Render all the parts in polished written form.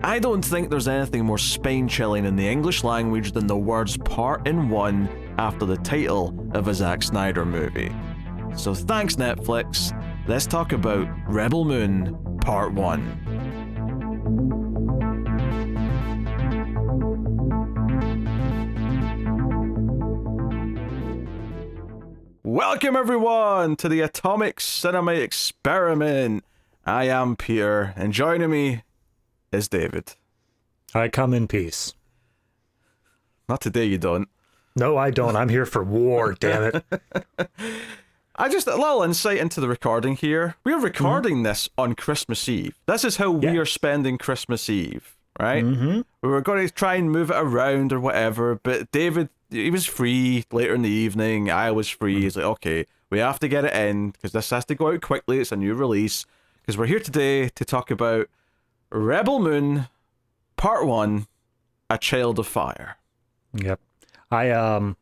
I don't think there's anything more spine-chilling in the English language than the words part in one after the title of a Zack Snyder movie. So thanks Netflix, let's talk about Rebel Moon Part 1. Welcome everyone to the Atomic Cinema Experiment. I am Peter, and joining me is David. I come in peace. Not today, you don't. No, I don't. I'm here for war, damn it. A little insight into the recording here. We're recording this on Christmas Eve. This is how we are spending Christmas Eve, right? We were going to try and move it around or whatever, but David, he was free later in the evening. I was free. He's like, okay, we have to get it in because this has to go out quickly. It's a new release. Because we're here today to talk about Rebel Moon Part 1, A Child of Fire. Yep. I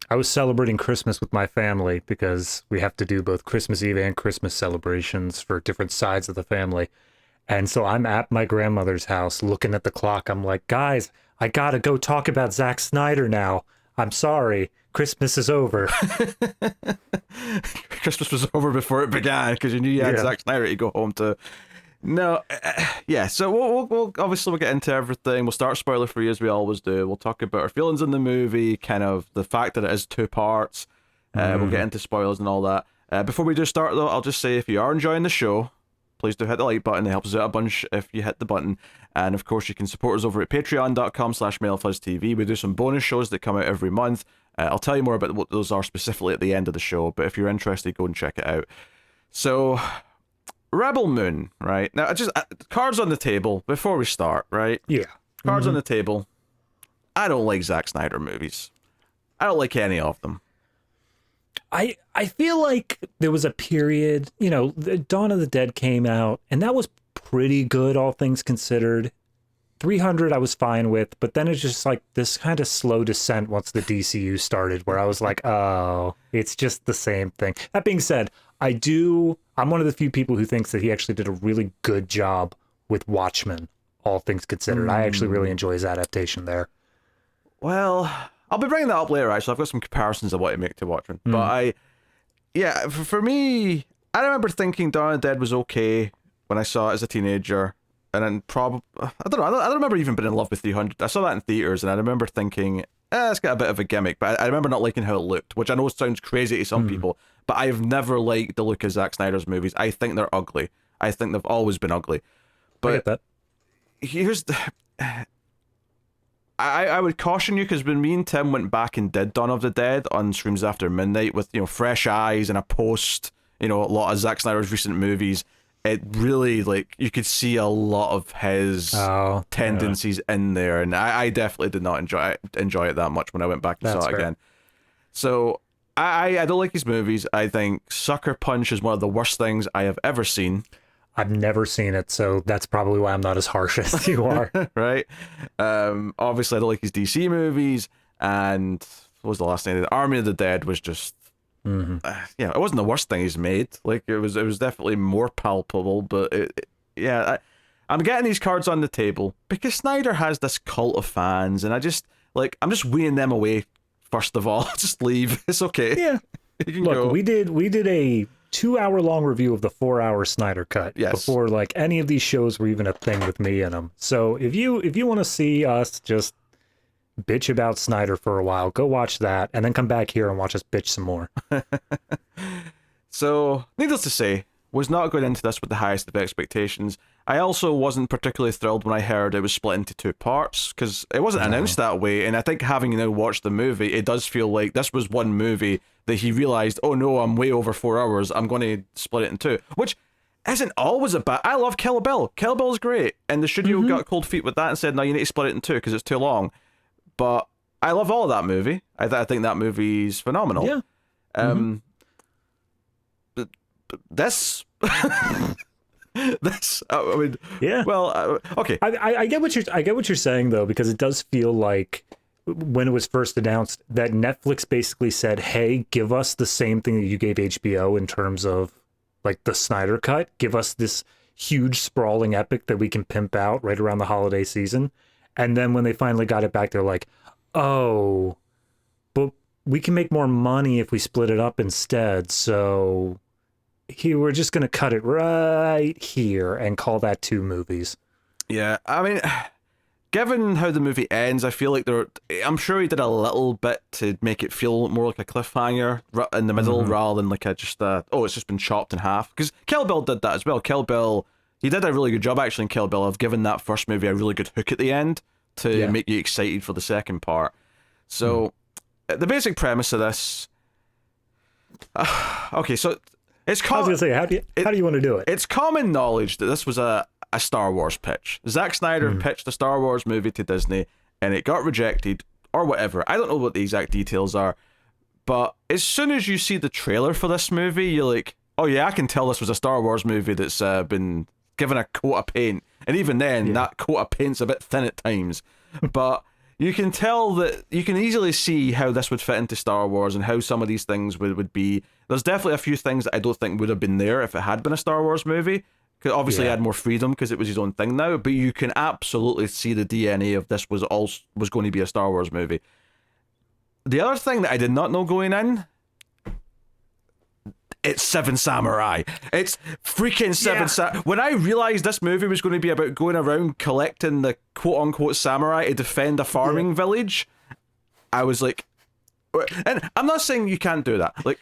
was celebrating Christmas with my family because we have to do both Christmas Eve and Christmas celebrations for different sides of the family. And so I'm at my grandmother's house looking at the clock. I'm like, guys, I gotta go talk about Zack Snyder now. I'm sorry. Christmas is over. Christmas was over before it began because you knew you had Zack Snyder to go home to. No, so we'll obviously get into everything. We'll start spoiler free as we always do. We'll talk about our feelings in the movie, kind of the fact that it is two parts. We'll get into spoilers and all that. Before we do start though, I'll just say if you are enjoying the show, please do hit the like button. It helps us out a bunch if you hit the button. And of course you can support us over at patreon.com/MailFuzzTV. We do some bonus shows that come out every month. I'll tell you more about what those are specifically at the end of the show, but if you're interested, go and check it out. So, Rebel Moon, right? Now, cards on the table before we start, right? Yeah. Cards on the table. I don't like Zack Snyder movies. I don't like any of them. I feel like there was a period, Dawn of the Dead came out, and that was pretty good, all things considered. 300 I was fine with, but then it's just like this kind of slow descent once the DCU started, where I was like, oh, it's just the same thing. That being said, I'm one of the few people who thinks that he actually did a really good job with Watchmen, all things considered. I actually really enjoy his adaptation there. Well, I'll be bringing that up later, actually. I've got some comparisons I want to make to Watchmen. But for me, I remember thinking Dawn of the Dead was okay when I saw it as a teenager. And then I don't know, I don't remember even being in love with 300. I saw that in theaters, and I remember thinking, it's got a bit of a gimmick, but I remember not liking how it looked, which I know sounds crazy to some people, but I've never liked the look of Zack Snyder's movies. I think they're ugly. I think they've always been ugly. But I get that. Here's the... I would caution you, because when me and Tim went back and did Dawn of the Dead on Streams After Midnight with, fresh eyes and a post, a lot of Zack Snyder's recent movies, it really, you could see a lot of his tendencies in there, and I definitely did not enjoy it that much when I went back and saw it again. So, I don't like his movies. I think Sucker Punch is one of the worst things I have ever seen. I've never seen it, so that's probably why I'm not as harsh as you are. Right? Obviously, I don't like his DC movies, and what was the last thing? Army of the Dead was just... it wasn't the worst thing he's made. It was definitely more palpable, but I'm getting these cards on the table because Snyder has this cult of fans, and I'm just weeing them away. First of all, just leave. It's okay. Yeah. You can Look, go. we did a 2-hour-long review of the 4-hour Snyder cut before any of these shows were even a thing with me in them. So if you want to see us just bitch about Snyder for a while, go watch that, and then come back here and watch us bitch some more. So, needless to say, was not going into this with the highest of expectations. I also wasn't particularly thrilled when I heard it was split into two parts, because it wasn't announced that way, and I think having now watched the movie, it does feel like this was one movie that he realised, oh no, I'm way over 4 hours, I'm going to split it in two, which isn't always a bad... I love Kill Bill. Kill Bill's great, and the studio got cold feet with that and said, no, you need to split it in two because it's too long. But I love all of that movie. I think that movie's phenomenal. Yeah. But this... this... I mean... Yeah. Well, okay. I get what you're saying, though, because it does feel like when it was first announced that Netflix basically said, hey, give us the same thing that you gave HBO in terms of, the Snyder Cut. Give us this... huge sprawling epic that we can pimp out right around the holiday season. And then when they finally got it back, they're like, oh, but we can make more money if we split it up instead. So here, we're just going to cut it right here and call that 2 movies. Yeah, I mean, given how the movie ends, I feel like I'm sure he did a little bit to make it feel more like a cliffhanger in the middle rather than like it's just been chopped in half. Because Kill Bill did that as well. Kill Bill, he did a really good job actually in Kill Bill of giving that first movie a really good hook at the end to make you excited for the second part. So, the basic premise of this... okay, so... I was going to say, how do you want to do it? It's common knowledge that this was a Star Wars pitch. Zack Snyder pitched a Star Wars movie to Disney, and it got rejected, or whatever. I don't know what the exact details are, but as soon as you see the trailer for this movie, you're like, oh yeah, I can tell this was a Star Wars movie that's been given a coat of paint. And even then, that coat of paint's a bit thin at times. But you can tell that you can easily see how this would fit into Star Wars and how some of these things would be. There's definitely a few things that I don't think would have been there if it had been a Star Wars movie. Because obviously he had more freedom because it was his own thing now, but you can absolutely see the DNA of this was going to be a Star Wars movie. The other thing that I did not know going in, it's Seven Samurai. It's freaking Seven Samurai. When I realized this movie was going to be about going around collecting the quote-unquote samurai to defend a farming village, I was like... And I'm not saying you can't do that. Like,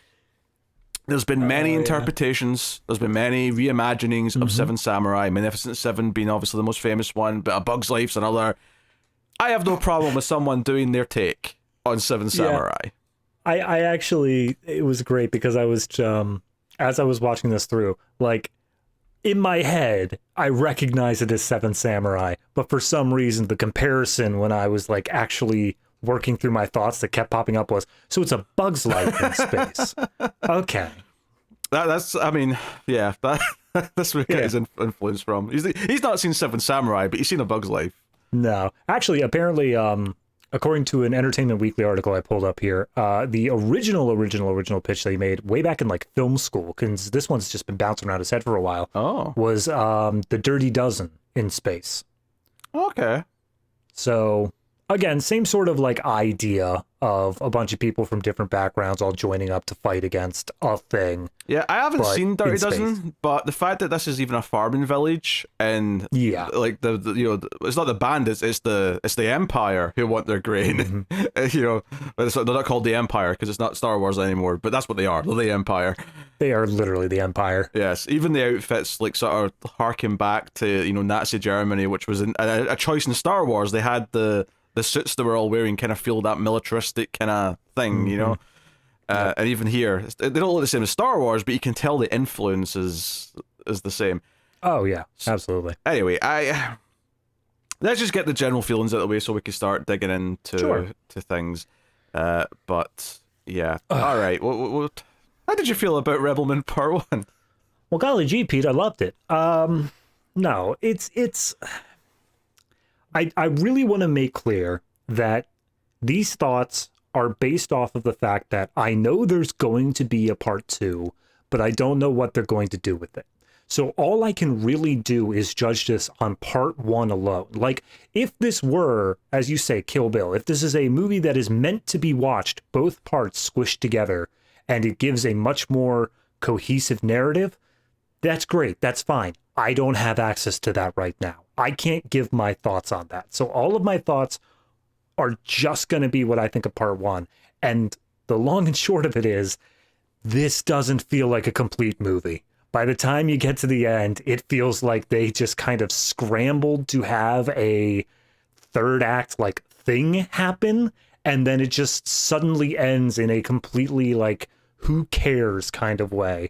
there's been many interpretations. There's been many reimaginings of Seven Samurai. Magnificent Seven being obviously the most famous one, but A Bug's Life's another. I have no problem with someone doing their take on Seven Samurai. I actually, it was great because I was, as I was watching this through, like, in my head, I recognized it as Seven Samurai, but for some reason, the comparison when I was, like, actually working through my thoughts that kept popping up was, so it's A Bug's Life in space. Okay. That's, I mean, yeah, that's where he got his influence from. He's not seen Seven Samurai, but he's seen A Bug's Life. No. Actually, apparently, according to an Entertainment Weekly article I pulled up here, the original pitch that he made way back in like film school, because this one's just been bouncing around his head for a while, was The Dirty Dozen in space. Okay. So, again, same sort of like idea of a bunch of people from different backgrounds all joining up to fight against a thing. Yeah, I haven't seen Dirty Dozen, but the fact that this is even a farming village and like the you know, it's not the bandits, it's the Empire who want their grain. You know, they're not called the Empire because it's not Star Wars anymore, but that's what they are. They're the Empire. They are literally the Empire. Yes, even the outfits like sort of harken back to, you know, Nazi Germany, which was a choice in Star Wars. They had the suits they were all wearing kind of feel that militaristic kind of thing, you know? And even here, they don't look the same as Star Wars, but you can tell the influence is the same. Oh, yeah, absolutely. Anyway, let's just get the general feelings out of the way so we can start digging into to things. But, yeah. All right. How did you feel about Rebelman Part 1? Well, golly gee, Pete, I loved it. No, it's... I really want to make clear that these thoughts are based off of the fact that I know there's going to be a part 2, but I don't know what they're going to do with it. So all I can really do is judge this on part 1 alone. Like, if this were, as you say, Kill Bill, if this is a movie that is meant to be watched, both parts squished together, and it gives a much more cohesive narrative, that's great, that's fine. I don't have access to that right now. I can't give my thoughts on that. So all of my thoughts are just going to be what I think of part 1. And the long and short of it is, this doesn't feel like a complete movie. By the time you get to the end, it feels like they just kind of scrambled to have a third act like thing happen. And then it just suddenly ends in a completely like, who cares kind of way.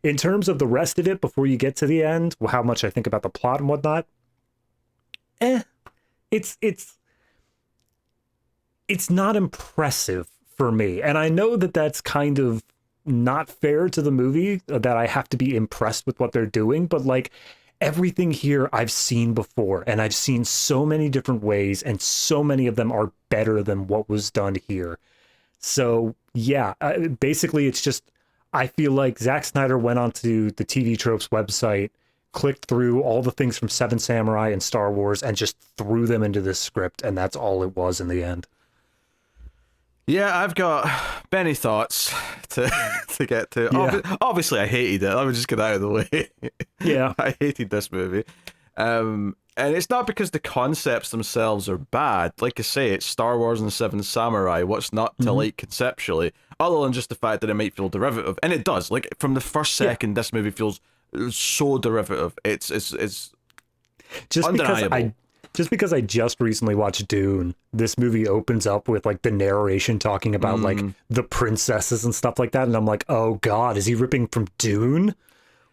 In terms of the rest of it, before you get to the end, how much I think about the plot and whatnot, it's not impressive for me. And I know that that's kind of not fair to the movie, that I have to be impressed with what they're doing, but like everything here I've seen before, and I've seen so many different ways, and so many of them are better than what was done here. So yeah, basically it's just, I feel like Zack Snyder went onto the TV Tropes website, clicked through all the things from Seven Samurai and Star Wars and just threw them into this script, and that's all it was in the end. Yeah, I've got many thoughts to get to. Yeah. Obviously, I hated it. Let me just get out of the way. Yeah. I hated this movie. And it's not because the concepts themselves are bad. Like I say, it's Star Wars and Seven Samurai. What's not to like conceptually, other than just the fact that it might feel derivative, and it does. Like from the first second, this movie feels so derivative. It's just undeniable. because I just recently watched Dune, this movie opens up with like the narration talking about like the princesses and stuff like that, and I'm like, oh god, is he ripping from Dune?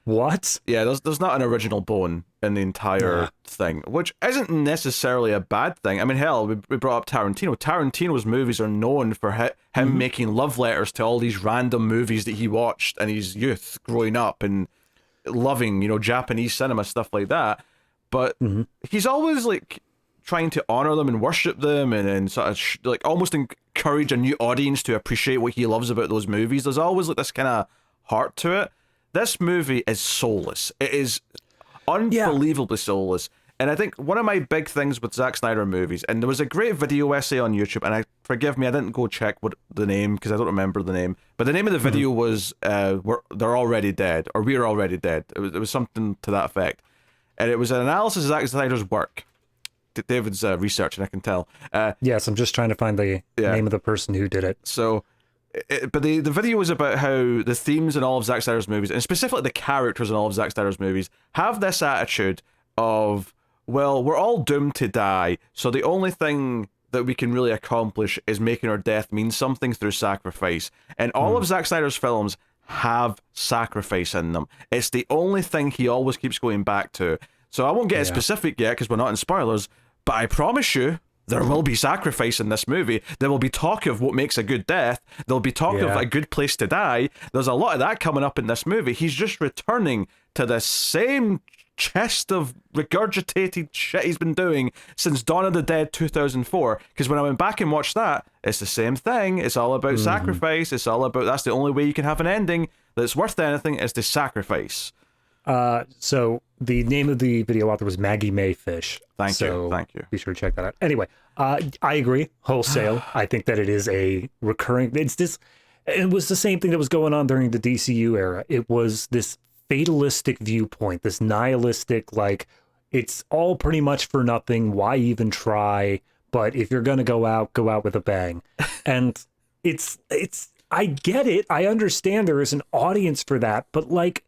What? Yeah, there's not an original bone in the entire thing, which isn't necessarily a bad thing. I mean, hell, we brought up Tarantino. Tarantino's movies are known for him making love letters to all these random movies that he watched in his youth, growing up and loving, Japanese cinema, stuff like that. But he's always like trying to honor them and worship them and sort of like almost encourage a new audience to appreciate what he loves about those movies. There's always like this kind of heart to it. This movie is soulless. It is unbelievably soulless. And I think one of my big things with Zack Snyder movies, and there was a great video essay on YouTube, and forgive me, I didn't go check what the name, because I don't remember the name, but the name of the video was They're Already Dead, or We're Already Dead. It was something to that effect. And it was an analysis of Zack Snyder's work. David's researching, I can tell. Yes, I'm just trying to find the name of the person who did it. So... but the video was about how the themes in all of Zack Snyder's movies, and specifically the characters in all of Zack Snyder's movies, have this attitude of, well, we're all doomed to die, so the only thing that we can really accomplish is making our death mean something through sacrifice. And all of Zack Snyder's films have sacrifice in them. It's the only thing he always keeps going back to. So I won't get specific yet, because we're not in spoilers, but I promise you, there will be sacrifice in this movie. There will be talk of what makes a good death. There'll be talk of a good place to die. There's a lot of that coming up in this movie. He's just returning to the same chest of regurgitated shit he's been doing since Dawn of the Dead 2004. Because when I went back and watched that, it's the same thing. It's all about sacrifice. It's all about, that's the only way you can have an ending that's worth anything, is to sacrifice. So the name of the video author was Maggie Mayfish. Thank you. Be sure to check that out. Anyway, I agree wholesale. I think that it is a recurring. It was the same thing that was going on during the DCU era. It was this fatalistic viewpoint, this nihilistic, like it's all pretty much for nothing. Why even try? But if you're gonna go out with a bang. And it's. I get it. I understand there is an audience for that, but like.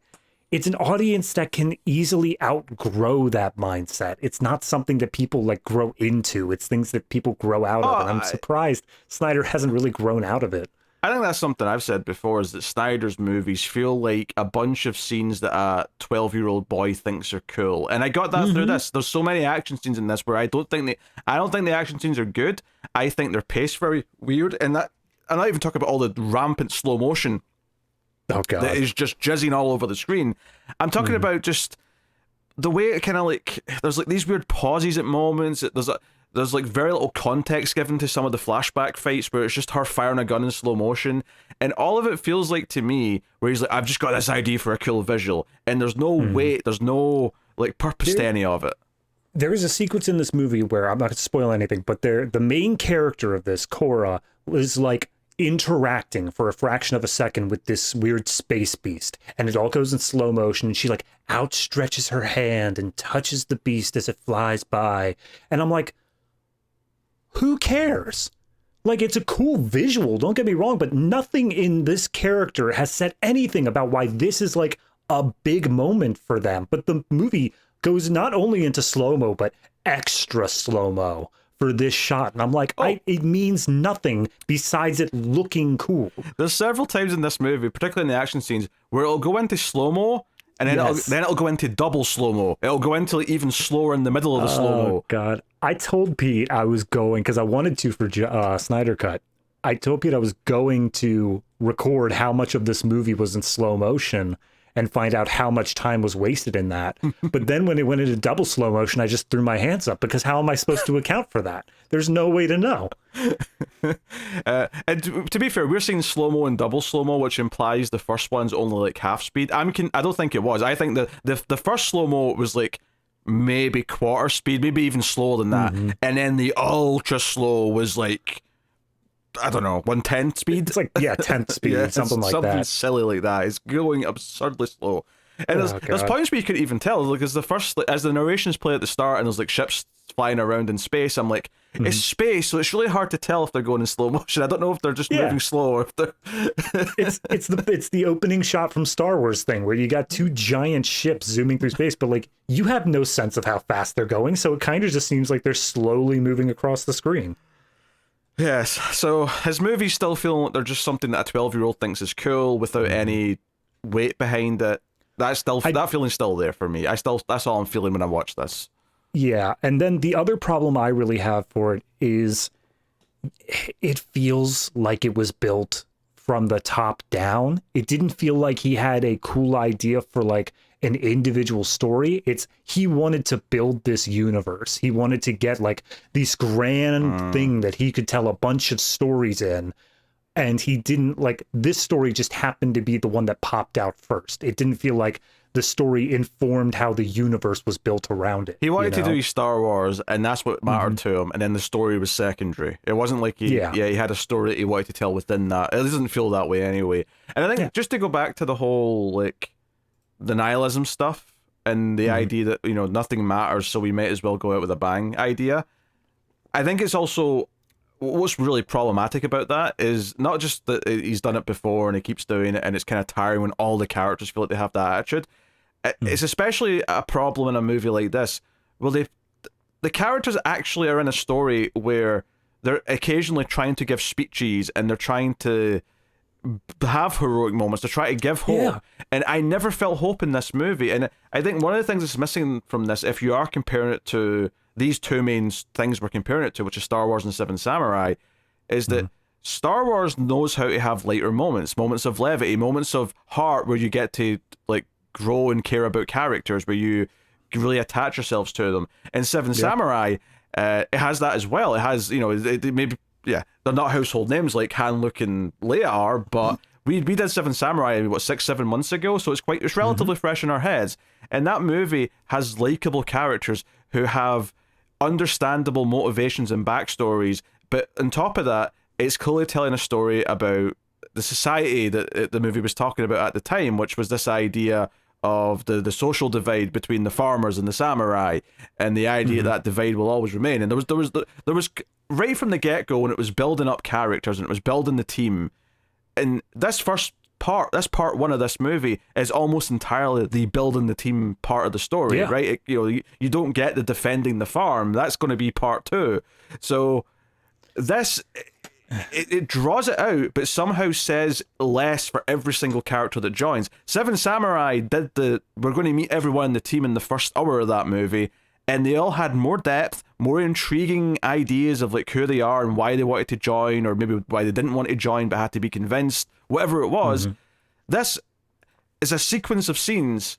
It's an audience that can easily outgrow that mindset. It's not something that people like grow into. It's things that people grow out of. And I'm surprised Snyder hasn't really grown out of it. I think that's something I've said before, is that Snyder's movies feel like a bunch of scenes that a 12-year-old boy thinks are cool. And I got that through this. There's so many action scenes in this where I don't think the action scenes are good. I think they're paced very weird. And that, I'm not even talking about all the rampant slow motion. Oh god, that is just jizzing all over the screen. I'm talking about just the way it kind of like, there's like these weird pauses at moments. There's like very little context given to some of the flashback fights where it's just her firing a gun in slow motion, and all of it feels like to me where he's like, I've just got this idea for a cool visual, and there's no weight, there's no like purpose to any of it. There is a sequence in this movie where, I'm not going to spoil anything, but the main character of this, Cora, is like interacting for a fraction of a second with this weird space beast, and it all goes in slow motion, and she like outstretches her hand and touches the beast as it flies by, and I'm like, who cares? Like, it's a cool visual, don't get me wrong, but nothing in this character has said anything about why this is like a big moment for them. But the movie goes not only into slow-mo but extra slow-mo for this shot, and I'm like, it means nothing besides it looking cool. There's several times in this movie, particularly in the action scenes, where it'll go into slow-mo, and then it'll go into double slow-mo. It'll go into like, even slower in the middle of the slow-mo. Oh god, I told Pete I was going, because I wanted to for Snyder Cut, I told Pete I was going to record how much of this movie was in slow motion, and find out how much time was wasted in that. But then when it went into double slow motion, I just threw my hands up, because how am I supposed to account for that? There's no way to know. And to be fair, we're seeing slow-mo and double slow-mo, which implies the first one's only like half speed. I don't think it was. I think the first slow-mo was like maybe quarter speed, maybe even slower than that. And then the ultra slow was like, I don't know, 1/10 speed. It's like, yeah, 10th speed, Yeah, something like something that. silly like that. It's going absurdly slow. And there's points where you could even tell, like, as the first, like, as the narrations play at the start, and there's like ships flying around in space, I'm like, it's space, so it's really hard to tell if they're going in slow motion. I don't know if they're just moving slow or if they're it's the opening shot from Star Wars thing, where you got two giant ships zooming through space, but like, you have no sense of how fast they're going, so it kind of just seems like they're slowly moving across the screen. Yes, so his movies still feel like they're just something that a 12-year-old thinks is cool without any weight behind it. That feeling's still there for me. That's all I'm feeling when I watch this. Yeah, and then the other problem I really have for it is it feels like it was built from the top down. It didn't feel like he had a cool idea for like an individual story. He wanted to build this universe. He wanted to get like this grand thing that he could tell a bunch of stories in. And he didn't, like, this story just happened to be the one that popped out first. It didn't feel like the story informed how the universe was built around it. He wanted to do Star Wars, and that's what mattered to him, and then the story was secondary. It wasn't like he had a story that he wanted to tell within that. It doesn't feel that way anyway. And I think just to go back to the whole, like, the nihilism stuff, and the idea that, you know, nothing matters, so we might as well go out with a bang idea, I think it's also... What's really problematic about that is not just that he's done it before and he keeps doing it and it's kind of tiring when all the characters feel like they have that attitude. It's especially a problem in a movie like this, where the characters actually are in a story where they're occasionally trying to give speeches and they're trying to have heroic moments, to try to give hope. Yeah. And I never felt hope in this movie. And I think one of the things that's missing from this, if you are comparing it to these two main things we're comparing it to, which is Star Wars and Seven Samurai, is that Star Wars knows how to have lighter moments of levity, moments of heart where you get to like grow and care about characters, where you really attach yourselves to them. And Seven Samurai, it has that as well. It has, you know, it maybe, they're not household names like Han, Luke, and Leia are, but we did Seven Samurai, 6-7 months ago, so it's relatively fresh in our heads. And that movie has likable characters who have understandable motivations and backstories, but on top of that, it's clearly telling a story about the society that the movie was talking about at the time, which was this idea of the social divide between the farmers and the samurai, and the idea that divide will always remain. And there was right from the get-go, when it was building up characters and it was building the team, and this part one of this movie is almost entirely the building the team part of the story, right? You don't get the defending the farm. That's going to be part two. So this, it draws it out, but somehow says less for every single character that joins. Seven Samurai we're going to meet everyone in the team in the first hour of that movie, and they all had more depth, more intriguing ideas of like who they are and why they wanted to join, or maybe why they didn't want to join but had to be convinced, whatever it was. This is a sequence of scenes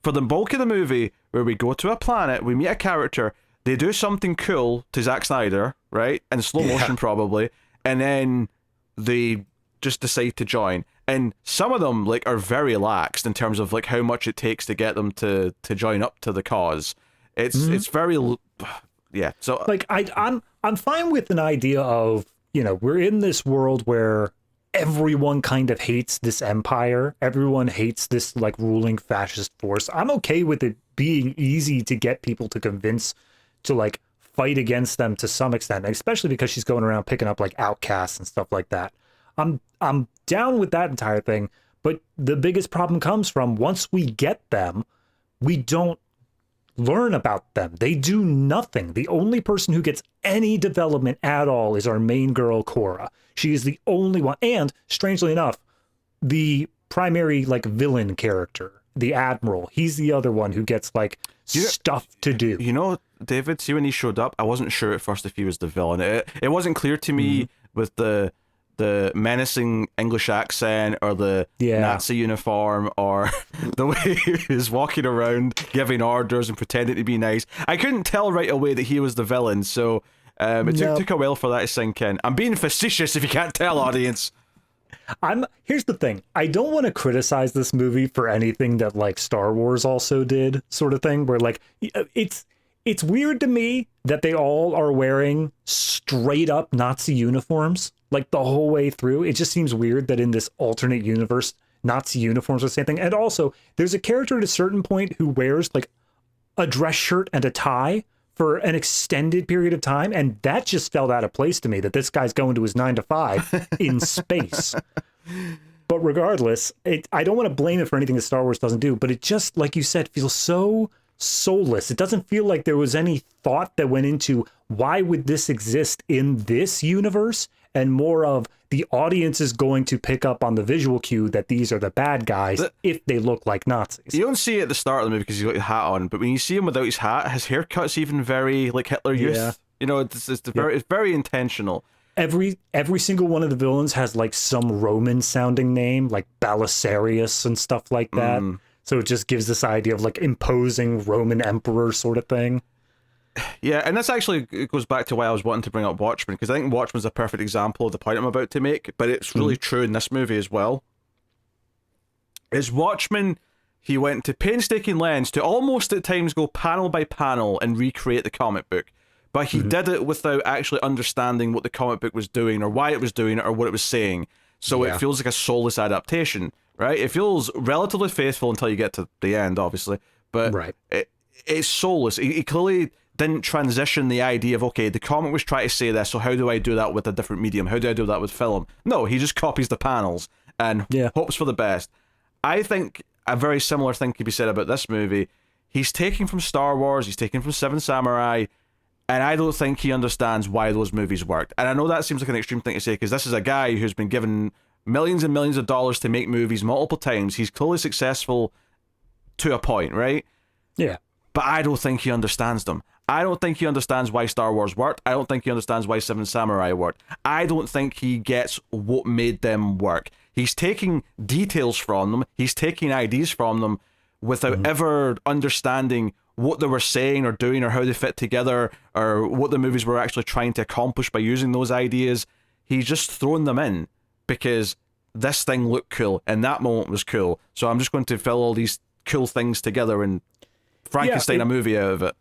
for the bulk of the movie where we go to a planet, we meet a character, they do something cool to Zack Snyder, right? In slow motion probably, and then they just decide to join. And some of them like are very laxed in terms of like how much it takes to get them to join up to the cause. It's very So like I'm fine with an idea of, you know, we're in this world where everyone kind of hates this empire. Everyone hates this like ruling fascist force. I'm okay with it being easy to get people to convince to like fight against them to some extent, especially because she's going around picking up like outcasts and stuff like that. I'm down with that entire thing, but the biggest problem comes from once we get them, we don't learn about them. They do nothing. The only person who gets any development at all is our main girl, Cora. She is the only one. And strangely enough, the primary like villain character, the Admiral, he's the other one who gets like stuff to do. You know, David, see when he showed up, I wasn't sure at first if he was the villain. It wasn't clear to me with the the menacing English accent or the Nazi uniform or the way he was walking around giving orders and pretending to be nice. I couldn't tell right away that he was the villain, so it took a while for that to sink in. I'm being facetious if you can't tell, audience. Here's the thing. I don't want to criticize this movie for anything that like Star Wars also did, sort of thing, where like it's weird to me that they all are wearing straight up Nazi uniforms like the whole way through. It just seems weird that in this alternate universe, Nazi uniforms are the same thing. And also, there's a character at a certain point who wears like a dress shirt and a tie for an extended period of time, and that just felt out of place to me, that this guy's going to his 9 to 5 in space. But regardless, I don't want to blame it for anything that Star Wars doesn't do, but it just, like you said, feels so soulless. It doesn't feel like there was any thought that went into why would this exist in this universe, and more of the audience is going to pick up on the visual cue that these are the bad guys if they look like Nazis. You don't see it at the start of the movie because he's got his hat on, but when you see him without his hat, his haircut's even very like Hitler Youth. Yeah. You know, it's very intentional. Every single one of the villains has like some Roman sounding name, like Belisarius and stuff like that. So it just gives this idea of like imposing Roman emperor sort of thing. Yeah, and this actually goes back to why I was wanting to bring up Watchmen, because I think Watchmen's a perfect example of the point I'm about to make, but it's really true in this movie as well. Is Watchmen, he went to painstaking lengths to almost at times go panel by panel and recreate the comic book, but he did it without actually understanding what the comic book was doing or why it was doing it or what it was saying. So it feels like a soulless adaptation, right? It feels relatively faithful until you get to the end, obviously, but it's soulless. He clearly didn't transition the idea of, okay, the comic was trying to say this, so how do I do that with a different medium? How do I do that with film? No, he just copies the panels and hopes for the best. I think a very similar thing could be said about this movie. He's taking from Star Wars, he's taking from Seven Samurai, and I don't think he understands why those movies worked. And I know that seems like an extreme thing to say, because this is a guy who's been given millions and millions of dollars to make movies multiple times. He's clearly successful to a point, right? Yeah. But I don't think he understands them. I don't think he understands why Star Wars worked. I don't think he understands why Seven Samurai worked. I don't think he gets what made them work. He's taking details from them. He's taking ideas from them without ever understanding what they were saying or doing or how they fit together or what the movies were actually trying to accomplish by using those ideas. He's just thrown them in because this thing looked cool and that moment was cool. So I'm just going to fill all these cool things together and Frankenstein a movie out of it.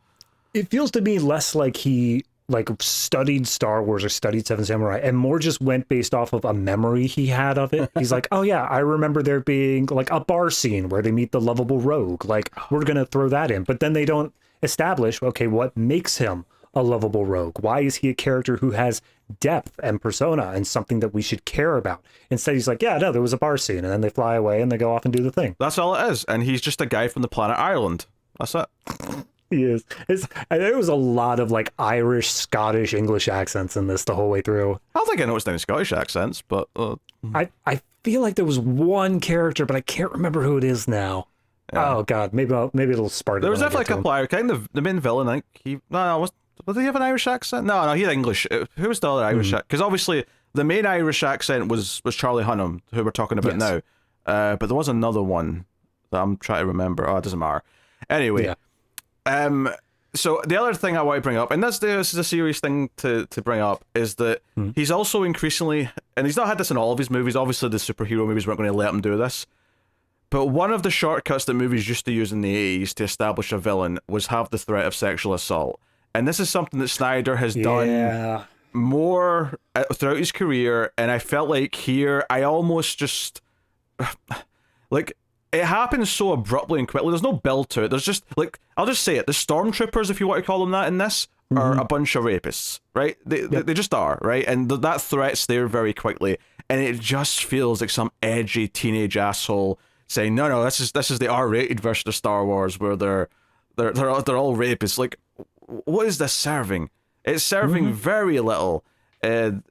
It feels to me less like he like studied Star Wars or studied Seven Samurai and more just went based off of a memory he had of it. He's like, oh yeah, I remember there being like a bar scene where they meet the lovable rogue. Like, we're going to throw that in. But then they don't establish, okay, what makes him a lovable rogue? Why is he a character who has depth and persona and something that we should care about? Instead, he's like, yeah, no, there was a bar scene. And then they fly away and they go off and do the thing. That's all it is. And he's just a guy from the planet Ireland. That's it. He is. There was a lot of like Irish, Scottish, English accents in this the whole way through. I don't think I noticed any Scottish accents, but I feel like there was one character, but I can't remember who it is now. Yeah. Oh god, maybe it'll spark. There was definitely a couple Irish. Kind of the main villain. I think he was he have an Irish accent? No, he had English. Who was the other Irish? Because obviously the main Irish accent was Charlie Hunnam, who we're talking about now. But there was another one that I'm trying to remember. Oh, it doesn't matter. Anyway. Yeah. So the other thing I want to bring up, and this is a serious thing to bring up, is that he's also increasingly, and he's not had this in all of his movies, obviously the superhero movies weren't going to let him do this, but one of the shortcuts that movies used to use in the 80s to establish a villain was have the threat of sexual assault. And this is something that Snyder has done more throughout his career, and I felt like here, I almost just, like, it happens so abruptly and quickly. There's no build to it. There's just, like, I'll just say it. The stormtroopers, if you want to call them that in this, are a bunch of rapists, right? They just are, right? And that threat's there very quickly. And it just feels like some edgy teenage asshole saying, no, this is the R-rated version of Star Wars where they're all rapists. Like, what is this serving? It's serving very little. And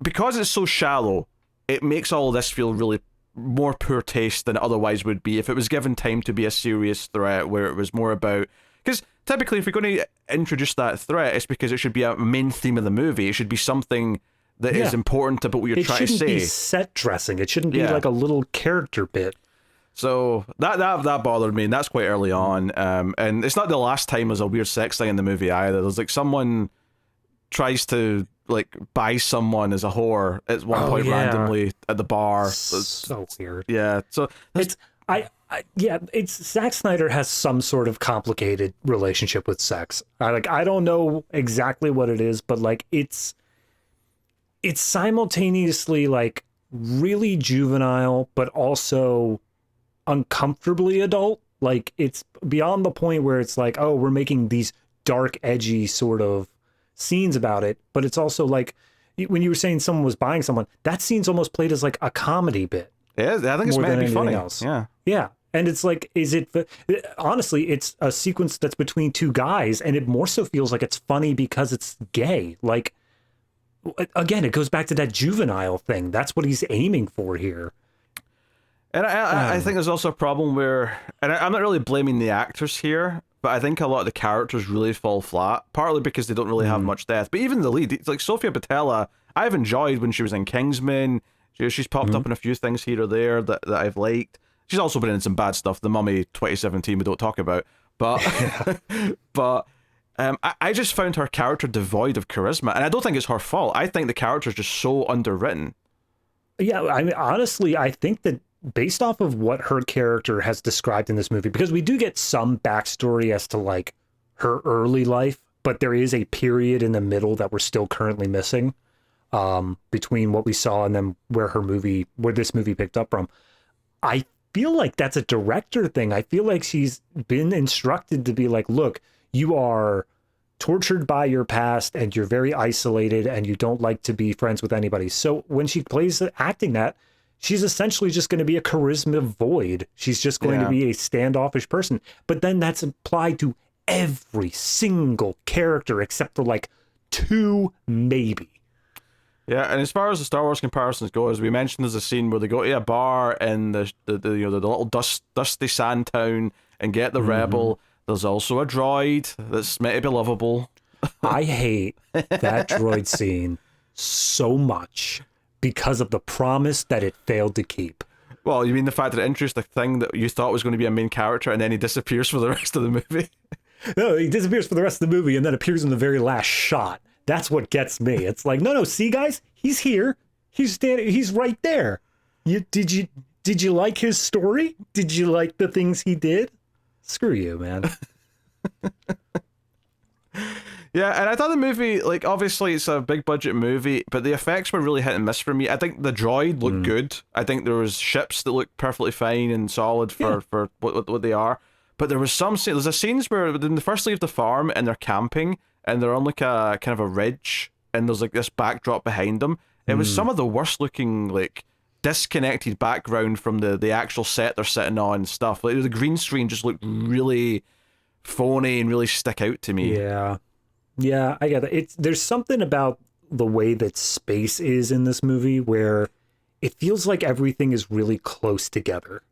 because it's so shallow, it makes all this feel really more poor taste than it otherwise would be if it was given time to be a serious threat where it was more about, because typically if you're going to introduce that threat, it's because it should be a main theme of the movie. It should be something that is important about what you're trying to say. It shouldn't be set dressing. It shouldn't be like a little character bit. So that bothered me, and that's quite early on. And it's not the last time there's a weird sex thing in the movie either. There's like someone tries to like buy someone as a whore at one point randomly at the bar. So weird. Yeah. So it's it's Zack Snyder has some sort of complicated relationship with sex. I don't know exactly what it is, but like it's simultaneously like really juvenile, but also uncomfortably adult. Like it's beyond the point where it's like, oh, we're making these dark, edgy sort of scenes about it, but it's also like when you were saying someone was buying someone, that scene's almost played as like a comedy bit. Yeah, I think it's meant to be funny. Else. Yeah. And it's like, honestly, it's a sequence that's between two guys, and it more so feels like it's funny because it's gay. Like, again, it goes back to that juvenile thing. That's what he's aiming for here. And I think there's also a problem where, and I'm not really blaming the actors here, but I think a lot of the characters really fall flat, partly because they don't really have much depth. But even the lead, it's like Sofia Boutella, I've enjoyed when she was in Kingsman. She's popped up in a few things here or there that I've liked. She's also been in some bad stuff, The Mummy 2017 we don't talk about. But I just found her character devoid of charisma, and I don't think it's her fault. I think the character is just so underwritten. Yeah, I mean, honestly, I think that based off of what her character has described in this movie, because we do get some backstory as to like her early life, but there is a period in the middle that we're still currently missing between what we saw and then where this movie picked up from. I feel like that's a director thing. I feel like she's been instructed to be like, look, you are tortured by your past and you're very isolated and you don't like to be friends with anybody. So when she plays acting that, she's essentially just going to be a charisma void. She's just going to be a standoffish person. But then that's applied to every single character except for like 2, maybe. Yeah, and as far as the Star Wars comparisons go, as we mentioned, there's a scene where they go to a bar in the little dusty sand town and get the rebel. There's also a droid that's meant to be lovable. I hate that droid scene so much because of the promise that it failed to keep. Well, you mean the fact that it introduced the thing that you thought was going to be a main character and then he disappears for the rest of the movie? No, he disappears for the rest of the movie and then appears in the very last shot. That's what gets me. It's like, no, see, guys, he's here. He's standing. He's right there. Did you like his story? Did you like the things he did? Screw you, man. Yeah, and I thought the movie, like, obviously it's a big budget movie, but the effects were really hit and miss for me. I think the droid looked good. I think there was ships that looked perfectly fine and solid for what they are. But there was there's a scenes where when they first leave the farm and they're camping and they're on like a kind of a ridge and there's like this backdrop behind them. It was some of the worst looking, like, disconnected background from the actual set they're sitting on and stuff. Like the green screen just looked really phony and really stick out to me. Yeah, I get it. There's something about the way that space is in this movie where it feels like everything is really close together.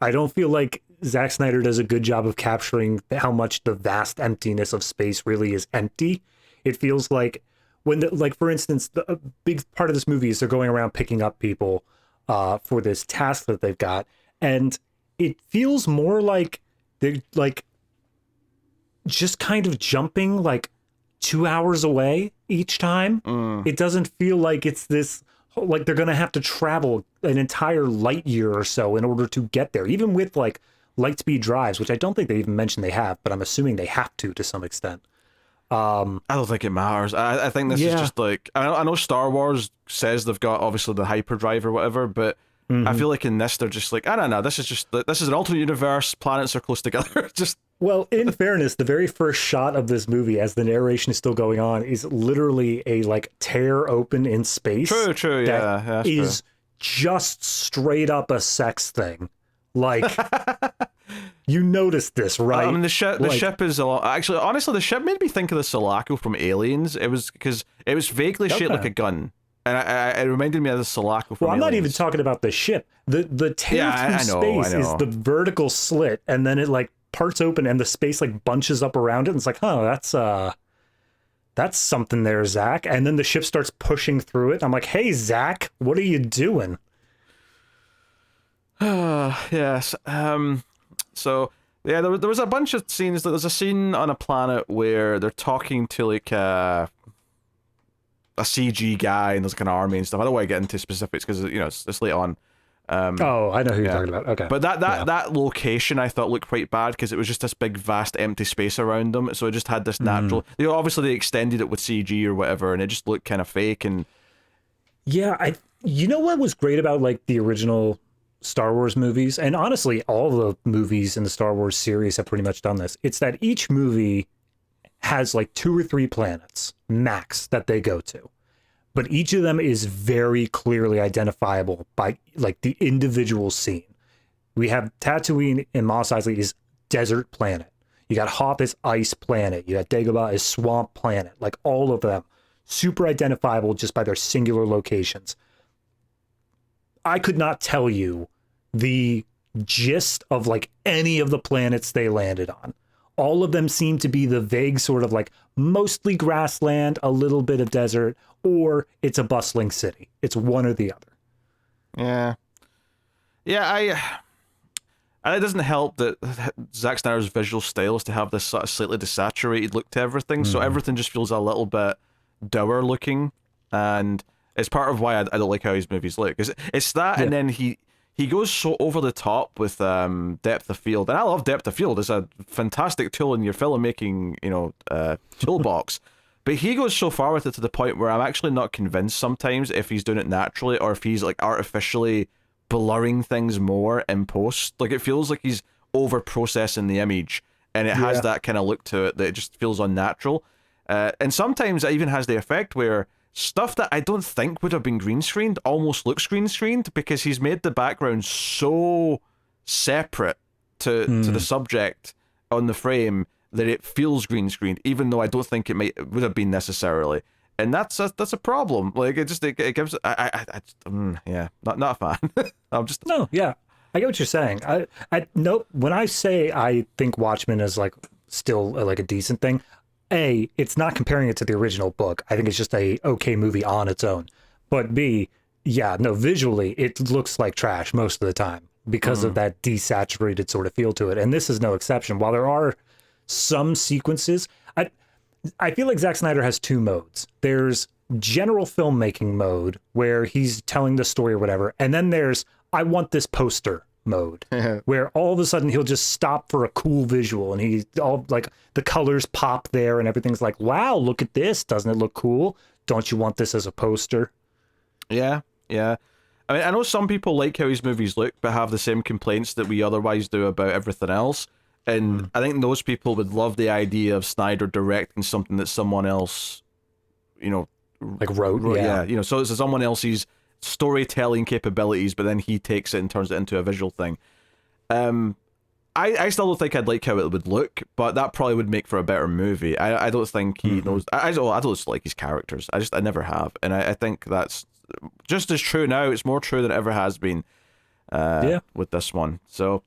I don't feel like Zack Snyder does a good job of capturing how much the vast emptiness of space really is empty. It feels like for instance, a big part of this movie is they're going around picking up people for this task that they've got. And it feels more like they're like just kind of jumping like 2 hours away each time. It doesn't feel like it's this, like they're going to have to travel an entire light year or so in order to get there, even with like light speed drives, which I don't think they even mentioned they have, but I'm assuming they have to some extent. I don't think it matters. I think this is just like, I know Star Wars says they've got obviously the hyperdrive or whatever, but I feel like in this they're just like, I don't know, this is an alternate universe, planets are close together. Just well, in fairness, the very first shot of this movie as the narration is still going on is literally a like tear open in space. True, yeah, is just straight up a sex thing. Like you noticed this, right? I mean, the ship is a lot. Actually, honestly, the ship made me think of the Sulaco from Aliens. It was because it was vaguely shaped like a gun, and it reminded me of the Sulaco from. Well, I'm Aliens. not even talking about the ship. The tear through space is the vertical slit, and then it like parts open, and the space like bunches up around it. And it's like, oh, that's something there, Zach. And then the ship starts pushing through it. I'm like, hey, Zach, what are you doing? Yes. So yeah, there was a bunch of scenes. There's a scene on a planet where they're talking to like a CG guy, and there's like an army and stuff. I don't want to get into specifics because it's late on. Oh, I know who you're talking about. Okay. But that location I thought looked quite bad because it was just this big vast empty space around them. So it just had this natural. Obviously they extended it with CG or whatever, and it just looked kind of fake. And yeah, you know what was great about like the original Star Wars movies, and honestly, all the movies in the Star Wars series have pretty much done this. It's that each movie has like 2 or 3 planets max that they go to, but each of them is very clearly identifiable by like the individual scene. We have Tatooine and Mos Eisley is desert planet. You got Hoth is ice planet. You got Dagobah is swamp planet. Like all of them, super identifiable just by their singular locations. I could not tell you the gist of like any of the planets they landed on. All of them seem to be the vague sort of like mostly grassland, a little bit of desert, or it's a bustling city. It's one or the other. Yeah. And it doesn't help that Zack Snyder's visual style is to have this sort of slightly desaturated look to everything, so everything just feels a little bit dour looking, and it's part of why I don't like how his movies look. It's that, and then he goes so over the top with depth of field, and I love depth of field. It's a fantastic tool in your filmmaking, toolbox. But he goes so far with it to the point where I'm actually not convinced sometimes if he's doing it naturally or if he's like artificially blurring things more in post. Like it feels like he's over processing the image, and it has that kind of look to it that it just feels unnatural. And sometimes it even has the effect where stuff that I don't think would have been green screened almost looks green screened because he's made the background so separate to the subject on the frame that it feels green screened, even though I don't think it would have been necessarily. And that's a problem. Like it gives not a fan. I'm just no, yeah, I get what you're saying. I no, when I say I think Watchmen is like still like a decent thing. A, it's not comparing it to the original book. I think it's just a okay movie on its own. But B, yeah, no, visually it looks like trash most of the time because of that desaturated sort of feel to it. And this is no exception. While there are some sequences, I feel like Zack Snyder has 2 modes. There's general filmmaking mode where he's telling the story or whatever, and then there's I want this poster mode where all of a sudden he'll just stop for a cool visual and he's all like the colors pop there and everything's like, wow, look at this, doesn't it look cool? Don't you want this as a poster? Yeah I mean, I know some people like how his movies look but have the same complaints that we otherwise do about everything else, and I think those people would love the idea of Snyder directing something that someone else like wrote so it's someone else's storytelling capabilities, but then he takes it and turns it into a visual thing. I still don't think I'd like how it would look, but that probably would make for a better movie. I don't think he knows. I don't like his characters. I never have, and I think that's just as true now. It's more true than it ever has been. With this one. So,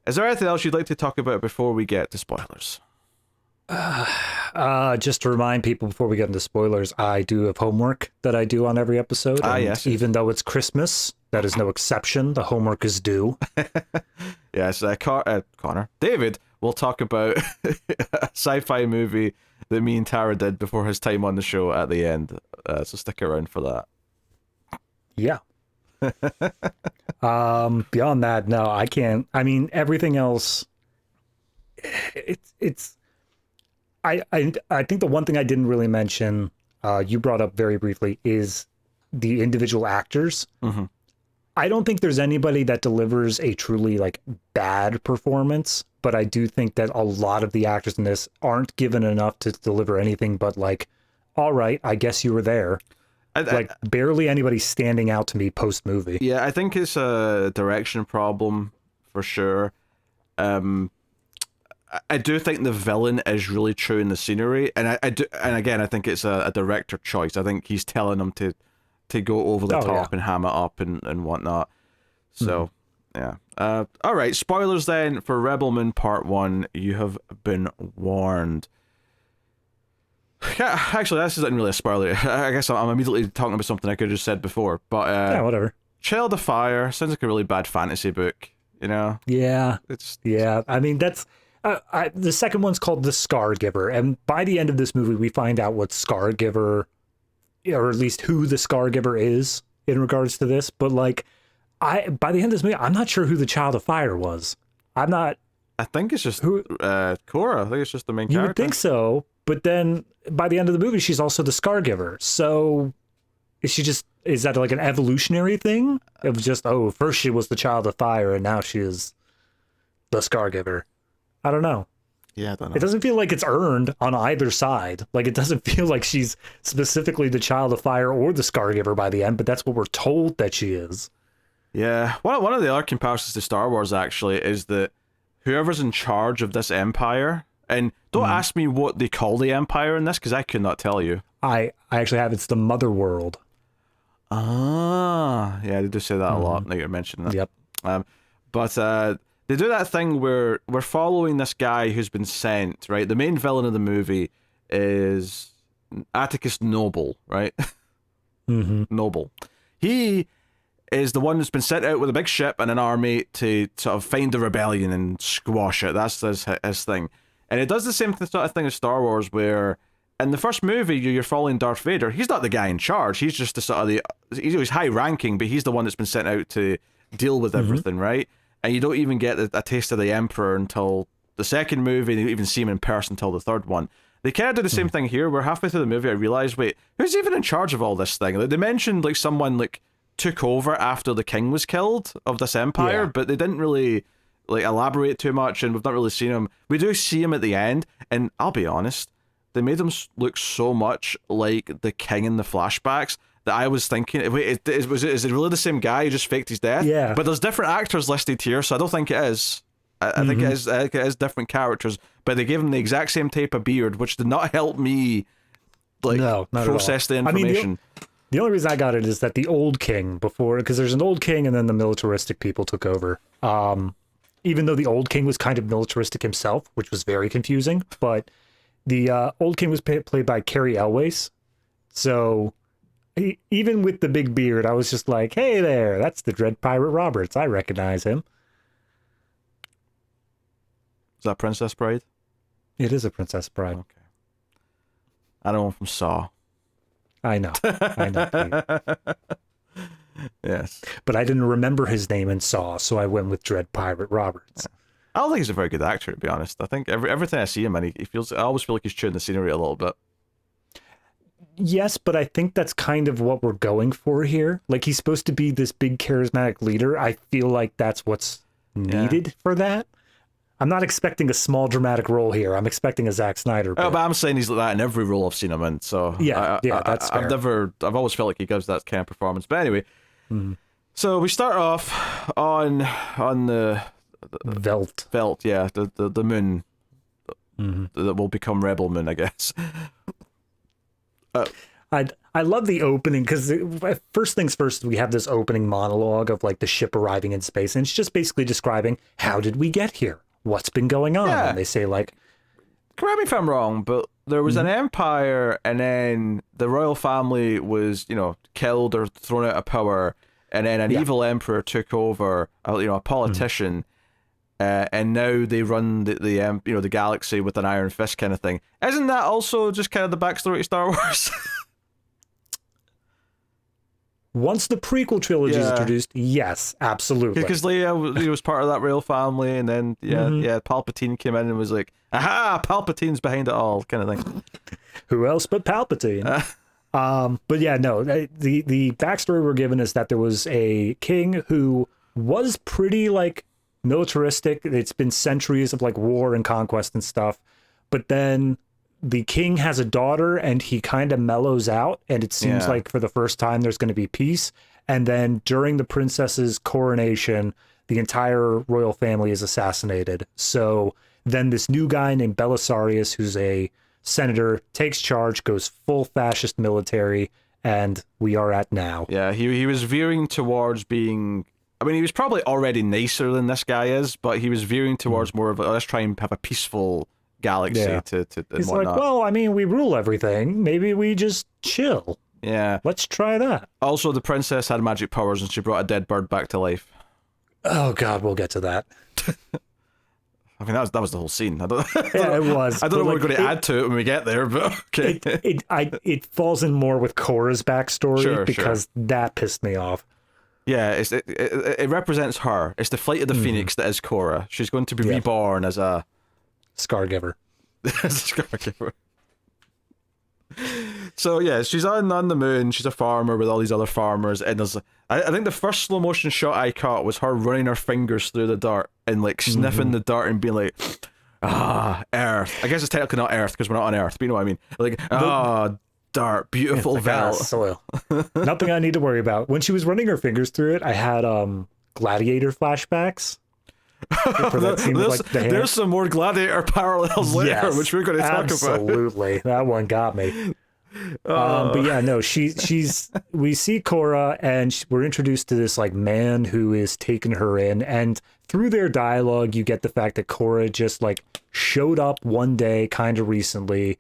is there anything else you'd like to talk about before we get to spoilers? Just to remind people before we get into spoilers, I do have homework that I do on every episode. Yes. Even though it's Christmas, that is no exception. The homework is due. Yes, Connor. David will talk about a sci-fi movie that me and Tara did before his time on the show at the end. So stick around for that. Yeah. Beyond that, no, I can't. I mean, everything else, it's I think the one thing I didn't really mention, you brought up very briefly, is the individual actors. I don't think there's anybody that delivers a truly like bad performance, but I do think that a lot of the actors in this aren't given enough to deliver anything but like, all right, I guess you were there. Barely anybody standing out to me post movie. Yeah, I think it's a direction problem for sure. I do think the villain is really true in the scenery, and I do, and again, I think it's a director choice. I think he's telling them to go over the top and ham it up and whatnot. So, yeah. All right, spoilers then for Rebel Moon Part 1. You have been warned. Yeah, actually, this isn't really a spoiler. I guess I'm immediately talking about something I could have just said before. But Yeah, whatever. Child of Fire sounds like a really bad fantasy book. You know? Yeah. It's Yeah. I mean, that's the second one's called The Scar Giver, and by the end of this movie, we find out what Scar Giver, or at least who the Scar Giver is in regards to this. But like, by the end of this movie, I'm not sure who the Child of Fire was. I'm not. I think it's just Cora. I think it's just the main character. You would think so, but then by the end of the movie, she's also the Scar Giver. So is that like an evolutionary thing? It was just, first she was the Child of Fire, and now she is the Scar Giver. I don't know. Yeah, I don't know. It doesn't feel like it's earned on either side. Like, it doesn't feel like she's specifically the Child of Fire or the Scar Giver by the end, but that's what we're told that she is. Yeah. One of the other comparisons to Star Wars, actually, is that whoever's in charge of this empire, and don't ask me what they call the empire in this, because I could not tell you. I actually have, it's the Mother World. Ah, yeah, they do say that a lot. Now you're mentioning that. Yep. But they do that thing where we're following this guy who's been sent, right? The main villain of the movie is Atticus Noble, right? Noble. He is the one who's been sent out with a big ship and an army to sort of find the rebellion and squash it. That's his thing. And it does the same sort of thing as Star Wars, where in the first movie you're following Darth Vader. He's not the guy in charge. He's just the sort of he's high ranking, but he's the one that's been sent out to deal with everything, right? And you don't even get a taste of the Emperor until the second movie. You don't even see him in person until the third one. They kind of do the same thing here, where halfway through the movie I realized, wait, who's even in charge of all this thing? Like, they mentioned like someone like took over after the king was killed of this empire, but they didn't really like elaborate too much, and we've not really seen him. We do see him at the end, and I'll be honest, they made him look so much like the king in the flashbacks that I was thinking, wait, is it really the same guy who just faked his death? Yeah. But there's different actors listed here, so I don't think it is. I think it is different characters, but they gave him the exact same type of beard, which did not help me process the information. I mean, the only reason I got it is that the old king before, because there's an old king and then the militaristic people took over. Even though the old king was kind of militaristic himself, which was very confusing, but the old king was played by Cary Elwes. So even with the big beard, I was just like, hey there, that's the Dread Pirate Roberts. I recognize him. Is that Princess Bride? It is a Princess Bride. Okay. I know him from Saw. I know. Yes. But I didn't remember his name in Saw, so I went with Dread Pirate Roberts. Yeah. I don't think he's a very good actor, to be honest. I think everything I see him in, I always feel like he's chewing the scenery a little bit. Yes, but I think that's kind of what we're going for here. Like, he's supposed to be this big charismatic leader. I feel like that's what's needed for that. I'm not expecting a small dramatic role here. I'm expecting a Zack Snyder. But I'm saying he's like that in every role I've seen him in. So that's fair. I've always felt like he gives that kind of performance. But anyway, so we start off on the Velt, yeah, the moon that will become Rebel Moon, I guess. I love the opening, because first things first, we have this opening monologue of like the ship arriving in space, and it's just basically describing, how did we get here? What's been going on? Yeah. And they say like, correct me if I'm wrong, but there was an empire, and then the royal family was, killed or thrown out of power, and then an evil emperor took over, a politician, and now they run the galaxy with an iron fist kind of thing. Isn't that also just kind of the backstory to Star Wars? Once the prequel trilogy is introduced, yes, absolutely. Because Leia was part of that royal family, and then Palpatine came in and was like, "Aha, Palpatine's behind it all," kind of thing. Who else but Palpatine? But yeah, no. The backstory we're given is that there was a king who was pretty like militaristic. It's been centuries of like war and conquest and stuff, but then the king has a daughter, and he kind of mellows out, and it seems like for the first time there's going to be peace. And then during the princess's coronation, the entire royal family is assassinated. So then this new guy named Belisarius, who's a senator, takes charge, goes full fascist military, and we are at now. Yeah, he was veering towards being... I mean, he was probably already nicer than this guy is, but he was veering towards more of let's try and have a peaceful galaxy to and He's whatnot. like, well, I mean, we rule everything. Maybe we just chill. Yeah. Let's try that. Also, the princess had magic powers and she brought a dead bird back to life. Oh God, we'll get to that. I mean, that was the whole scene. I don't It was. I don't know what we're going to add to it when we get there, but okay. It falls in more with Korra's backstory because sure. that pissed me off. Yeah, it represents her. It's the flight of the phoenix that is Korra. She's going to be reborn as a Scar giver. Scar giver. So yeah, she's on the moon. She's a farmer with all these other farmers, and I think the first slow motion shot I caught was her running her fingers through the dirt and like sniffing the dirt and being like, Earth. I guess it's technically not Earth because we're not on Earth, but you know what I mean. Like, dirt, beautiful veldt. Soil. Nothing I need to worry about. When she was running her fingers through it, I had Gladiator flashbacks. There's some more Gladiator parallels later, which we're going to talk about. Absolutely, that one got me. But yeah, no, we see Korra, and we're introduced to this like man who is taking her in, and through their dialogue, you get the fact that Korra just like showed up one day, kind of recently.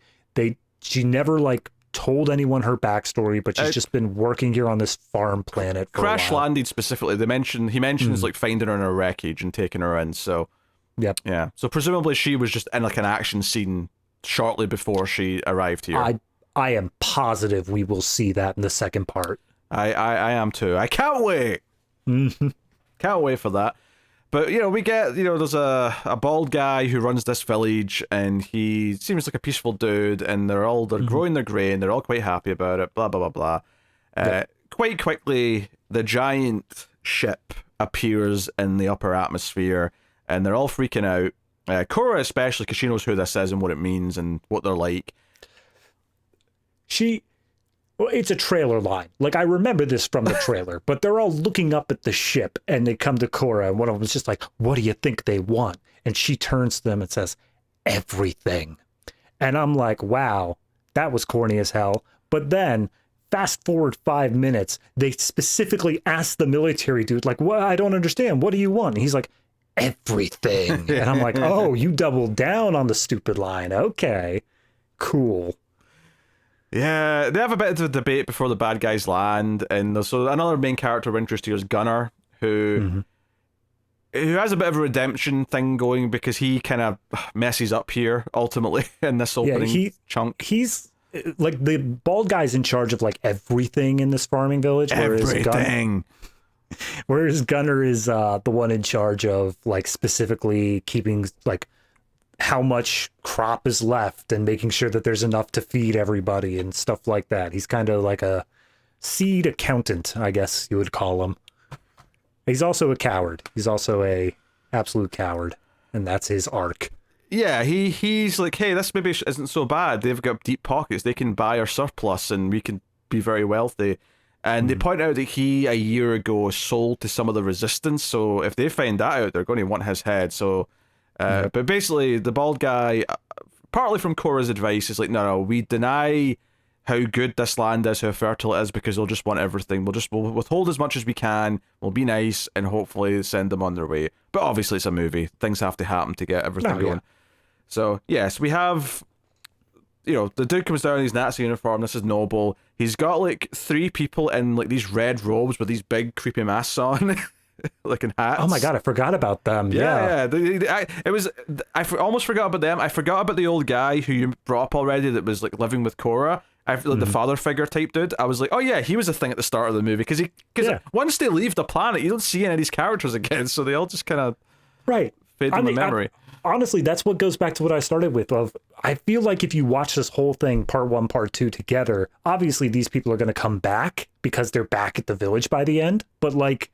She never like told anyone her backstory, but she's just been working here on this farm planet for crash a while. landed specifically. He mentions like finding her in a wreckage and taking her in. So yeah. So presumably she was just in like an action scene shortly before she arrived here. I am positive we will see that in the second part. I am too. I can't wait. Can't wait for that. But, we get, there's a bald guy who runs this village, and he seems like a peaceful dude, and they're growing their grain, they're all quite happy about it, blah, blah, blah, blah. Quite quickly, the giant ship appears in the upper atmosphere, and they're all freaking out. Korra especially, because she knows who this is and what it means and what they're like. It's a trailer line. Like, I remember this from the trailer, but they're all looking up at the ship and they come to Korra, and one of them is just like, what do you think they want? And she turns to them and says, everything. And I'm like, wow, that was corny as hell. But then fast forward 5 minutes, they specifically ask the military dude, like, well, I don't understand. What do you want? And he's like, everything. And I'm like, oh, you doubled down on the stupid line. Okay, cool. Yeah, they have a bit of a debate before the bad guys land, and so another main character of interest here is Gunnar, who has a bit of a redemption thing going because he kind of messes up here ultimately in this opening chunk. He's like the bald guy's in charge of like everything in this farming village, whereas Gunnar is the one in charge of like specifically keeping like how much crop is left and making sure that there's enough to feed everybody and stuff like that. He's kind of like a seed accountant, I guess you would call him. He's also a coward. He's also a absolute coward, and that's his arc. Yeah, he's like, hey, this maybe isn't so bad. They've got deep pockets. They can buy our surplus and we can be very wealthy. And they point out that he, a year ago, sold to some of the resistance. So if they find that out, they're going to want his head. So but basically, the bald guy, partly from Korra's advice, is like, no, we deny how good this land is, how fertile it is, because they'll just want everything. We'll withhold as much as we can, we'll be nice, and hopefully send them on their way. But obviously, it's a movie. Things have to happen to get everything going. So, yes, we have, the dude comes down in his Nazi uniform. This is Noble. He's got, like, 3 people in, like, these red robes with these big, creepy masks on. Like in hats. Oh my god, I forgot about them. Yeah. I almost forgot about them. I forgot about the old guy who you brought up already that was like living with Korra. The father figure type dude. I was like, oh yeah, he was a thing at the start of the movie because once they leave the planet, you don't see any of these characters again, so they all just kind of fade from the memory. Honestly, that's what goes back to what I started with. I feel like if you watch this whole thing, part 1, part 2 together, obviously these people are going to come back because they're back at the village by the end. But like,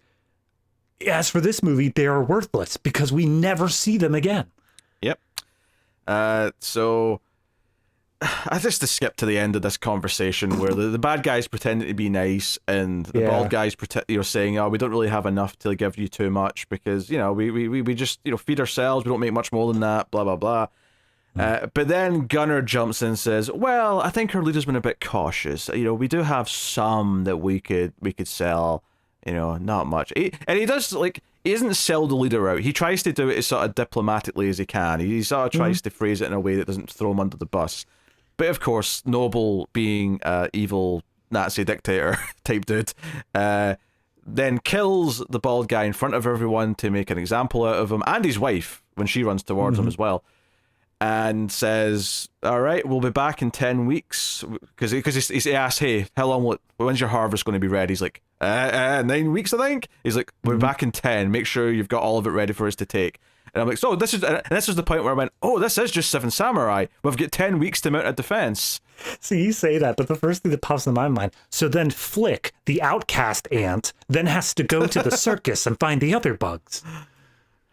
as for this movie, they are worthless because we never see them again. Yep. So I just to skip to the end of this conversation where the bad guys pretending to be nice and the bald guys saying, oh, we don't really have enough to give you too much because, we just, feed ourselves. We don't make much more than that, blah, blah, blah. But then Gunnar jumps in and says, well, I think our leader's been a bit cautious. We do have some that we could sell. not much. And he does, like, he doesn't sell the leader out. He tries to do it as sort of diplomatically as he can. He sort of tries to phrase it in a way that doesn't throw him under the bus. But of course, Noble, being evil Nazi dictator type dude, then kills the bald guy in front of everyone to make an example out of him, and his wife when she runs towards him as well, and says, all right, we'll be back in 10 weeks, because he asks, hey, when's your harvest going to be ready? He's like, 9 weeks, I think. He's like, we'll be back in 10, make sure you've got all of it ready for us to take. And I'm like, so this is the point where I went, oh, this is just Seven Samurai. We've got 10 weeks to mount a defense. See, you say that, but the first thing that pops in my mind, so then Flick, the outcast ant, then has to go to the circus and find the other bugs.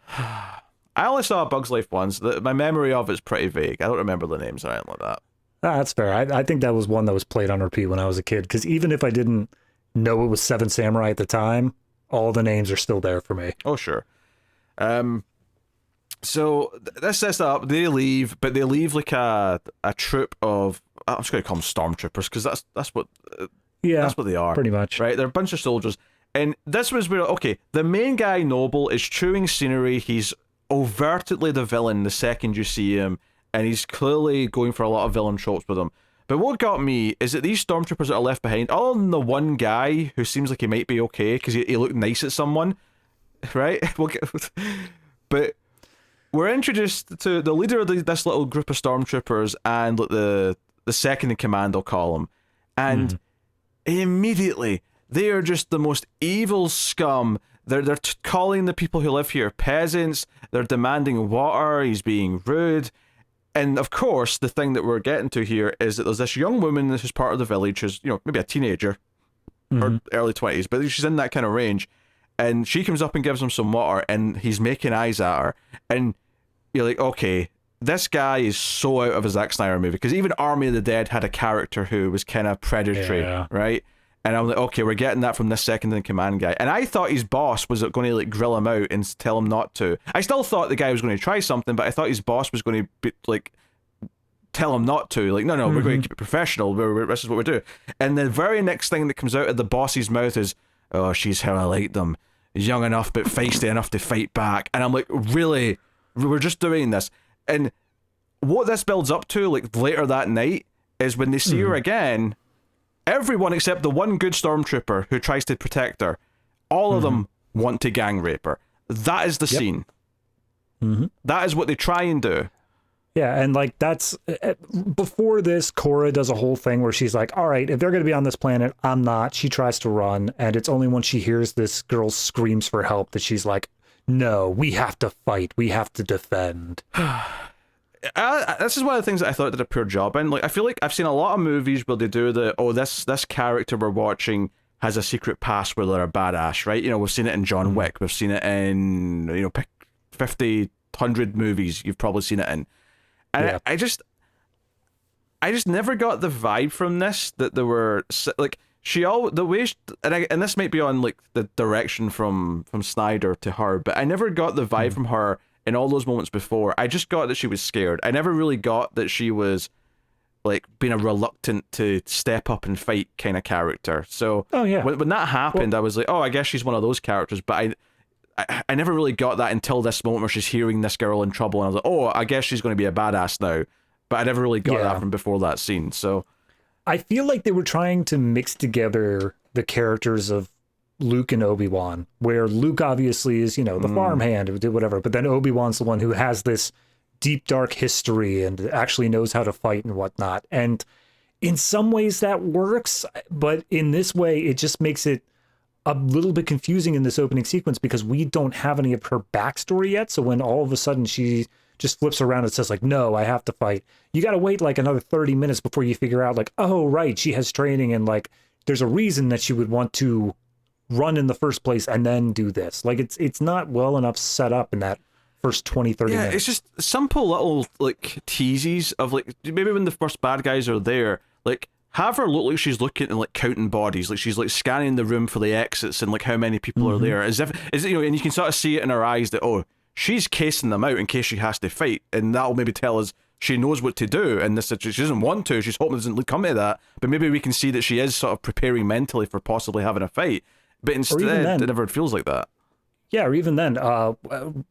I only saw a Bug's Life once. My memory of it's pretty vague. I don't remember the names or anything like that. That's fair. I think that was one that was played on repeat when I was a kid, because even if I didn't know it was Seven Samurai at the time, all the names are still there for me. Oh, sure. So this sets up. They leave, but they leave like a troop of, I'm just going to call them stormtroopers, because that's what they are, pretty much. Right? They're a bunch of soldiers, and this was where the main guy Noble is chewing scenery. He's overtly the villain the second you see him, and he's clearly going for a lot of villain tropes with him. But what got me is that these stormtroopers that are left behind, other than the one guy who seems like he might be okay because he looked nice at someone, right? But we're introduced to the leader of this little group of stormtroopers and the second in command, I'll call him. And immediately, they are just the most evil scum. They're calling the people who live here peasants. They're demanding water. He's being rude. And of course, the thing that we're getting to here is that there's this young woman who's part of the village, who's, maybe a teenager or early 20s, but she's in that kind of range. And she comes up and gives him some water, and he's making eyes at her. And you're like, okay, this guy is so out of a Zack Snyder movie, because even Army of the Dead had a character who was kind of predatory, right? And I'm like, okay, we're getting that from this second in command guy. And I thought his boss was going to like grill him out and tell him not to. I still thought the guy was going to try something, but I thought his boss was going to be, like, tell him not to. Like, no, we're going to keep it professional. This is what we're doing. And the very next thing that comes out of the boss's mouth is, oh, she's how I like them. Young enough but feisty enough to fight back. And I'm like, really? We're just doing this? And what this builds up to, like, later that night, is when they see her again, everyone except the one good stormtrooper who tries to protect her, all of them want to gang rape her. That is the scene. That is what they try and do. Yeah, and like that's before this, Korra does a whole thing where she's like, all right, if they're going to be on this planet, I'm not. She tries to run, and it's only when she hears this girl screams for help that she's like, no, we have to fight. We have to defend. This is one of the things that I thought did a poor job in. Like, I feel like I've seen a lot of movies where they do this character we're watching has a secret past where they're a badass, right? We've seen it in John Wick. We've seen it in, 50, 100 movies you've probably seen it in. And I just never got the vibe from this that there were, like, and this might be on, like, the direction from Snyder to her, but I never got the vibe from her in all those moments before. I just got that she was scared. I never really got that she was, like, being a reluctant to step up and fight kind of character. So when that happened, I was like, oh, I guess she's one of those characters. But I never really got that until this moment where she's hearing this girl in trouble, and I was like, oh, I guess she's going to be a badass now. But I never really got that from before that scene. So I feel like they were trying to mix together the characters of Luke and Obi-Wan, where Luke obviously is, the farmhand or whatever, but then Obi-Wan's the one who has this deep, dark history and actually knows how to fight and whatnot. And in some ways that works, but in this way, it just makes it a little bit confusing in this opening sequence because we don't have any of her backstory yet. So when all of a sudden she just flips around and says like, no, I have to fight, you got to wait like another 30 minutes before you figure out like, oh, right, she has training and like there's a reason that she would want to run in the first place and then do this. Like it's not well enough set up in that first 20-30 minutes. It's just simple little like teases of like maybe when the first bad guys are there, like have her look like she's looking and like counting bodies, like she's like scanning the room for the exits and like how many people are there, as if and you can sort of see it in her eyes that she's casing them out in case she has to fight, and that'll maybe tell us she knows what to do in this situation. She doesn't want to, she's hoping it doesn't come to that, but maybe we can see that she is sort of preparing mentally for possibly having a fight. But instead, it never feels like that. Yeah, or even then,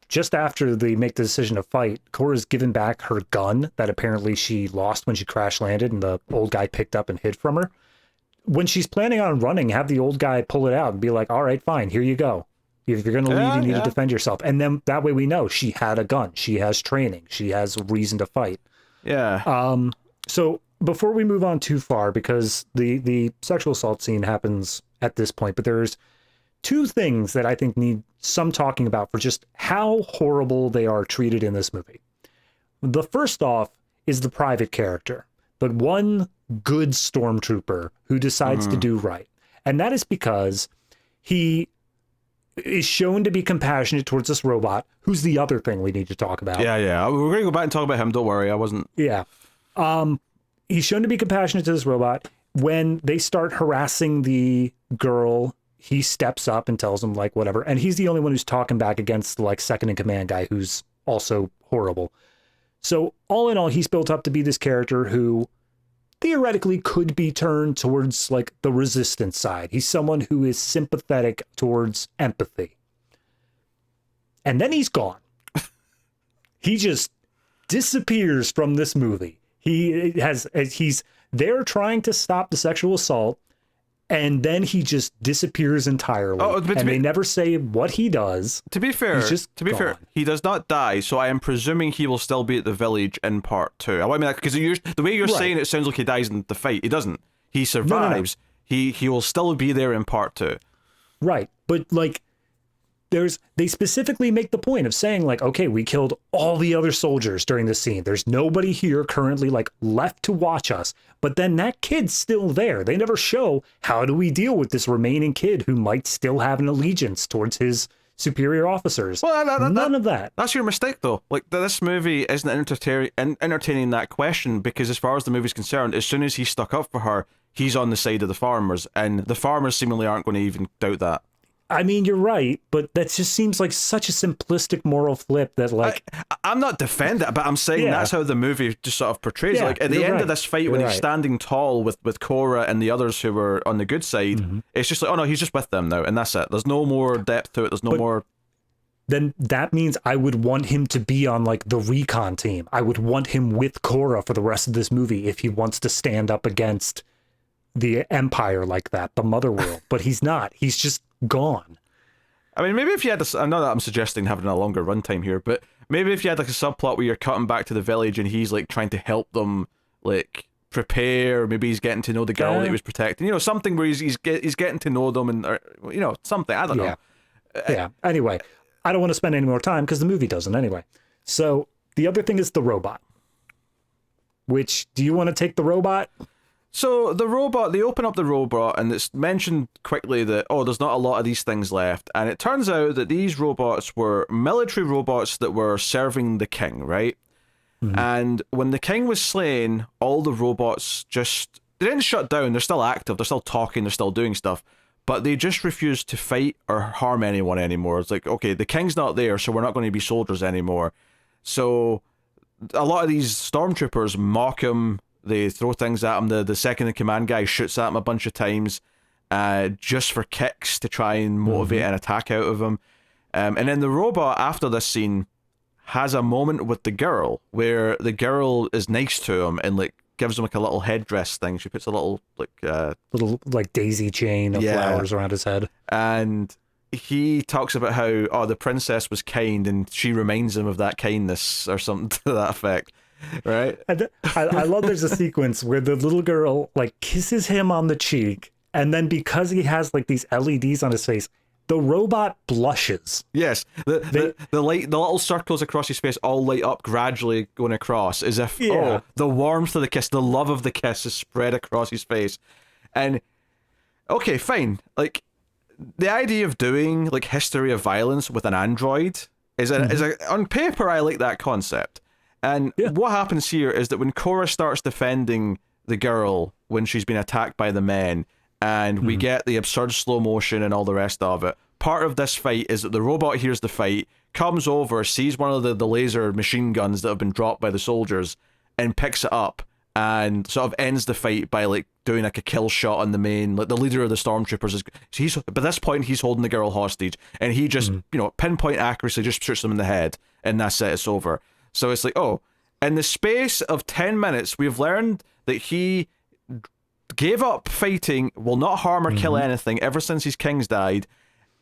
just after they make the decision to fight, Cora's given back her gun that apparently she lost when she crash landed and the old guy picked up and hid from her. When she's planning on running, have the old guy pull it out and be like, all right, fine, here you go. If you're going to leave, you need to defend yourself. And then that way we know she had a gun. She has training. She has reason to fight. Yeah. So before we move on too far, because the sexual assault scene happens at this point, but there's two things that I think need some talking about for just how horrible they are treated in this movie. The first off is the private character, the one good stormtrooper who decides to do right. And that is because he is shown to be compassionate towards this robot, who's the other thing we need to talk about. Yeah. We're going to go back and talk about him. Don't worry. I wasn't. Yeah. He's shown to be compassionate to this robot. When they start harassing the girl, he steps up and tells them like whatever. And he's the only one who's talking back against the like second in command guy who's also horrible. So all in all, he's built up to be this character who theoretically could be turned towards like the resistance side. He's someone who is sympathetic towards empathy. And then he's gone. He just disappears from this movie. He's there trying to stop the sexual assault, and then he just disappears entirely. And they never say what he does. To be fair, he does not die, so I am presuming he will still be at the village in part 2. I mean, because the way you're saying it sounds like he dies in the fight. He doesn't. He survives. No. He will still be there in part 2. Right, but like, they specifically make the point of saying like, okay, we killed all the other soldiers during this scene. There's nobody here currently like left to watch us. But then that kid's still there. They never show how do we deal with this remaining kid who might still have an allegiance towards his superior officers. Well, none of that. That's your mistake though. Like this movie isn't entertaining that question, because as far as the movie's concerned, as soon as he stuck up for her, he's on the side of the farmers, and the farmers seemingly aren't going to even doubt that. I mean, you're right, but that just seems like such a simplistic moral flip that, like... I'm not defending it, but I'm saying that's how the movie just sort of portrays it. Like, at the end of this fight, when he's standing tall with Cora and the others who were on the good side, it's just like, oh no, he's just with them now, and that's it. There's no more depth to it, there's no more... Then that means I would want him to be on, like, the recon team. I would want him with Cora for the rest of this movie if he wants to stand up against the Empire like that, the Mother World. But he's not. He's just gone. I mean, maybe if you had this, I know that I'm suggesting having a longer runtime here, but maybe if you had like a subplot where you're cutting back to the village and he's like trying to help them like prepare, maybe he's getting to know the girl that he was protecting, you know, something where he's getting to know them, and or, you know, something, I don't know. Yeah. Anyway, I don't want to spend any more time because the movie doesn't anyway. So the other thing is the robot. Which, do you want to take the robot? So the robot, they open up the robot, and it's mentioned quickly that, oh, there's not a lot of these things left. And it turns out that these robots were military robots that were serving the king, right? And when the king was slain, all the robots they didn't shut down. They're still active. They're still talking. They're still doing stuff. But they just refused to fight or harm anyone anymore. It's like, okay, the king's not there, so we're not going to be soldiers anymore. So a lot of these stormtroopers mock him. They throw things at him. The second in command guy shoots at him a bunch of times just for kicks to try and motivate an attack out of him. And then the robot, after this scene, has a moment with the girl where the girl is nice to him and like gives him like a little headdress thing. She puts a little like daisy chain of flowers around his head. And he talks about how, oh, the princess was kind, and she reminds him of that kindness or something to that effect. Right. I love there's a sequence where the little girl like kisses him on the cheek, and then because he has like these LEDs on his face, the robot blushes. Yes, the little circles across his face all light up, gradually going across, as if oh, the warmth of the kiss, the love of the kiss is spread across his face. And okay, fine, like the idea of doing like history of violence with an android is on paper, I like that concept. And what happens here is that when Cora starts defending the girl when she's been attacked by the men, and we get the absurd slow motion and all the rest of it, part of this fight is that the robot hears the fight, comes over, sees one of the laser machine guns that have been dropped by the soldiers, and picks it up and sort of ends the fight by like doing like a kill shot on the main, like the leader of the stormtroopers is. By this point he's holding the girl hostage, and he just pinpoint accuracy just shoots them in the head, and that's it. It's over. So it's like, oh, in the space of 10 minutes, we've learned that he gave up fighting, will not harm or kill anything ever since his kings died,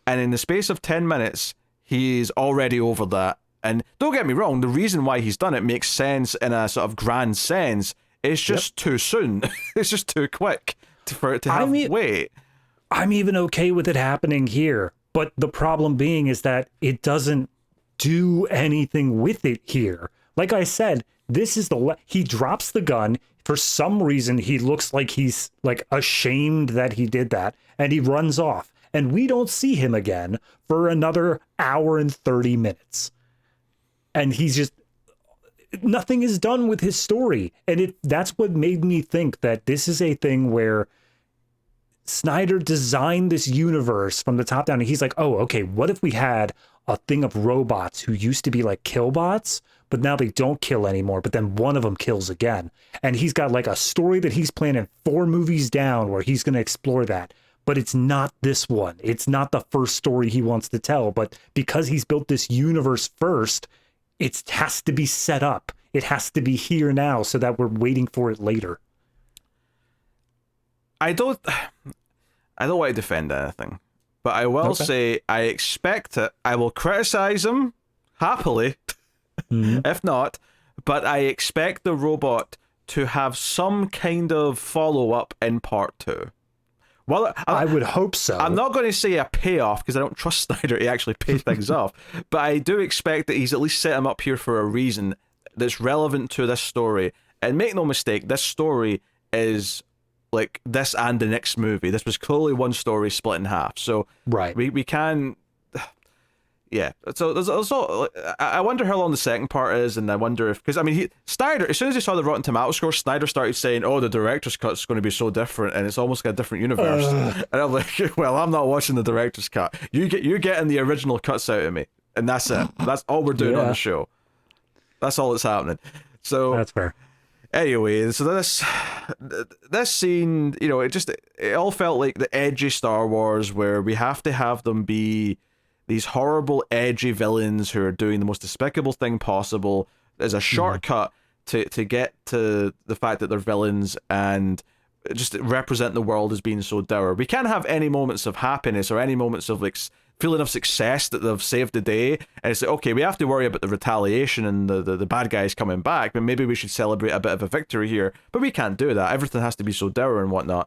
and in the space of 10 minutes, he's already over that. And don't get me wrong, the reason why he's done it makes sense in a sort of grand sense. It's just too soon. It's just too quick for it to have weight. I'm even okay with it happening here, but the problem being is that it doesn't do anything with it here. Like I said, this is he drops the gun. For some reason, he looks like he's like ashamed that he did that, and he runs off. And we don't see him again for another hour and 30 minutes. And he's just, nothing is done with his story. And that's what made me think that this is a thing where Snyder designed this universe from the top down. And he's like, oh, okay, what if we had a thing of robots who used to be like killbots, but now they don't kill anymore, but then one of them kills again. And he's got like a story that he's planning 4 movies down where he's going to explore that. But it's not this one. It's not the first story he wants to tell. But because he's built this universe first, it has to be set up. It has to be here now so that we're waiting for it later. I don't want to defend anything, but I will say I expect it. I will criticize him happily, if not, but I expect the robot to have some kind of follow-up in part 2. Well, I would hope so. I'm not going to say a payoff because I don't trust Snyder to actually pay things off, but I do expect that he's at least set him up here for a reason that's relevant to this story. And make no mistake, this story is like this and the next movie. This was clearly one story split in half. So we can... Yeah, so there's also, I wonder how long the second part is, and I wonder if, because I mean, Snyder, as soon as he saw the Rotten Tomato score, Snyder started saying, oh, the director's cut's going to be so different, and it's almost like a different universe. And I'm like, well, I'm not watching the director's cut. You're getting the original cuts out of me, and that's it. That's all we're doing on the show. That's all that's happening. So that's fair. Anyway, so this scene, it all felt like the edgy Star Wars, where we have to have them be these horrible, edgy villains who are doing the most despicable thing possible as a shortcut to get to the fact that they're villains and just represent the world as being so dour. We can't have any moments of happiness or any moments of like feeling of success that they've saved the day. And it's like, okay, we have to worry about the retaliation and the bad guys coming back, but maybe we should celebrate a bit of a victory here. But we can't do that. Everything has to be so dour and whatnot.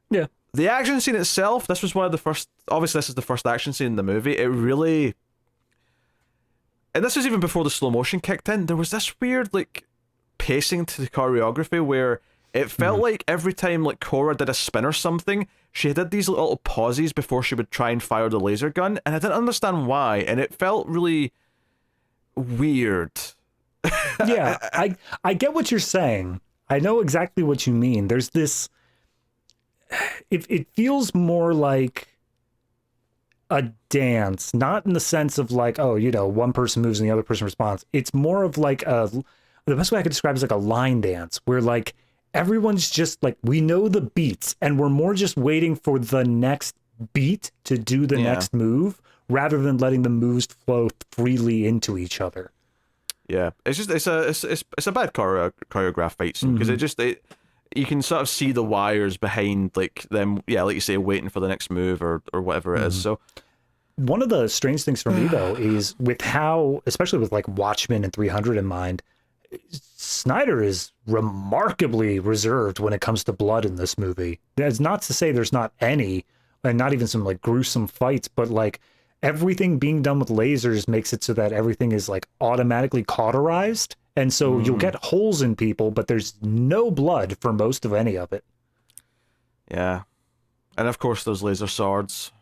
Yeah. The action scene itself, this was one of the first, obviously this is the first action scene in the movie, it really, and this was even before the slow motion kicked in, there was this weird like pacing to the choreography where it felt like every time like Korra did a spin or something, she did these little pauses before she would try and fire the laser gun, and I didn't understand why, and it felt really weird. Yeah, I get what you're saying. I know exactly what you mean. There's this... It feels more like a dance, not in the sense of like, oh, one person moves and the other person responds. It's more of like the best way I could describe it is like a line dance where like everyone's just like, we know the beats and we're more just waiting for the next beat to do the next move rather than letting the moves flow freely into each other. Yeah, it's a bad choreographed fight scene because you can sort of see the wires behind like them, like you say, waiting for the next move or whatever it is. So one of the strange things for me though is with how, especially with like Watchmen and 300 in mind, Snyder is remarkably reserved when it comes to blood in this movie. That's not to say there's not any, and not even some like gruesome fights, but like everything being done with lasers makes it so that everything is like automatically cauterized. And so you'll get holes in people, but there's no blood for most of any of it. Yeah. And of course, those laser swords.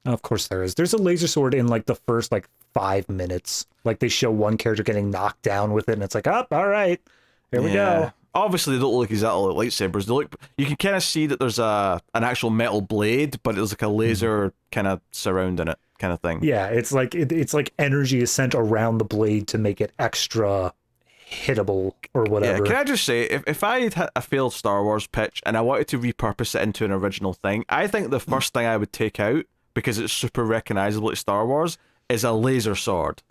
Of course there is. There's a laser sword in like the first like 5 minutes. Like they show one character getting knocked down with it, and it's like, oh, all right, here we go. Obviously, they don't look exactly like lightsabers. They look. You can kind of see that there's an actual metal blade, but it's like a laser kind of surrounding it, kind of thing. Yeah, it's like it's like energy is sent around the blade to make it extra hittable or Yeah, whatever. can I just say, if I had a failed Star Wars pitch and I wanted to repurpose it into an original thing, I think the first thing I would take out, because it's super recognizable to Star Wars, is a laser sword.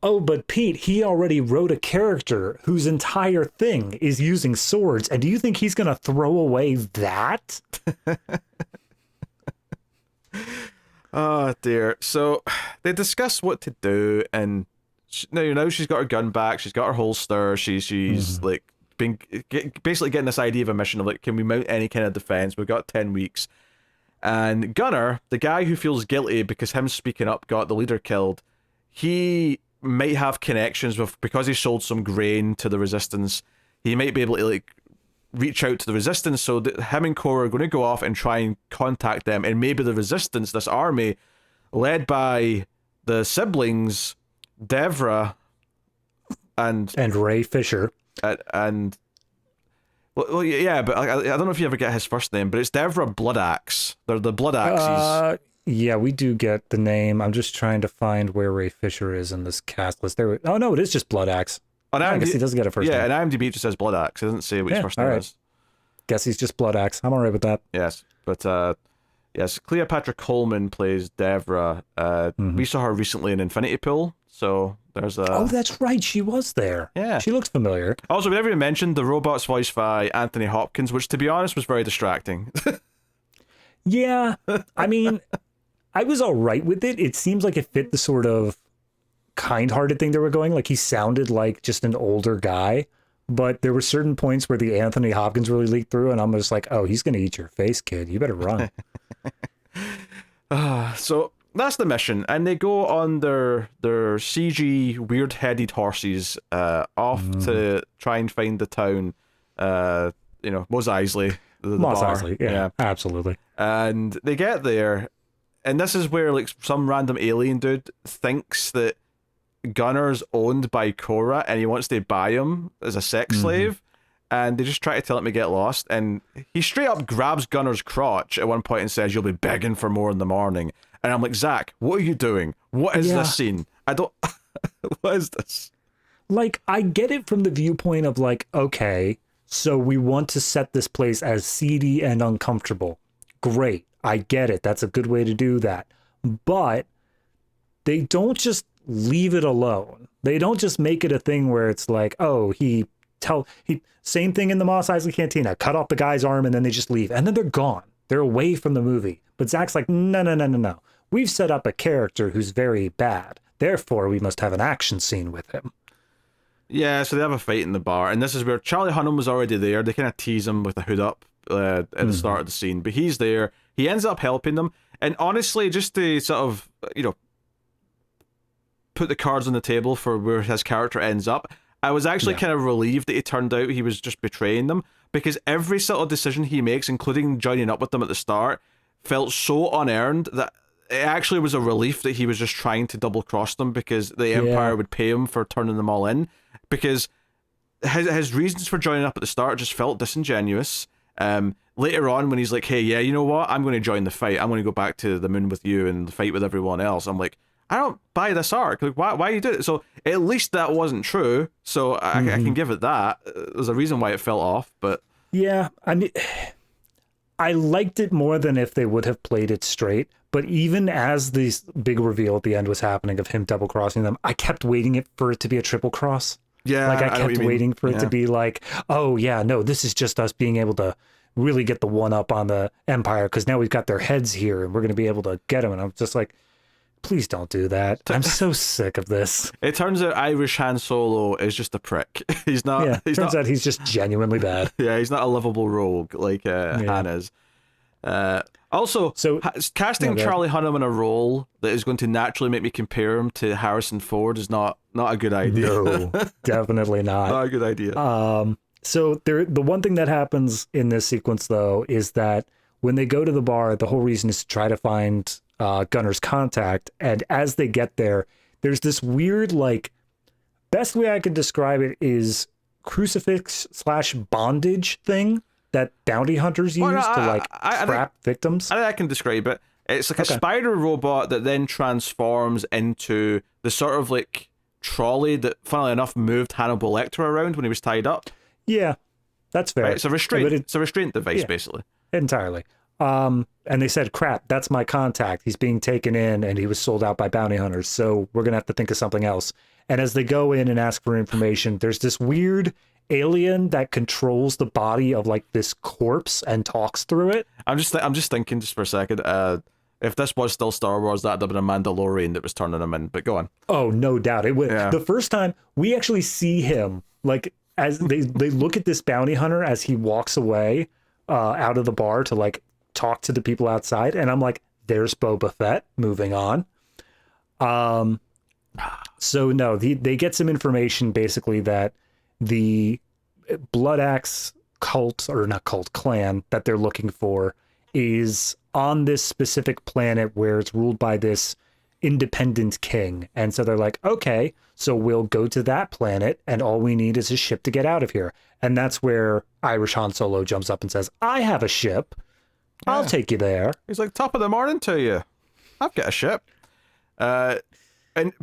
Oh, but Pete, he already wrote a character whose entire thing is using swords, and do you think he's gonna throw away that? Oh dear. So they discuss what to do, and now she's got her gun back. She's got her holster. She's like basically getting this idea of a mission of like, can we mount any kind of defense? We've got 10 weeks. And Gunnar, the guy who feels guilty because him speaking up got the leader killed, he might have connections with, because he sold some grain to the resistance. He might be able to like reach out to the resistance, so that him and Cora are going to go off and try and contact them, and maybe the resistance, this army led by the siblings Devra and Ray Fisher, and well yeah, but I don't know if you ever get his first name, but it's Devra Bloodaxe. They're the Bloodaxes. Yeah, we do get the name. I'm just trying to find where Ray Fisher is in this cast list. Oh no, it is just Bloodaxe. I guess he doesn't get a first name. Yeah, and IMDb just says Bloodaxe. It doesn't say what his first name is. Guess he's just Bloodaxe. I'm alright with that. Yes, but yes, Cleopatra Coleman plays Devra. We saw her recently in Infinity Pool, so there's a... Oh, that's right, she was there. Yeah. She looks familiar. Also, we never even mentioned the robot's voiced by Anthony Hopkins, which, to be honest, was very distracting. Yeah, I mean, I was alright with it. It seems like it fit the sort of kind-hearted thing they were going. Like, he sounded like just an older guy, but there were certain points where the Anthony Hopkins really leaked through, and I'm just like, oh, he's gonna eat your face, kid. You better run. So that's the mission, and they go on their CG weird-headed horses off to try and find the town. Mos Eisley. Mos Eisley, yeah, absolutely. And they get there, and this is where like some random alien dude thinks that Gunnar's owned by Cora, and he wants to buy him as a sex slave. And they just try to tell him to get lost, and he straight up grabs Gunnar's crotch at one point and says, "You'll be begging for more in the morning." And I'm like, Zach, what are you doing? What is this scene? I don't... What is this? Like, I get it from the viewpoint of like, okay, so we want to set this place as seedy and uncomfortable. Great. I get it. That's a good way to do that. But they don't just leave it alone. They don't just make it a thing where it's like, oh, same thing in the Mos Eisley Cantina, cut off the guy's arm and then they just leave. And then they're gone. They're away from the movie. But Zach's like, no. We've set up a character who's very bad. Therefore, we must have an action scene with him. Yeah, so they have a fight in the bar, and this is where Charlie Hunnam was already there. They kind of tease him with a hood up at the start of the scene, but he's there. He ends up helping them, and honestly, just to sort of, put the cards on the table for where his character ends up, I was actually kind of relieved that it turned out he was just betraying them, because every sort of decision he makes, including joining up with them at the start, felt so unearned that it actually was a relief that he was just trying to double cross them, because the Empire would pay him for turning them all in, because his reasons for joining up at the start just felt disingenuous. Later on, when he's like, hey, yeah, you know what? I'm going to join the fight. I'm going to go back to the moon with you and fight with everyone else. I'm like, I don't buy this arc. Like, why you do it? So at least that wasn't true. So I can give it that. There's a reason why it fell off, but... Yeah, I mean, I liked it more than if they would have played it straight. But even as this big reveal at the end was happening of him double crossing them, I kept waiting for it to be a triple cross. Yeah, like I kept waiting for it to be like, oh yeah, no, this is just us being able to really get the one up on the Empire, because now we've got their heads here and we're going to be able to get them. And I'm just like, please don't do that. I'm so sick of this. It turns out Irish Han Solo is just a prick. He's not. Yeah, turns out he's just genuinely bad. Yeah, he's not a lovable rogue like Han is. Also, casting Charlie Hunnam in a role that is going to naturally make me compare him to Harrison Ford is not a good idea. No, definitely not. Not a good idea. So the one thing that happens in this sequence, though, is that when they go to the bar, the whole reason is to try to find Gunnar's contact. And as they get there, there's this weird, like, best way I could describe it is crucifix / bondage thing that bounty hunters use to trap victims. I think I can describe it. It's like a spider robot that then transforms into the sort of like trolley that, funnily enough, moved Hannibal Lecter around when he was tied up. Yeah, that's fair. Right? It's a restraint. It's a restraint device, basically. Entirely. And they said, crap, that's my contact. He's being taken in and he was sold out by bounty hunters. So we're going to have to think of something else. And as they go in and ask for information, there's this weird alien that controls the body of like this corpse and talks through it. I'm just thinking just for a second, if this was still Star Wars, that'd have been a Mandalorian that was turning him in, but go on. Oh, no doubt. It was the first time we actually see him, like as they look at this bounty hunter as he walks away out of the bar to like talk to the people outside, and I'm like, there's Boba Fett. Moving on. So no, they get some information basically that the Blood Axe cult, or not cult, clan that they're looking for is on this specific planet where it's ruled by this independent king. And so they're like, okay, so we'll go to that planet and all we need is a ship to get out of here. And that's where Irish Han Solo jumps up and says, I have a ship. I'll take you there. He's like, top of the morning to you. I've got a ship. But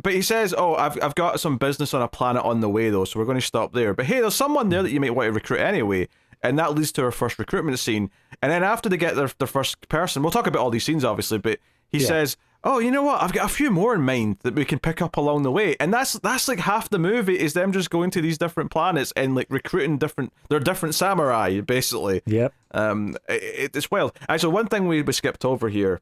he says, oh, I've got some business on a planet on the way, though, so we're going to stop there. But hey, there's someone there that you might want to recruit anyway. And that leads to our first recruitment scene. And then after they get their first person, we'll talk about all these scenes, obviously, but he says, oh, you know what? I've got a few more in mind that we can pick up along the way. And that's like half the movie is them just going to these different planets and like recruiting different samurai, basically. Yep. It's wild. Actually, one thing we skipped over here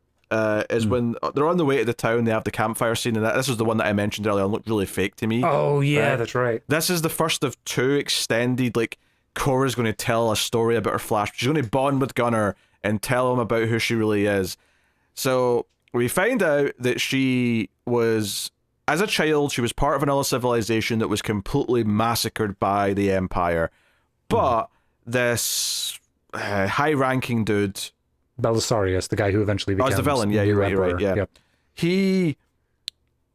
is when they're on the way to the town, they have the campfire scene, and this is the one that I mentioned earlier and looked really fake to me. Oh, yeah, that's right. This is the first of two extended, like, Cora's going to tell a story about her flash. She's going to bond with Gunnar and tell him about who she really is. So we find out that she was, as a child, she was part of another civilization that was completely massacred by the Empire. But this high-ranking dude, Belisarius, the guy who eventually becomes the villain. Yeah, you're right. Yeah, yep. He,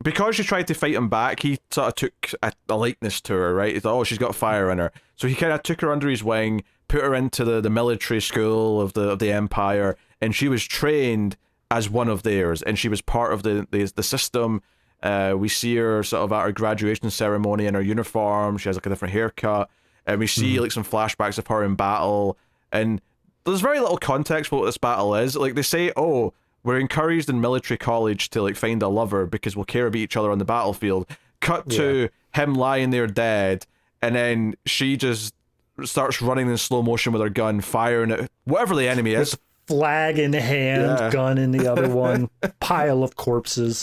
because she tried to fight him back, he sort of took a likeness to her. Right, he thought, oh, she's got fire in her, so he kind of took her under his wing, put her into the military school of the Empire, and she was trained as one of theirs, and she was part of the system. We see her sort of at her graduation ceremony in her uniform. She has like a different haircut, and we see like some flashbacks of her in battle, and there's very little context for what this battle is. Like, they say, oh, we're encouraged in military college to like find a lover because we'll care about each other on the battlefield. Cut to him lying there dead, and then she just starts running in slow motion with her gun, firing at whatever the enemy is. Flag in hand, gun in the other one, pile of corpses.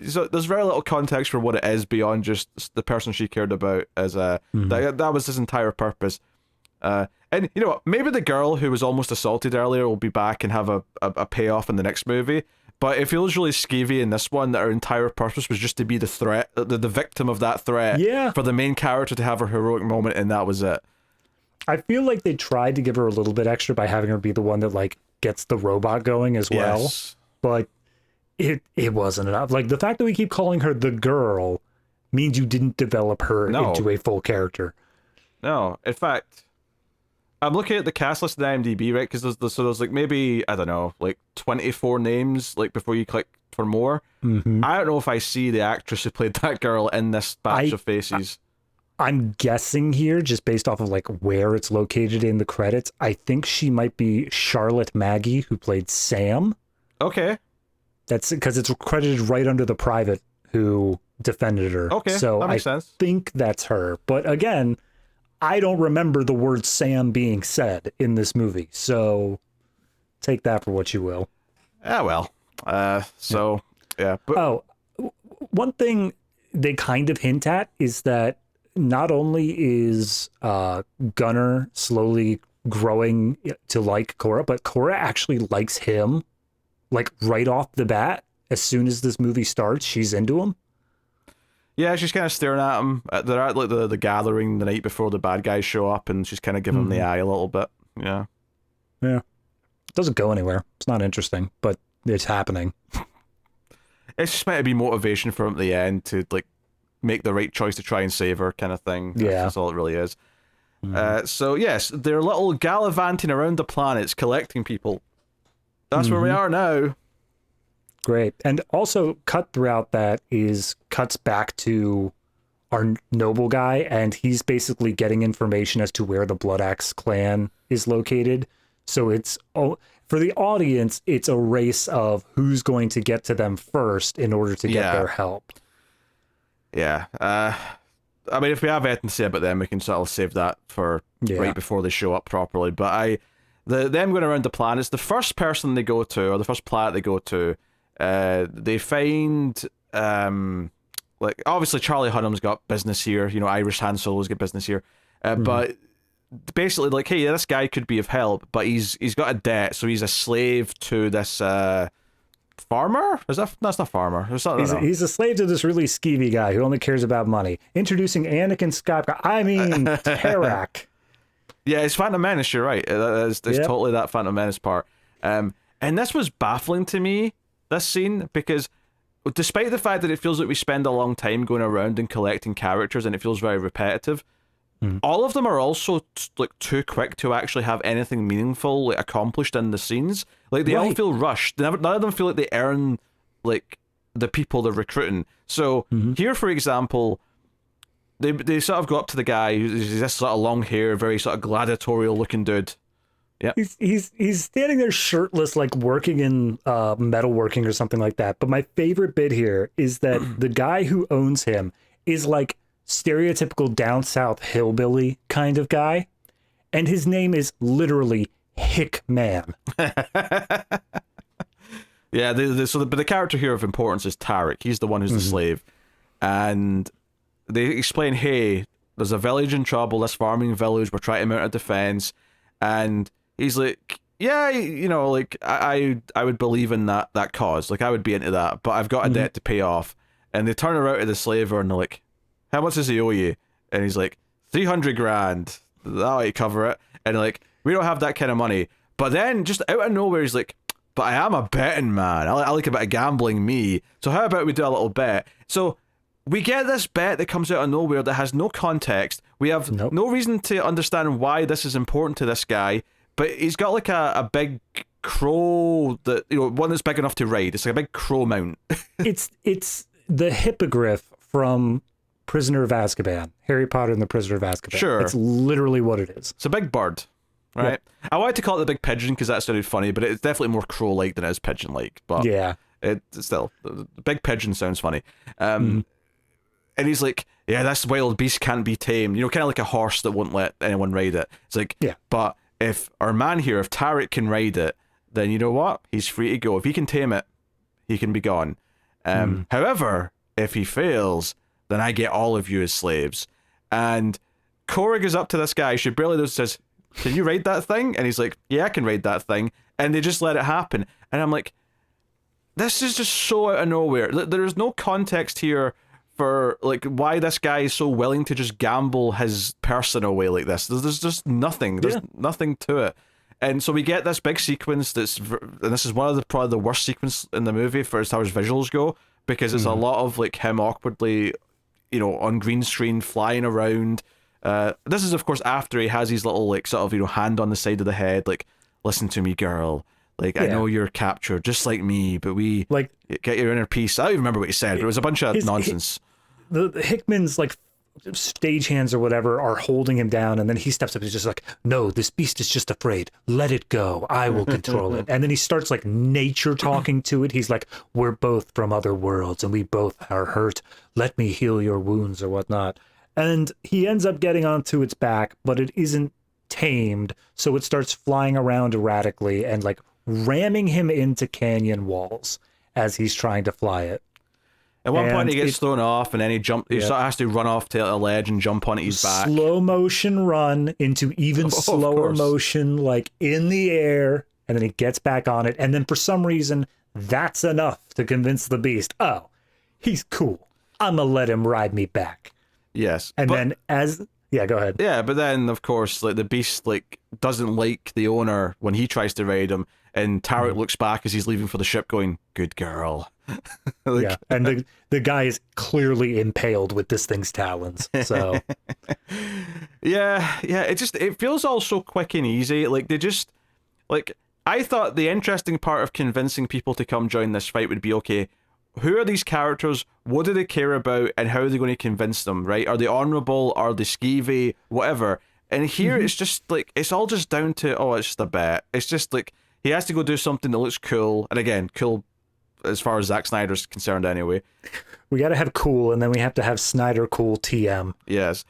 So there's very little context for what it is beyond just the person she cared about. As that was his entire purpose. And you know what? Maybe the girl who was almost assaulted earlier will be back and have a payoff in the next movie. But it feels really skeevy in this one that her entire purpose was just to be the threat, the victim of that threat. Yeah. For the main character to have her heroic moment, and that was it. I feel like they tried to give her a little bit extra by having her be the one that like gets the robot going as well. Yes. But it wasn't enough. Like, the fact that we keep calling her the girl means you didn't develop her into a full character. No, in fact, I'm looking at the cast list in IMDb, right? Because there's like maybe, I don't know, like 24 names, like before you click for more. I don't know if I see the actress who played that girl in this batch of faces. I'm guessing here, just based off of like where it's located in the credits, I think she might be Charlotte Maggie, who played Sam. Okay. That's because it's credited right under the private who defended her. Okay, so that makes sense. Think that's her. But again, I don't remember the word Sam being said in this movie, so take that for what you will. Yeah, well. But one thing they kind of hint at is that not only is Gunnar slowly growing to like Cora, but Cora actually likes him, like right off the bat. As soon as this movie starts, she's into him. Yeah, she's kind of staring at him. They're at like the gathering the night before the bad guys show up, and she's kind of giving him the eye a little bit. Yeah. It doesn't go anywhere. It's not interesting, but it's happening. It's just meant to be motivation for him at the end to like make the right choice to try and save her, kind of thing. That's all it really is. So yes, they're little gallivanting around the planets, collecting people. That's where we are now. Great. And also cut throughout that is cuts back to our noble guy, and he's basically getting information as to where the Blood Axe clan is located. So it's for the audience, it's a race of who's going to get to them first in order to get their help. Yeah. I mean, if we have anything to say about them, we can sort of save that for right before they show up properly. But them going around the planets, the first person they go to, or the first planet they go to, they find, like, obviously Charlie Hunnam's got business here, you know, Irish Han Solo's got business here, but basically, like, hey, this guy could be of help, but he's got a debt, so he's a slave to this, farmer? That's not farmer. He's a slave to this really skeevy guy who only cares about money. Introducing Anakin Skywalker. I mean, Tarak. Yeah, it's Phantom Menace, you're right. It's totally that Phantom Menace part. And this was baffling to me, this scene, because despite the fact that it feels like we spend a long time going around and collecting characters and it feels very repetitive, all of them are also like too quick to actually have anything meaningful like accomplished in the scenes. Like they all feel rushed. None of them feel like they earn like the people they're recruiting. So here, for example, they sort of go up to the guy who's this sort of long hair, very sort of gladiatorial looking dude. Yeah, he's standing there shirtless, like working in metalworking or something like that. But my favorite bit here is that the guy who owns him is like stereotypical down south hillbilly kind of guy, and his name is literally Hickman. Yeah, but the character here of importance is Tarak. He's the one who's the slave, and they explain, hey, there's a village in trouble, this farming village, we're trying to mount a defense, and he's like, yeah, you know, like I would believe in that cause, like I would be into that, but I've got a debt to pay off. And they turn around to the slaver and they're like, how much does he owe you? And he's like, 300 grand. That might cover it. And they're like, we don't have that kind of money. But then, just out of nowhere, he's like, but I am a betting man. I like a bit of gambling, me. So how about we do a little bet? So we get this bet that comes out of nowhere that has no context. We have no reason to understand why this is important to this guy. But he's got like a big crow, that, you know, one that's big enough to ride. It's like a big crow mount. It's the hippogriff from Prisoner of Azkaban, Harry Potter and the Prisoner of Azkaban. Sure. It's literally what it is. It's a big bird, right? Yeah. I wanted to call it the big pigeon because that sounded funny, but it's definitely more crow-like than it is pigeon-like. But yeah, it's still, the big pigeon sounds funny. And he's like, yeah, this wild beast can't be tamed. You know, kind of like a horse that won't let anyone ride it. It's like, yeah, but if our man here, if Tarak can ride it, then you know what? He's free to go. If he can tame it, he can be gone. However, if he fails, then I get all of you as slaves. And Korra goes up to this guy, she barely knows, says, can you ride that thing? And he's like, yeah, I can ride that thing. And they just let it happen. And I'm like, this is just so out of nowhere. There's no context here for like why this guy is so willing to just gamble his person away like this. There's just nothing. There's nothing to it. And so we get this big sequence and this is one of probably the worst sequence in the movie for as far as visuals go, because it's a lot of like him awkwardly, you know, on green screen flying around. This is of course after he has his little like sort of, you know, hand on the side of the head, like, listen to me, girl. Like, I know you're captured just like me, but we like get your inner peace. I don't even remember what he said, but it was a bunch of nonsense. The Hickman's like stagehands or whatever are holding him down, and then he steps up and he's just like, no, this beast is just afraid, let it go, I will control it. And then he starts like nature talking to it. He's like, we're both from other worlds and we both are hurt, let me heal your wounds or whatnot. And he ends up getting onto its back, but it isn't tamed, so it starts flying around erratically and like ramming him into canyon walls as he's trying to fly it. At one point he gets thrown off, and then he sort of has to run off to a ledge and jump onto his back. Slow motion run into even slower motion, like in the air, and then he gets back on it, and then for some reason, that's enough to convince the beast, oh, he's cool, I'm gonna let him ride me back. Yes. And then go ahead. Yeah, but then, of course, like the beast like doesn't like the owner when he tries to ride him, and Tarak looks back as he's leaving for the ship going, good girl. Like, yeah, and the guy is clearly impaled with this thing's talons. So yeah, it feels all so quick and easy. Like they just like, I thought the interesting part of convincing people to come join this fight would be, okay, who are these characters? What do they care about? And how are they going to convince them, right? Are they honorable? Are they skeevy? Whatever. And here it's just like, it's all just down to, oh, it's just a bet. It's just like, he has to go do something that looks cool. And again, cool as far as Zack Snyder's concerned anyway. We got to have cool, and then we have to have Snyder cool TM. Yes.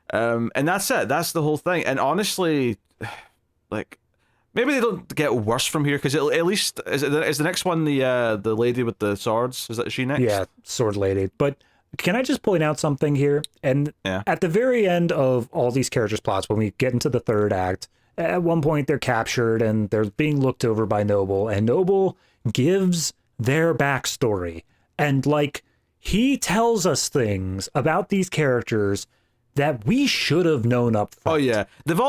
And that's it. That's the whole thing. And honestly, like, maybe they don't get worse from here, because at least is the next one the lady with the swords? Is she next? Yeah, sword lady. But can I just point out something here? And at the very end of all these characters' plots, when we get into the third act, at one point they're captured and they're being looked over by Noble, and Noble gives their backstory, and like, he tells us things about these characters that we should have known up front. Oh yeah, they're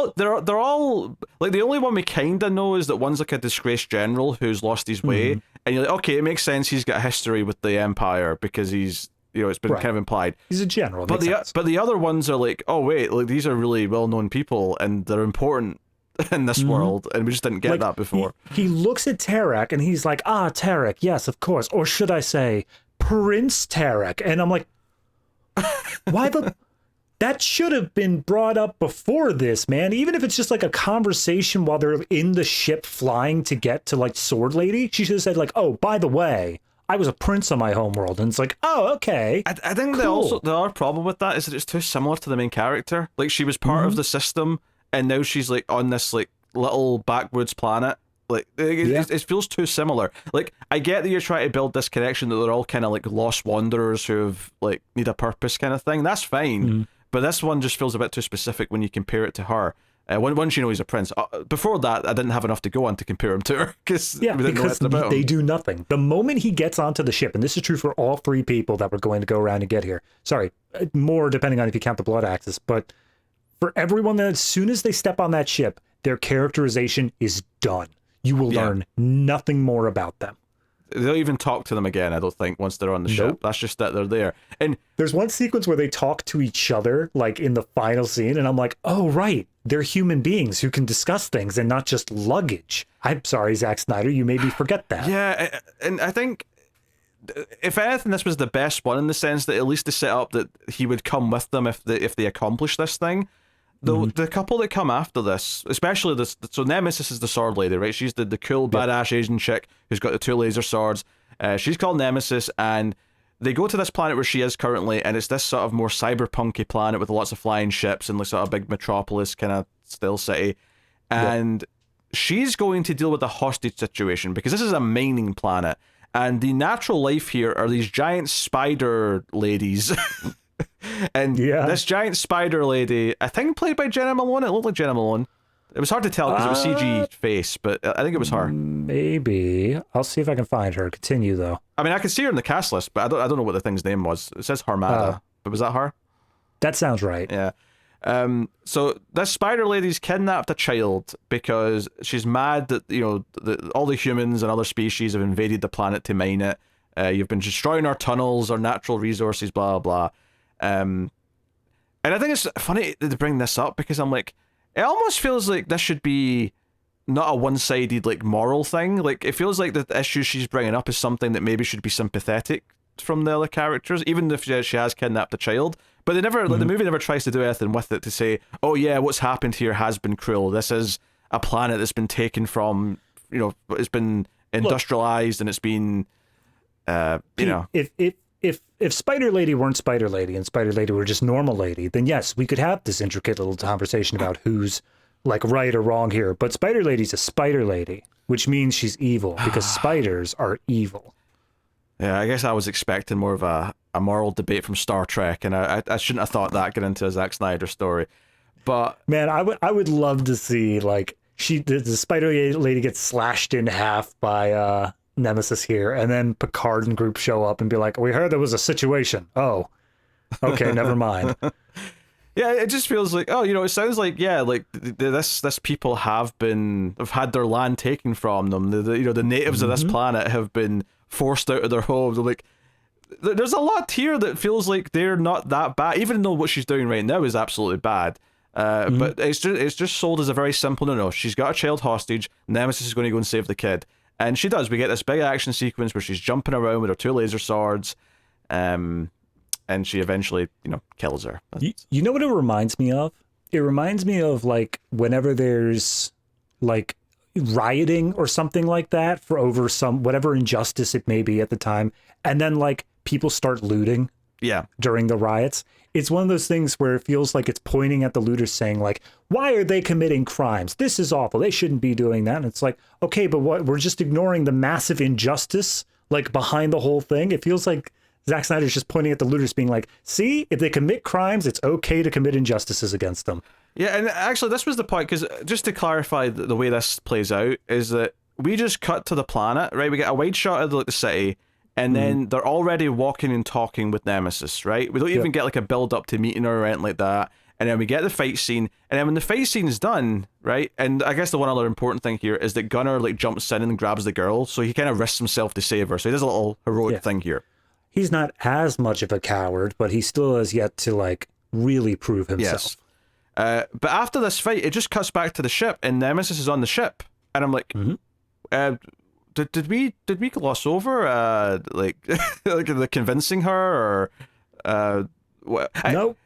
all like, the only one we kind of know is that one's like a disgraced general who's lost his way, and you're like, okay, it makes sense, he's got a history with the Empire because he's, you know, it's been kind of implied. He's a general, but the other ones are like, oh wait, like, these are really well known people and they're important in this world, and we just didn't get that before. He looks at Tarek and he's like, Tarek, yes, of course, or should I say Prince Tarek? And I'm like, why the... That should have been brought up before this, man. Even if it's just like a conversation while they're in the ship flying to get to like Sword Lady, she should have said like, oh, by the way, I was a prince on my homeworld. And it's like, oh, okay. I think the other problem with that is that it's too similar to the main character. Like, she was part of the system, and now she's like on this like little backwoods planet. Like, it feels too similar. Like, I get that you're trying to build this connection that they're all kind of like lost wanderers who have like need a purpose kind of thing. That's fine. But this one just feels a bit too specific when you compare it to her. Once you know he's a prince. Before that, I didn't have enough to go on to compare him to her, because they do nothing. The moment he gets onto the ship, and this is true for all three people that were going to go around and get here. Sorry, more depending on if you count the blood axis. But for everyone, that as soon as they step on that ship, their characterization is done. You will learn nothing more about them. They'll even talk to them again, I don't think, once they're on the ship. That's just that they're there. And there's one sequence where they talk to each other, like in the final scene, and I'm like, oh, right. They're human beings who can discuss things and not just luggage. I'm sorry, Zack Snyder, you made me forget that. Yeah, and I think, if anything, this was the best one, in the sense that at least they set up that he would come with them if they accomplish this thing. The couple that come after this, especially this, so Nemesis is the sword lady, right? She's the cool, badass Asian chick who's got the two laser swords. She's called Nemesis, and they go to this planet where she is currently, and it's this sort of more cyberpunky planet with lots of flying ships and like sort of big metropolis kind of still city. And she's going to deal with a hostage situation, because this is a mining planet, and the natural life here are these giant spider ladies. And this giant spider lady, I think played by Jenna Malone. It looked like Jenna Malone. It was hard to tell because it was CG face, but I think it was her. Maybe. I'll see if I can find her. Continue, though. I mean, I can see her in the cast list, but I don't know what the thing's name was. It says Harmada, but was that her? That sounds right. Yeah. So this spider lady's kidnapped a child because she's mad that, you know, all the humans and other species have invaded the planet to mine it. You've been destroying our tunnels, our natural resources, blah, blah. And I think it's funny to bring this up, because I'm like, it almost feels like this should be not a one-sided like moral thing. Like, it feels like the issue she's bringing up is something that maybe should be sympathetic from the other characters, even if she has kidnapped a child. But they never, like, the movie never tries to do anything with it to say, oh yeah, what's happened here has been cruel. This is a planet that's been taken from, you know, it's been industrialized. Look, and it's been, you know, if Spider Lady weren't Spider Lady and Spider Lady were just normal lady, then yes, we could have this intricate little conversation about who's like right or wrong here. But Spider Lady's a Spider Lady, which means she's evil, because spiders are evil. Yeah, I guess I was expecting more of a moral debate from Star Trek, and I shouldn't have thought that get into a Zack Snyder story. But man, I would love to see like the Spider Lady gets slashed in half by Nemesis here, and then Picard and group show up and be like, we heard there was a situation. Oh, okay, never mind. Yeah, it just feels like, oh, you know, it sounds like, yeah, like this people have had their land taken from them. You know, the natives of this planet have been forced out of their homes. Like, there's a lot here that feels like they're not that bad, even though what she's doing right now is absolutely bad. But it's just sold as a very simple, no, she's got a child hostage, Nemesis is going to go and save the kid. And she does. We get this big action sequence where she's jumping around with her 2 laser swords, and she eventually, kills her. You know what it reminds me of? It reminds me of like whenever there's like rioting or something like that for over some whatever injustice it may be at the time, and then like people start looting during the riots. It's one of those things where it feels like it's pointing at the looters saying like, why are they committing crimes? This is awful. They shouldn't be doing that. And it's like, okay, but what, we're just ignoring the massive injustice like behind the whole thing. It feels like Zack Snyder's just pointing at the looters being like, see, if they commit crimes, it's okay to commit injustices against them. Yeah, and actually this was the point, because just to clarify the way this plays out is that we just cut to the planet, right? We get a wide shot of the city, and then they're already walking and talking with Nemesis, right? We don't even get like a build up to meeting her or anything like that. And then we get the fight scene, and then when the fight scene is done, right? And I guess the one other important thing here is that Gunnar like jumps in and grabs the girl, so he kind of risks himself to save her. So he does a little heroic thing here. He's not as much of a coward, but he still has yet to like really prove himself. Yes. But after this fight, it just cuts back to the ship, and Nemesis is on the ship, and I'm like, did we gloss over like like the convincing her or what? No.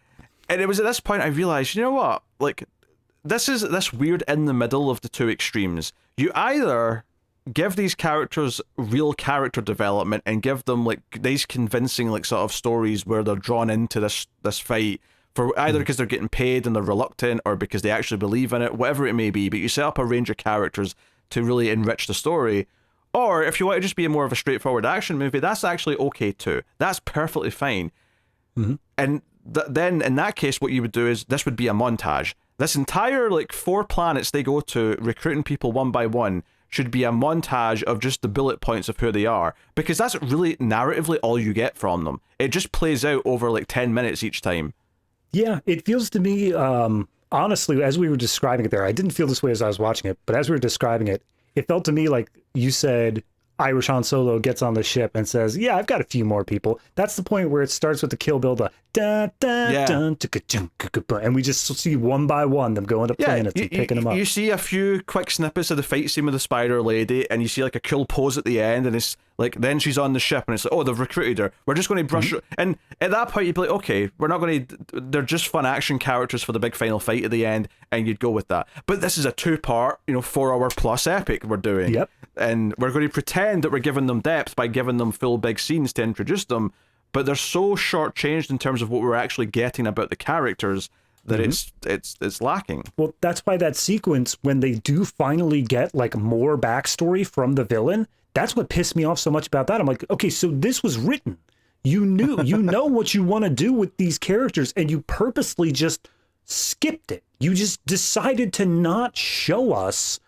And it was at this point I realized, you know what? Like, this is this weird in the middle of the two extremes. You either give these characters real character development and give them like these convincing like sort of stories where they're drawn into this fight for either because they're getting paid and they're reluctant, or because they actually believe in it, whatever it may be. But you set up a range of characters to really enrich the story. Or if you want to just be more of a straightforward action movie, that's actually okay too. That's perfectly fine. And then in that case, what you would do is this would be a montage. This entire like 4 planets they go to, recruiting people one by one, should be a montage of just the bullet points of who they are, because that's really narratively all you get from them. It just plays out over like 10 minutes each time. Yeah, it feels to me, honestly, as we were describing it there, I didn't feel this way as I was watching it, but as we were describing it, it felt to me like you said Irish Han Solo gets on the ship and says, yeah, I've got a few more people. That's the point where it starts with the Kill Bill, the dun, dun, dun, and we just see one by one them going to planets and picking them up. You see a few quick snippets of the fight scene with the spider lady, and you see like a cool pose at the end, and it's like, then she's on the ship, and it's like, oh, they've recruited her. We're just going to brush her. And at that point, you'd be like, okay, we're not going to, they're just fun action characters for the big final fight at the end, and you'd go with that. But this is a 2-part, 4-hour plus epic we're doing. Yep. And we're going to pretend that we're giving them depth by giving them full big scenes to introduce them, but they're so shortchanged in terms of what we're actually getting about the characters that it's lacking. Well, that's why that sequence, when they do finally get like more backstory from the villain, that's what pissed me off so much about that. I'm like, okay, so this was written. You knew, you know what you want to do with these characters, and you purposely just skipped it. You just decided to not show us,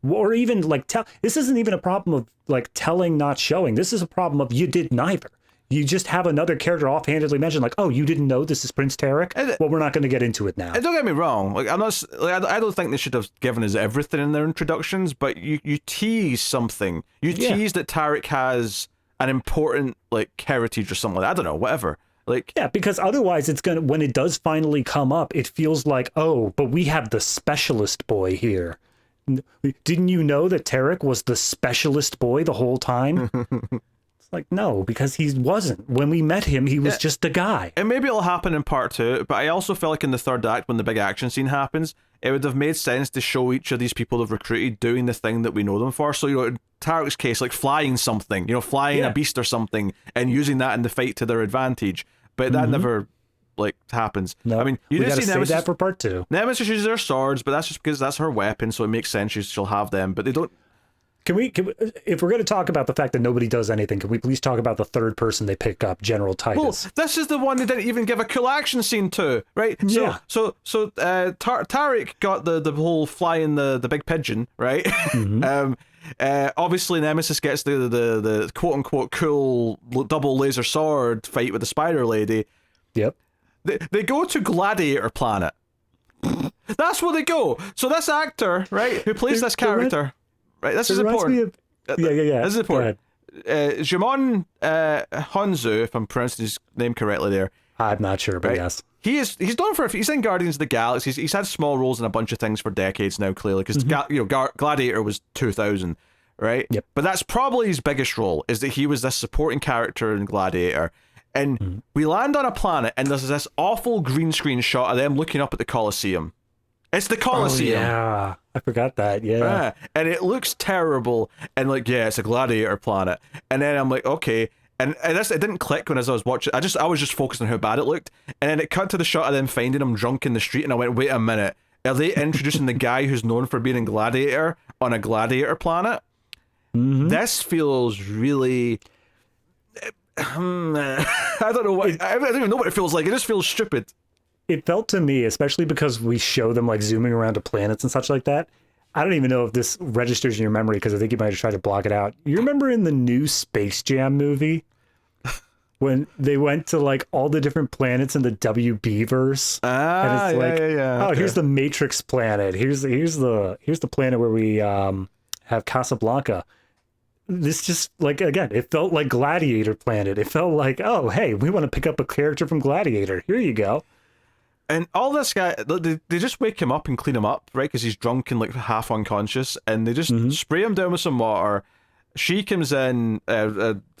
or even like tell. This isn't even a problem of like telling, not showing. This is a problem of you did neither. You just have another character offhandedly mentioned, like, oh, you didn't know this is Prince Tarek? Well, we're not going to get into it now. And don't get me wrong. Like, I'm not. Like, I don't think they should have given us everything in their introductions, but you tease something. You tease that Tarek has an important like heritage or something like that. I don't know, whatever. Like, yeah, because otherwise it's gonna, when it does finally come up, it feels like, oh, but we have the specialist boy here. Didn't you know that Tarek was the specialist boy the whole time? Like, no, because he wasn't. When we met him, he was just a guy. And maybe it'll happen in part 2, but I also feel like in the third act, when the big action scene happens, it would have made sense to show each of these people they've recruited doing the thing that we know them for. So, in Tarek's case, like flying something, flying a beast or something, and using that in the fight to their advantage. But that never, like, happens. No, I mean, you didn't see Nemesis. That for part 2. Nemesis uses her swords, but that's just because that's her weapon, so it makes sense she'll have them, but they don't. Can we, if we're going to talk about the fact that nobody does anything, can we please talk about the third person they pick up, General Titus? Well, this is the one they didn't even give a cool action scene to, right? Yeah. So Tarek got the whole flying the big pigeon, right? Obviously Nemesis gets the quote unquote cool double laser sword fight with the spider lady. Yep. They go to Gladiator Planet. That's where they go. So this actor, right, who plays this character. Right, this is important. Yeah. This is important. Djimon Hounsou, if I'm pronouncing his name correctly there. I'm not sure, but yes. He's done he's in Guardians of the Galaxy. He's had small roles in a bunch of things for decades now, clearly, because Gladiator was 2000. right? Yep. But that's probably his biggest role, is that he was this supporting character in Gladiator. And we land on a planet, and there's this awful green screen shot of them looking up at the Colosseum. It's the Colosseum. Oh, yeah. I forgot that. Yeah. And it looks terrible. And like, yeah, it's a gladiator planet. And then I'm like, okay. And it didn't click when as I was watching. I was just focused on how bad it looked. And then it cut to the shot of them finding him drunk in the street. And I went, wait a minute. Are they introducing the guy who's known for being a gladiator on a gladiator planet? This feels really... I don't know what... I don't even know what it feels like. It just feels stupid. It felt to me, especially because we show them like zooming around to planets and such like that. I don't even know if this registers in your memory because I think you might have tried to block it out. You remember in the new Space Jam movie when they went to like all the different planets in the WB verse? And it's like, Okay. Here's the Matrix planet. Here's the planet where we have Casablanca. This just like, again, it felt like Gladiator planet. It felt like, oh, hey, we want to pick up a character from Gladiator. Here you go. And all this guy, they just wake him up and clean him up, right? Because he's drunk and like half unconscious, and they just spray him down with some water. She comes in,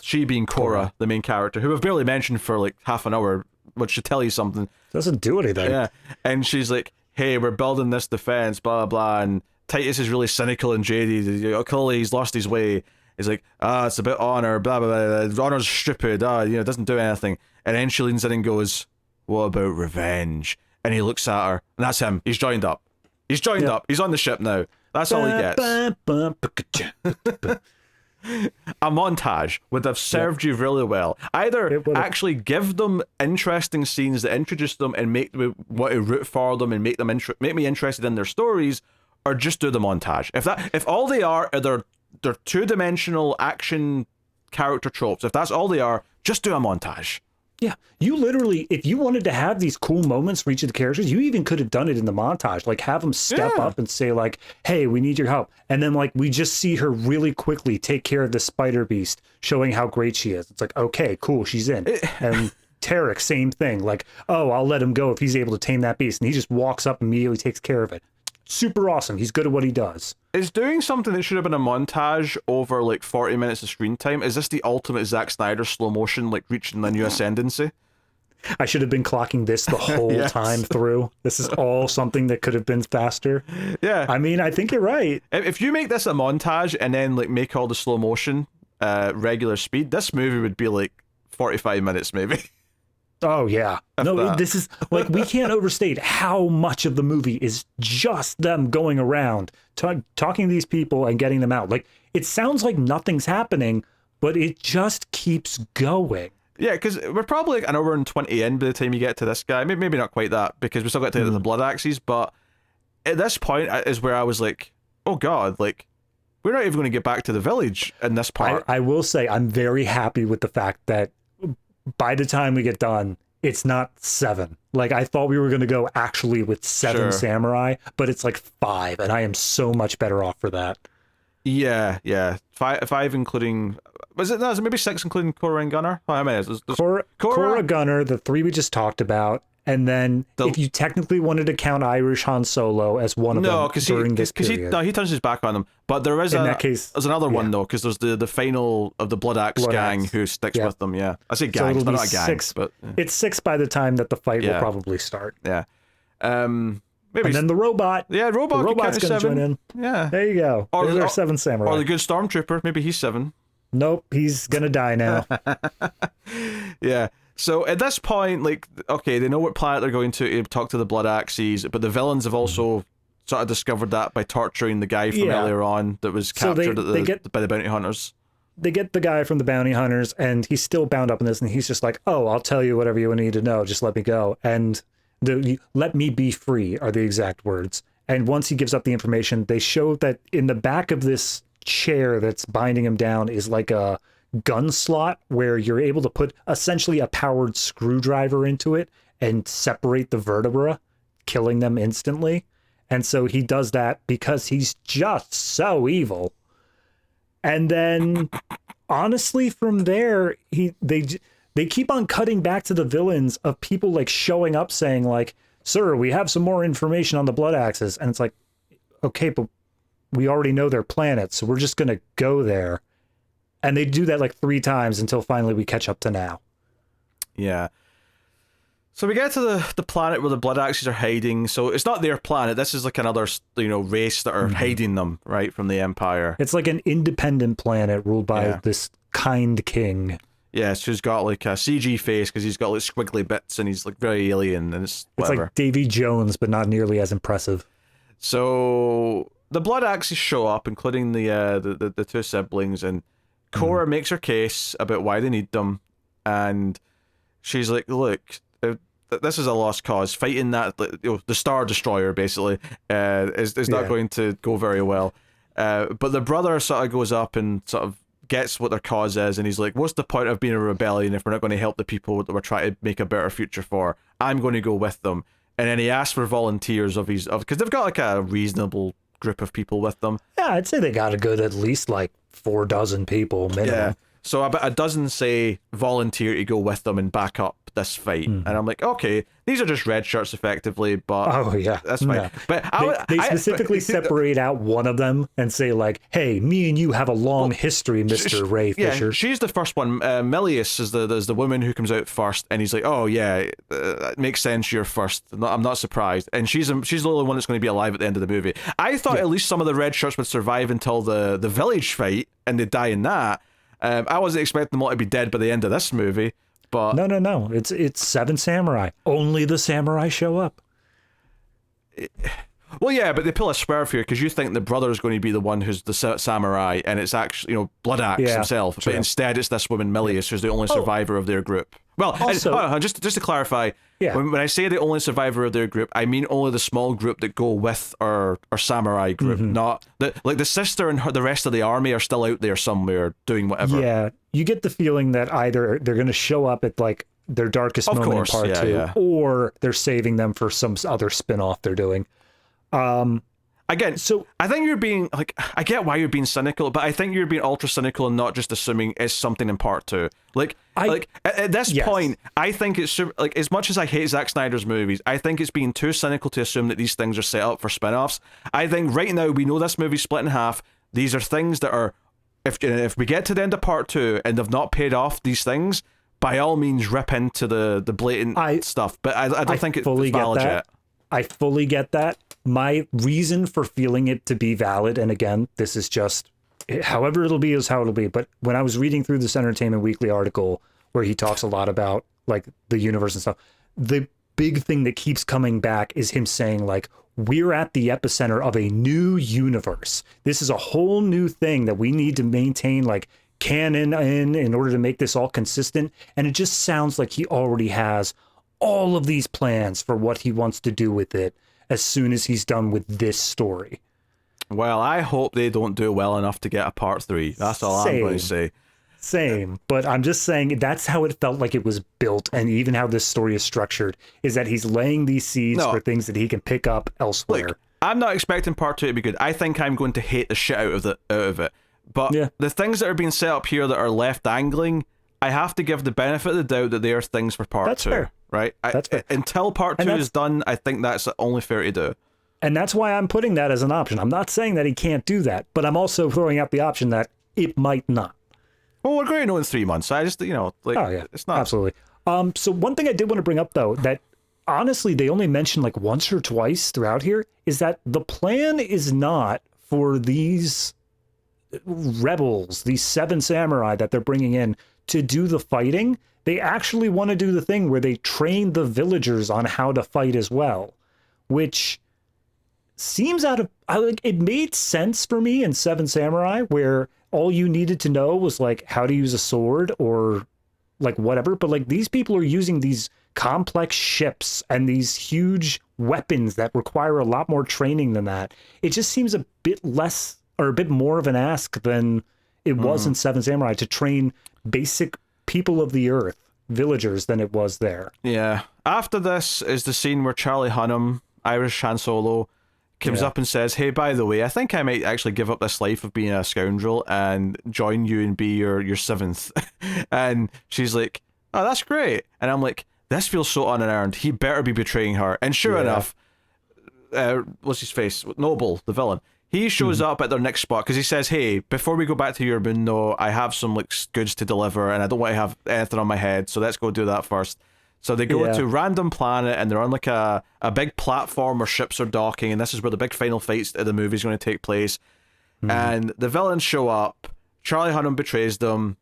she being Cora, the main character, who I've barely mentioned for like half an hour, which should tell you something. Doesn't do anything. Yeah, and she's like, "Hey, we're building this defense, blah blah blah." And Titus is really cynical and jaded. Clearly, he's lost his way. He's like, it's about honor, blah blah blah. Honor's stupid. It doesn't do anything. And then she leans in and goes, "What about revenge?" And he looks at her, and that's him. He's joined up. He's joined up. He's on the ship now. That's all he gets. A montage would have served you really well. Either actually give them interesting scenes that introduce them and make me want to root for them and make me interested in their stories, or just do the montage. If all they are they're two-dimensional action character tropes, if that's all they are, just do a montage. Yeah, you literally, if you wanted to have these cool moments for each of the characters, you even could have done it in the montage. Like, have them step up and say, like, hey, we need your help. And then, like, we just see her really quickly take care of the spider beast, showing how great she is. It's like, okay, cool, she's in. And Tarek, same thing. Like, oh, I'll let him go if he's able to tame that beast. And he just walks up and immediately takes care of it. Super awesome. He's good at what he does. Is doing something that should have been a montage over like 40 minutes of screen time, is this the ultimate Zack Snyder slow motion, like reaching the new ascendancy? I should have been clocking this the whole time through. This is all something that could have been faster. Yeah. I mean, I think you're right. If you make this a montage and then like make all the slow motion regular speed, this movie would be like 45 minutes maybe. Oh, yeah. No, this is like, we can't overstate how much of the movie is just them going around, talking to these people and getting them out. Like, it sounds like nothing's happening, but it just keeps going. Yeah, because we're probably like an hour and 20 in by the time you get to this guy. Maybe not quite that, because we still got to the blood axes, but at this point is where I was like, oh, God, like, we're not even going to get back to the village in this part. I will say I'm very happy with the fact that by the time we get done, it's not 7. Like, I thought we were going to go actually with 7 samurai, but it's like 5, and I am so much better off for that. Yeah. 5 including... Was it maybe 6 including Cora and Gunner? Oh, how many is there? Cora, Gunner, the 3 we just talked about, and then if you technically wanted to count Irish Han Solo as one of them during this period. He turns his back on them. But there is there's another one though, because there's the final of the Blood Axe gang who sticks with them. Yeah, I say gang, so not a gang, 6, but it's 6 by the time that the fight will probably start. Yeah, maybe. And then the robot. Yeah, the robot's going to join in. Yeah, there you go. There's our 7 samurai. Or the good stormtrooper. Maybe he's 7. Nope, he's gonna die now. Yeah. So at this point, like, okay, they know what planet they're going to talk to the Blood Axes, but the villains have also sort of discovered that by torturing the guy from earlier on that was captured by the bounty hunters. They get the guy from the bounty hunters, and he's still bound up in this, and he's just like, oh, I'll tell you whatever you need to know, just let me go. And let me be free are the exact words. And once he gives up the information, they show that in the back of this chair that's binding him down is like a gun slot where you're able to put essentially a powered screwdriver into it and separate the vertebra, killing them instantly. And so he does that because he's just so evil. And then honestly from there, they keep on cutting back to the villains of people like showing up saying like, sir, we have some more information on the Blood Axes. And it's like, okay, but we already know their planet, so we're just going to go there. And they do that like 3 times until finally we catch up to now. Yeah. So we get to the planet where the Blood Axes are hiding. So it's not their planet. This is like another, race that are hiding them, right, from the Empire. It's like an independent planet ruled by this kind king. Yes, who's got like a CG face because he's got like squiggly bits and he's like very alien and it's whatever. Like Davy Jones, but not nearly as impressive. So the Blood Axes show up, including the 2 siblings, and Cora makes her case about why they need them, and she's like, look, this is a lost cause. Fighting that, the Star Destroyer, basically, is not going to go very well. But the brother sort of goes up and sort of gets what their cause is, and he's like, what's the point of being a rebellion if we're not going to help the people that we're trying to make a better future for? I'm going to go with them. And then he asks for volunteers because they've got like a reasonable group of people with them. Yeah, I'd say they got a good at least like 4 dozen people minimum. Yeah. So about a dozen say volunteer to go with them and back up this fight. And I'm like, okay, these are just red shirts effectively, but that's fine. No. But they specifically separate out one of them and say like, hey, me and you have a long history, Mr. Ray Fisher. Yeah, she's the first one. Milius is the woman who comes out first, and he's like, oh yeah, it makes sense, you're first. I'm not surprised. And she's the only one that's going to be alive at the end of the movie. I thought at least some of the red shirts would survive until the village fight, and they die in that. I wasn't expecting them all to be dead by the end of this movie, but no. It's 7 samurai. Only the samurai show up. Well, yeah, but they pull a swerve here because you think the brother is going to be the one who's the samurai, and it's actually Blood Axe himself. True. But instead, it's this woman Milius who's the only survivor of their group. Well, also, just to clarify, when I say the only survivor of their group, I mean only the small group that go with our samurai group, not the sister and the rest of the army are still out there somewhere doing whatever. Yeah, you get the feeling that either they're going to show up at like their darkest moment in part 2, or they're saving them for some other spin-off they're doing. Again, so I think you're being like, I get why you're being cynical, but I think you're being ultra cynical and not just assuming it's something in part 2. At this point, I think it's like, as much as I hate Zack Snyder's movies, I think it's being too cynical to assume that these things are set up for spin-offs. I think right now we know this movie's split in half. These are things that are, if we get to the end of part 2 and they've not paid off these things, by all means rip into the blatant stuff. But I don't think it's valid yet. I fully get that. My reason for feeling it to be valid, and again, this is just however it'll be is how it'll be. But when I was reading through this Entertainment Weekly article where he talks a lot about like the universe and stuff, the big thing that keeps coming back is him saying like, we're at the epicenter of a new universe. This is a whole new thing that we need to maintain like canon in order to make this all consistent. And it just sounds like he already has all of these plans for what he wants to do with it as soon as he's done with this story. Well, I hope they don't do well enough to get a part 3. That's all I'm going to say. Same, but I'm just saying that's how it felt like it was built, and even how this story is structured is that he's laying these seeds for things that he can pick up elsewhere. Look, I'm not expecting part 2 to be good. I think I'm going to hate the shit out of it. But the things that are being set up here that are left dangling, I have to give the benefit of the doubt that they are things for part 2. That's fair. Right? That's fair. Until part 2 is done, I think that's only fair to do. And that's why I'm putting that as an option. I'm not saying that he can't do that, but I'm also throwing out the option that it might not. Well, we're going to know in 3 months. I just, it's not. Absolutely. So one thing I did want to bring up, though, that honestly they only mentioned like once or twice throughout here, is that the plan is not for these rebels, these 7 samurai that they're bringing in to do the fighting. They actually want to do the thing where they train the villagers on how to fight as well, which seems it made sense for me in 7 Samurai, where all you needed to know was like how to use a sword or like whatever. But like these people are using these complex ships and these huge weapons that require a lot more training than that. It just seems a bit less or a bit more of an ask than it was in 7 Samurai to train basic people of the earth, villagers, than it was there. Yeah. After this is the scene where Charlie Hunnam, Irish Han Solo, comes up and says, hey, by the way, I think I might actually give up this life of being a scoundrel and join you and be your 7th. And she's like, oh, that's great. And I'm like, this feels so unearned. He better be betraying her. And sure enough, what's his face? Noble, the villain. He shows up at their next spot because he says, "Hey, before we go back to your mundo, I have some like goods to deliver, and I don't want to have anything on my head, so let's go do that first." So they go to a random planet, and they're on like a big platform where ships are docking, and this is where the big final fight of the movie is going to take place. And the villains show up. Charlie Hunnam betrays them.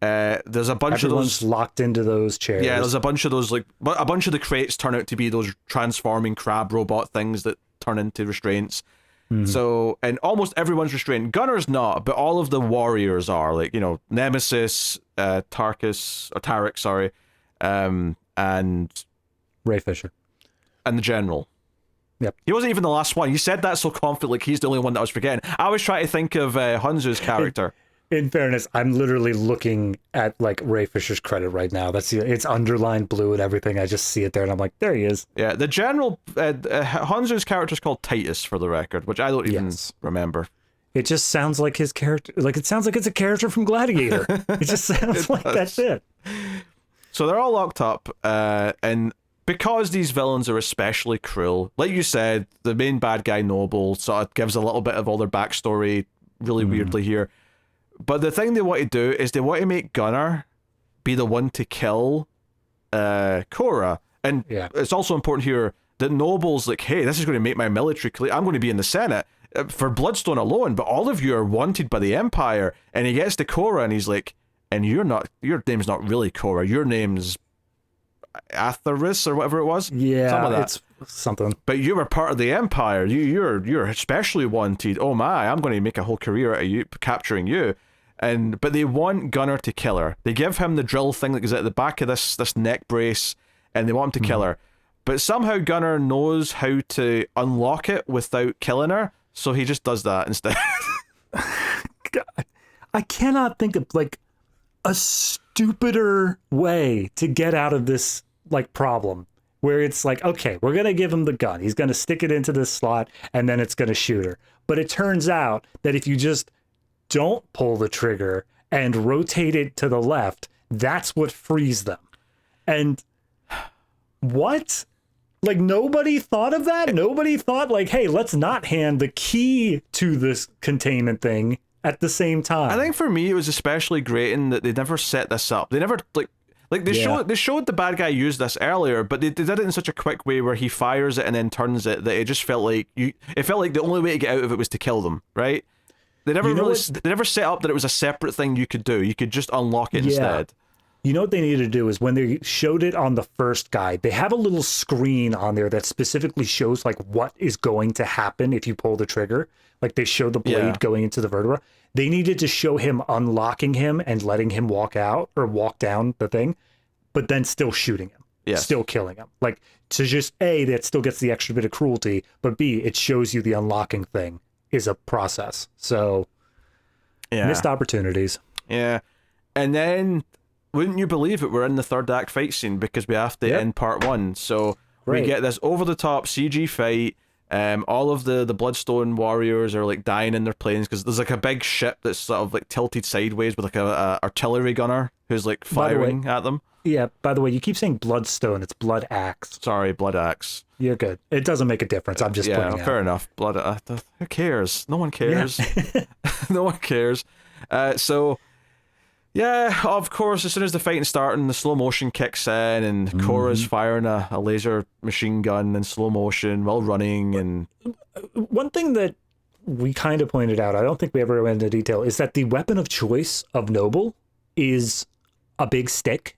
There's a bunch Everyone's of those locked into those chairs. Yeah, there's a bunch of those like a bunch of the crates turn out to be those transforming crab robot things that turn into restraints. So, and almost everyone's restrained. Gunner's not, but all of the warriors are. Like, you know, Nemesis, Tarek, sorry, and Ray Fisher. And the General. Yep. He wasn't even the last one. You said that so confidently, like he's the only one that I was forgetting. I was trying to think of Hounsou's character. In fairness, I'm literally looking at like Ray Fisher's credit right now. It's underlined blue and everything. I just see it there and I'm like, there he is. Yeah, the General, Hounsou's character is called Titus, for the record, which I don't even remember. It just sounds like his character. Like, it sounds like it's a character from Gladiator. It just sounds like that's it. So they're all locked up, and because these villains are especially cruel, like you said, the main bad guy, Noble, sort of gives a little bit of all their backstory really weirdly here. But the thing they want to do is they want to make Gunner be the one to kill Cora. And it's also important here that Noble's like, hey, this is going to make my military clear. I'm going to be in the Senate for Bloodstone alone, but all of you are wanted by the Empire. And he gets to Cora and he's like, and your name's not really Cora. Your name's Atheris or whatever it was. Yeah, something like it's something. But you were part of the Empire. You're especially wanted. Oh my, I'm going to make a whole career out of you, capturing you. But they want Gunner to kill her. They give him the drill thing that goes at the back of this neck brace, and they want him to kill her. But somehow Gunner knows how to unlock it without killing her, so he just does that instead. God, I cannot think of like a stupider way to get out of this like problem where it's like, okay, we're going to give him the gun. He's going to stick it into this slot and then it's going to shoot her. But it turns out that if you just don't pull the trigger and rotate it to the left, that's what frees them. And what? Like, nobody thought of that? Nobody thought like, hey, let's not hand the key to this containment thing at the same time. I think for me it was especially grating that they never set this up. They never they showed the bad guy use this earlier, but they did it in such a quick way where he fires it and then turns it that it just felt like the only way to get out of it was to kill them, right? They never they never set up that it was a separate thing you could do. You could just unlock it instead. You know what they needed to do is when they showed it on the first guy, they have a little screen on there that specifically shows like what is going to happen if you pull the trigger. Like they show the blade going into the vertebra. They needed to show him unlocking him and letting him walk out or walk down the thing, but then still shooting him, still killing him. Like to just A, that still gets the extra bit of cruelty, but B, it shows you the unlocking thing is a process. So missed opportunities. Yeah. And then wouldn't you believe it, we're in the third act fight scene because we have to end part one. So we get this over the top CG fight. All of the Bloodstone warriors are like dying in their planes because there's like a big ship that's sort of like tilted sideways with like a artillery gunner who's like firing at them. Yeah, by the way, you keep saying Bloodstone, it's Blood Axe. Sorry, Blood Axe. You're good. It doesn't make a difference. I'm just pointing out. Fair enough. Blood. Who cares? No one cares. No one cares. Yeah, of course, as soon as the fighting starting, the slow motion kicks in, and Cora's firing a laser machine gun in slow motion while running. And one thing that we kind of pointed out, I don't think we ever went into detail, is that the weapon of choice of Noble is a big stick.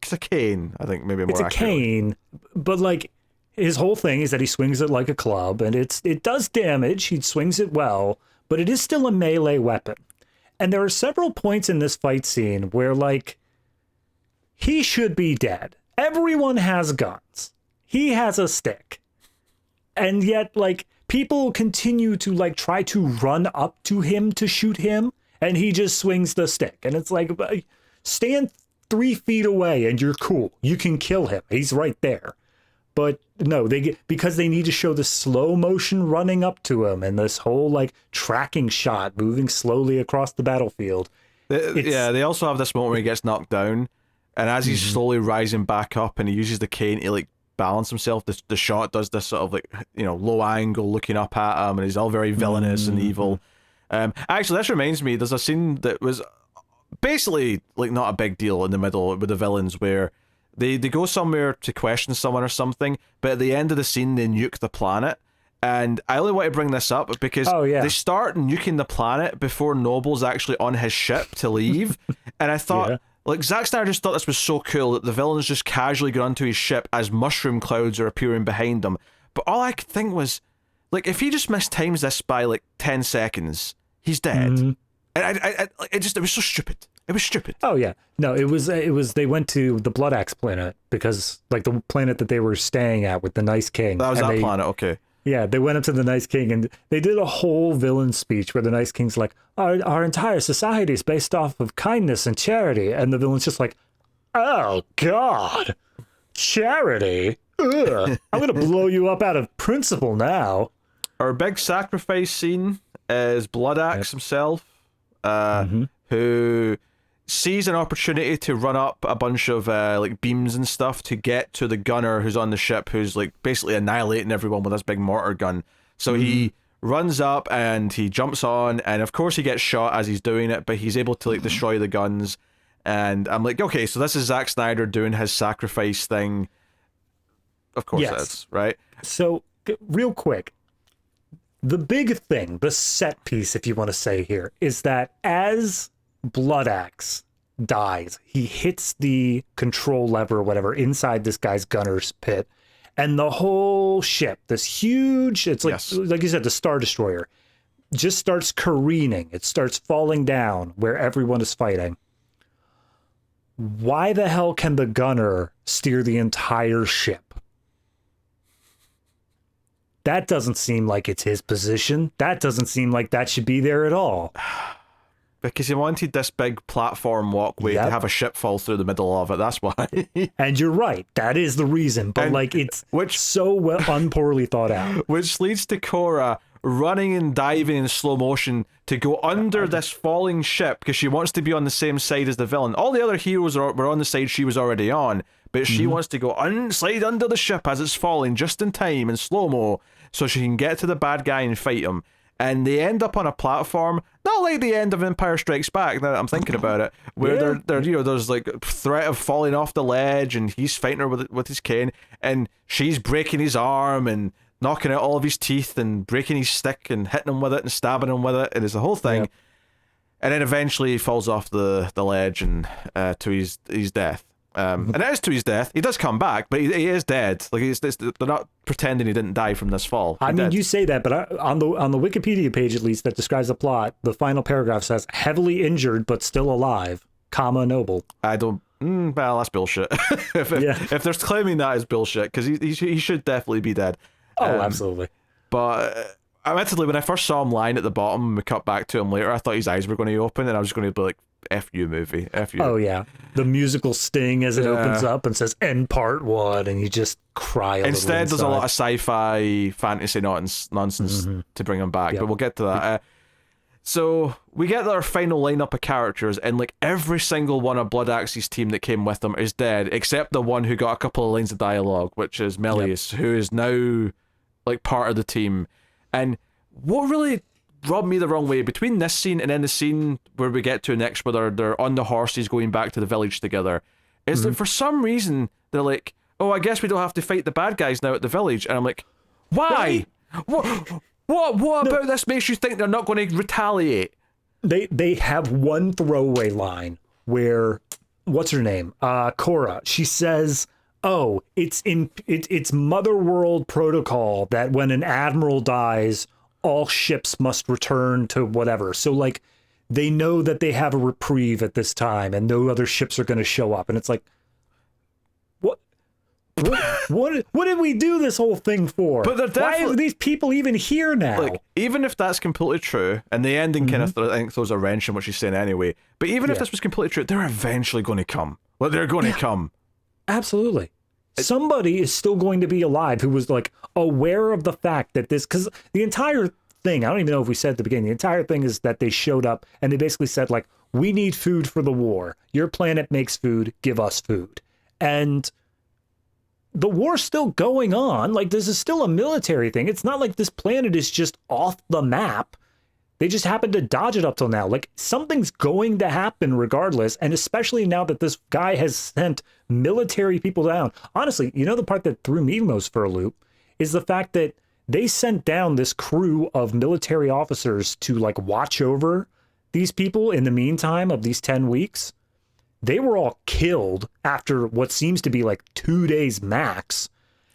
It's a cane, I think, maybe more accurately. It's a cane, but like his whole thing is that he swings it like a club, and it does damage. He swings it well, but it is still a melee weapon. And there are several points in this fight scene where, like, he should be dead. Everyone has guns. He has a stick. And yet, like, people continue to, like, try to run up to him to shoot him, and he just swings the stick. And it's like, stand 3 feet away and you're cool. You can kill him. He's right there. But no, because they need to show the slow motion running up to him and this whole like tracking shot moving slowly across the battlefield. They also have this moment where he gets knocked down, and as he's slowly rising back up, and he uses the cane to like balance himself. The shot does this sort of like, low angle looking up at him, and he's all very villainous and evil. Actually, this reminds me, there's a scene that was basically like not a big deal in the middle with the villains where they go somewhere to question someone or something, but at the end of the scene they nuke the planet. And I only want to bring this up because they start nuking the planet before Noble's actually on his ship to leave. And I thought, like, Zack Snyder just thought this was so cool that the villains just casually get onto his ship as mushroom clouds are appearing behind them. But all I could think was, like, if he just mistimes this by, like, 10 seconds, he's dead. Mm-hmm. And it was so stupid. It was stupid. Oh, yeah. No, it was, they went to the Blood Axe planet because, like, the planet that they were staying at with the Nice King. That was that planet, okay. Yeah, they went up to the Nice King and they did a whole villain speech where the Nice King's like, our entire society is based off of kindness and charity. And the villain's just like, oh, God, charity? Ugh. I'm going to blow you up out of principle now. Our big sacrifice scene is Blood Axe himself, who sees an opportunity to run up a bunch of like beams and stuff to get to the gunner who's on the ship, who's like basically annihilating everyone with this big mortar gun. So he runs up and he jumps on, and of course he gets shot as he's doing it, but he's able to like destroy the guns. And I'm like, okay, so this is Zack Snyder doing his sacrifice thing. Of course it is, right? So real quick, the big thing, the set piece, if you want to say here, is that as Blood Axe dies, he hits the control lever or whatever inside this guy's gunner's pit, and the whole ship, this huge, it's like like you said, the Star Destroyer, just starts careening. It starts falling down where everyone is fighting. Why the hell can the gunner steer the entire ship? That doesn't seem like it's his position. That doesn't seem like that should be there at all. Because he wanted this big platform walkway to have a ship fall through the middle of it. That's why. And you're right. That is the reason. But like, it's so well unpoorly thought out. Which leads to Korra running and diving in slow motion to go under this falling ship because she wants to be on the same side as the villain. All the other heroes were on the side she was already on, but she wants to go slide under the ship as it's falling just in time in slow-mo so she can get to the bad guy and fight him. And they end up on a platform, not like the end of Empire Strikes Back, now that I'm thinking about it, where there's like threat of falling off the ledge, and he's fighting her with his cane, and she's breaking his arm and knocking out all of his teeth and breaking his stick and hitting him with it and stabbing him with it, and it's the whole thing. And then eventually he falls off the ledge and to his death. And it is to his death. He does come back, but he is dead. Like they're not pretending he didn't die from this fall. I mean, you say that, but on the Wikipedia page, at least, that describes the plot, the final paragraph says, heavily injured but still alive, Noble. I don't... well, that's bullshit. if there's claiming that is bullshit, because he should definitely be dead. Oh, absolutely. But... admittedly, when I first saw him lying at the bottom and we cut back to him later, I thought his eyes were going to open and I was going to be like, F you, movie. F you. Oh, yeah. The musical sting as it opens up and says, end part one, and you just cry a Instead, there's a lot of sci-fi fantasy nonsense to bring him back, but we'll get to that. So, we get our final lineup of characters, and like every single one of Blood Axe's team that came with them is dead, except the one who got a couple of lines of dialogue, which is Melius, who is now like part of the team. And what really rubbed me the wrong way between this scene and then the scene where we get to next where they're on the horses going back to the village together is that for some reason they're like, oh, I guess we don't have to fight the bad guys now at the village. And I'm like, why? What about this makes you think they're not going to retaliate? They have one throwaway line where, what's her name? Korra. She says, oh, it's Mother World protocol that when an admiral dies, all ships must return to whatever. So like they know that they have a reprieve at this time and no other ships are going to show up. And it's like, what did we do this whole thing for? But why are these people even here now? Like, even if that's completely true, and the ending kind of, I think, throws a wrench in what she's saying anyway, but even if this was completely true, they're eventually going to come. Well, they're going to come. Absolutely. Somebody is still going to be alive who was like aware of the fact that this, because the entire thing, I don't even know if we said at the beginning, the entire thing is that they showed up and they basically said like, we need food for the war. Your planet makes food, give us food. And the war's still going on. Like, this is still a military thing. It's not like this planet is just off the map. They just happened to dodge it up till now. Like, something's going to happen regardless, and especially now that this guy has sent military people down. Honestly, you know, the part that threw me most for a loop is the fact that they sent down this crew of military officers to, like, watch over these people in the meantime of these 10 weeks. They were all killed after what seems to be like 2 days max.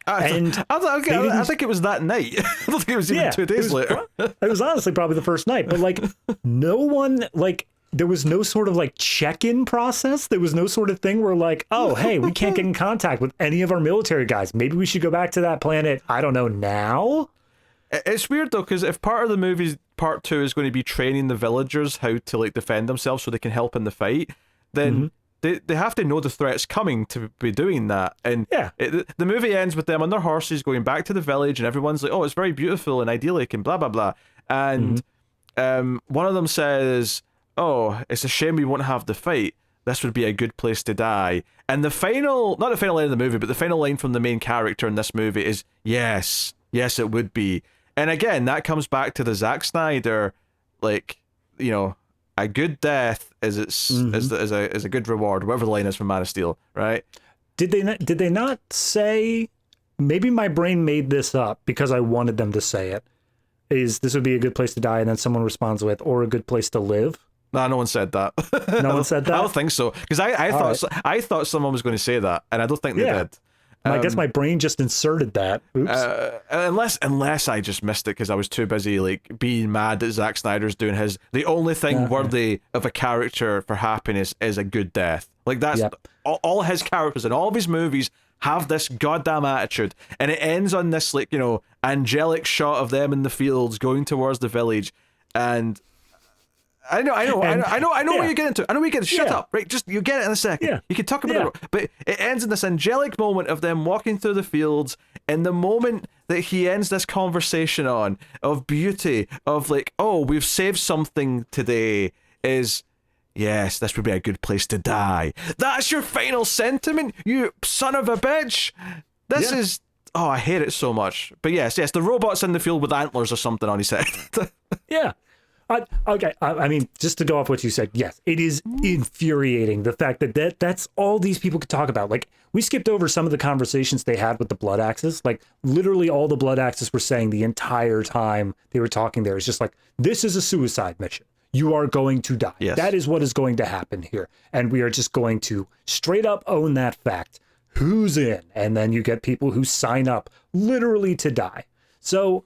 I think it was that night. I don't think it was even 2 days later. It was honestly probably the first night. But like, no one, like, there was no sort of like check-in process. There was no sort of thing where like, oh, hey, we can't get in contact with any of our military guys. Maybe we should go back to that planet. I don't know, now? It's weird though, because if part of the movie's part 2 is going to be training the villagers how to like defend themselves so they can help in the fight, then they have to know the threat's coming to be doing that. And the movie ends with them on their horses going back to the village, and everyone's like, oh, it's very beautiful and idyllic and blah blah blah. And one of them says, oh, it's a shame we won't have the fight. This would be a good place to die. And the final, not the final line of the movie, but the final line from the main character in this movie is, yes, it would be. And again, that comes back to the Zack Snyder, like, you know, a good death is a good reward, whatever the line is from Man of Steel, right? Did they not say, maybe my brain made this up because I wanted them to say it, is this would be a good place to die, and then someone responds with, or a good place to live? No, no one said that. No one said that? I don't think so, because I thought someone was going to say that, and I don't think they did. I guess my brain just inserted that. Oops. Unless I just missed it because I was too busy like being mad that Zack Snyder's doing his. The only thing worthy of a character for happiness is a good death. Like that's all his characters in all of his movies have this goddamn attitude, and it ends on this like, you know, angelic shot of them in the fields going towards the village, and. I know what you're getting to. I know what you're getting to. Shut up, right? Just, you get it in a second. Yeah. You can talk about it, but it ends in this angelic moment of them walking through the fields, and the moment that he ends this conversation on of beauty, of like, oh, we've saved something today, is, yes, this would be a good place to die. That's your final sentiment, you son of a bitch. This is, oh, I hate it so much. But yes, the robot's in the field with antlers or something on his head. Yeah. Okay, I mean, just to go off what you said, yes, it is infuriating, the fact that that's all these people could talk about. Like, we skipped over some of the conversations they had with the Blood Axes. Like, literally all the Blood Axes were saying the entire time they were talking there is just like, this is a suicide mission. You are going to die. Yes. That is what is going to happen here. And we are just going to straight up own that fact. Who's in? And then you get people who sign up literally to die. So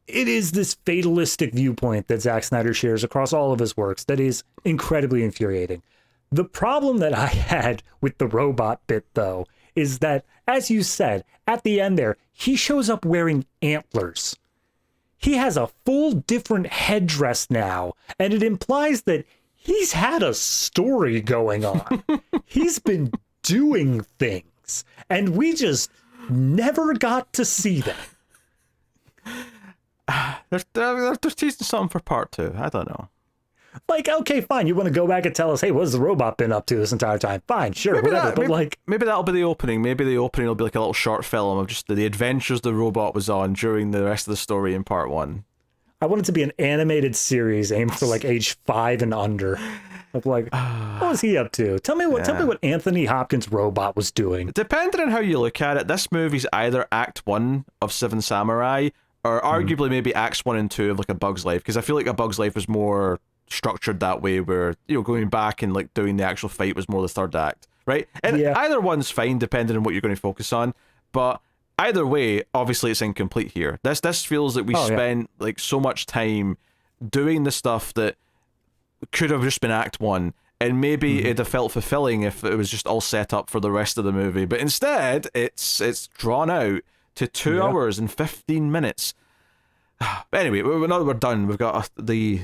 it is this fatalistic viewpoint that Zack Snyder shares across all of his works that is incredibly infuriating. The problem that I had with the robot bit, though, is that, as you said, at the end there, he shows up wearing antlers. He has a full different headdress now, and it implies that he's had a story going on. He's been doing things, and we just never got to see them. They're teasing something for part 2. I don't know. Like, okay, fine. You want to go back and tell us, hey, what has the robot been up to this entire time? Fine, sure, whatever. But maybe that'll be the opening. Maybe the opening will be like a little short film of just the adventures the robot was on during the rest of the story in part 1. I want it to be an animated series aimed for like age 5 and under. Of like, what was he up to? Tell me what Anthony Hopkins' robot was doing. Depending on how you look at it, this movie's either Act 1 of Seven Samurai, or arguably maybe Acts 1 and 2 of like A Bug's Life, because I feel like A Bug's Life was more structured that way, where, you know, going back and like doing the actual fight was more the third act, right? And either one's fine depending on what you're going to focus on, but either way, obviously it's incomplete here. This feels like we spent like so much time doing the stuff that could have just been Act 1, and maybe it'd have felt fulfilling if it was just all set up for the rest of the movie, but instead it's drawn out to 2 hours and 15 minutes. Anyway, now that we're done, we've got the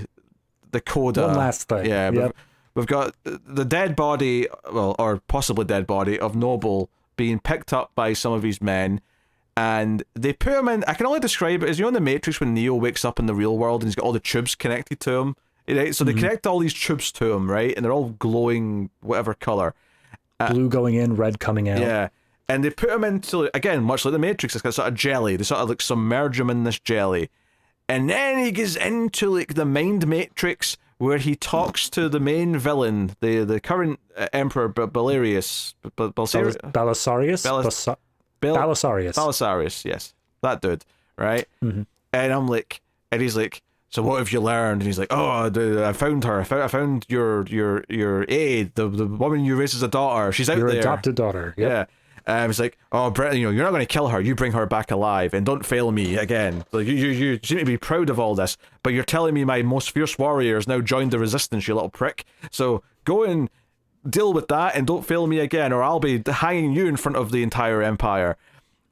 coda. One last thing. Yeah, we've got the dead body, well, or possibly dead body of Noble being picked up by some of his men, and they put him in. I can only describe it as, you know, in the Matrix when Neo wakes up in the real world and he's got all the tubes connected to him, right? So they connect all these tubes to him, right? And they're all glowing whatever color. Blue going in, red coming out. Yeah. And they put him into, again, much like the Matrix, it's got sort of jelly. They sort of like submerge him in this jelly. And then he gets into like the mind matrix where he talks to the main villain, the current Emperor Belisarius. Belisarius, yes. That dude, right? Mm-hmm. And he's like, so what have you learned? And he's like, oh, I found her. I found your aide, the woman you raised as a daughter. She's out your there. Your adopted daughter. Yep. Yeah. He's like, oh, Brett, you're not going to kill her. You bring her back alive, and don't fail me again. Like you seem to be proud of all this, but you're telling me my most fierce warriors now joined the resistance, you little prick. So go and deal with that, and don't fail me again, or I'll be hanging you in front of the entire empire.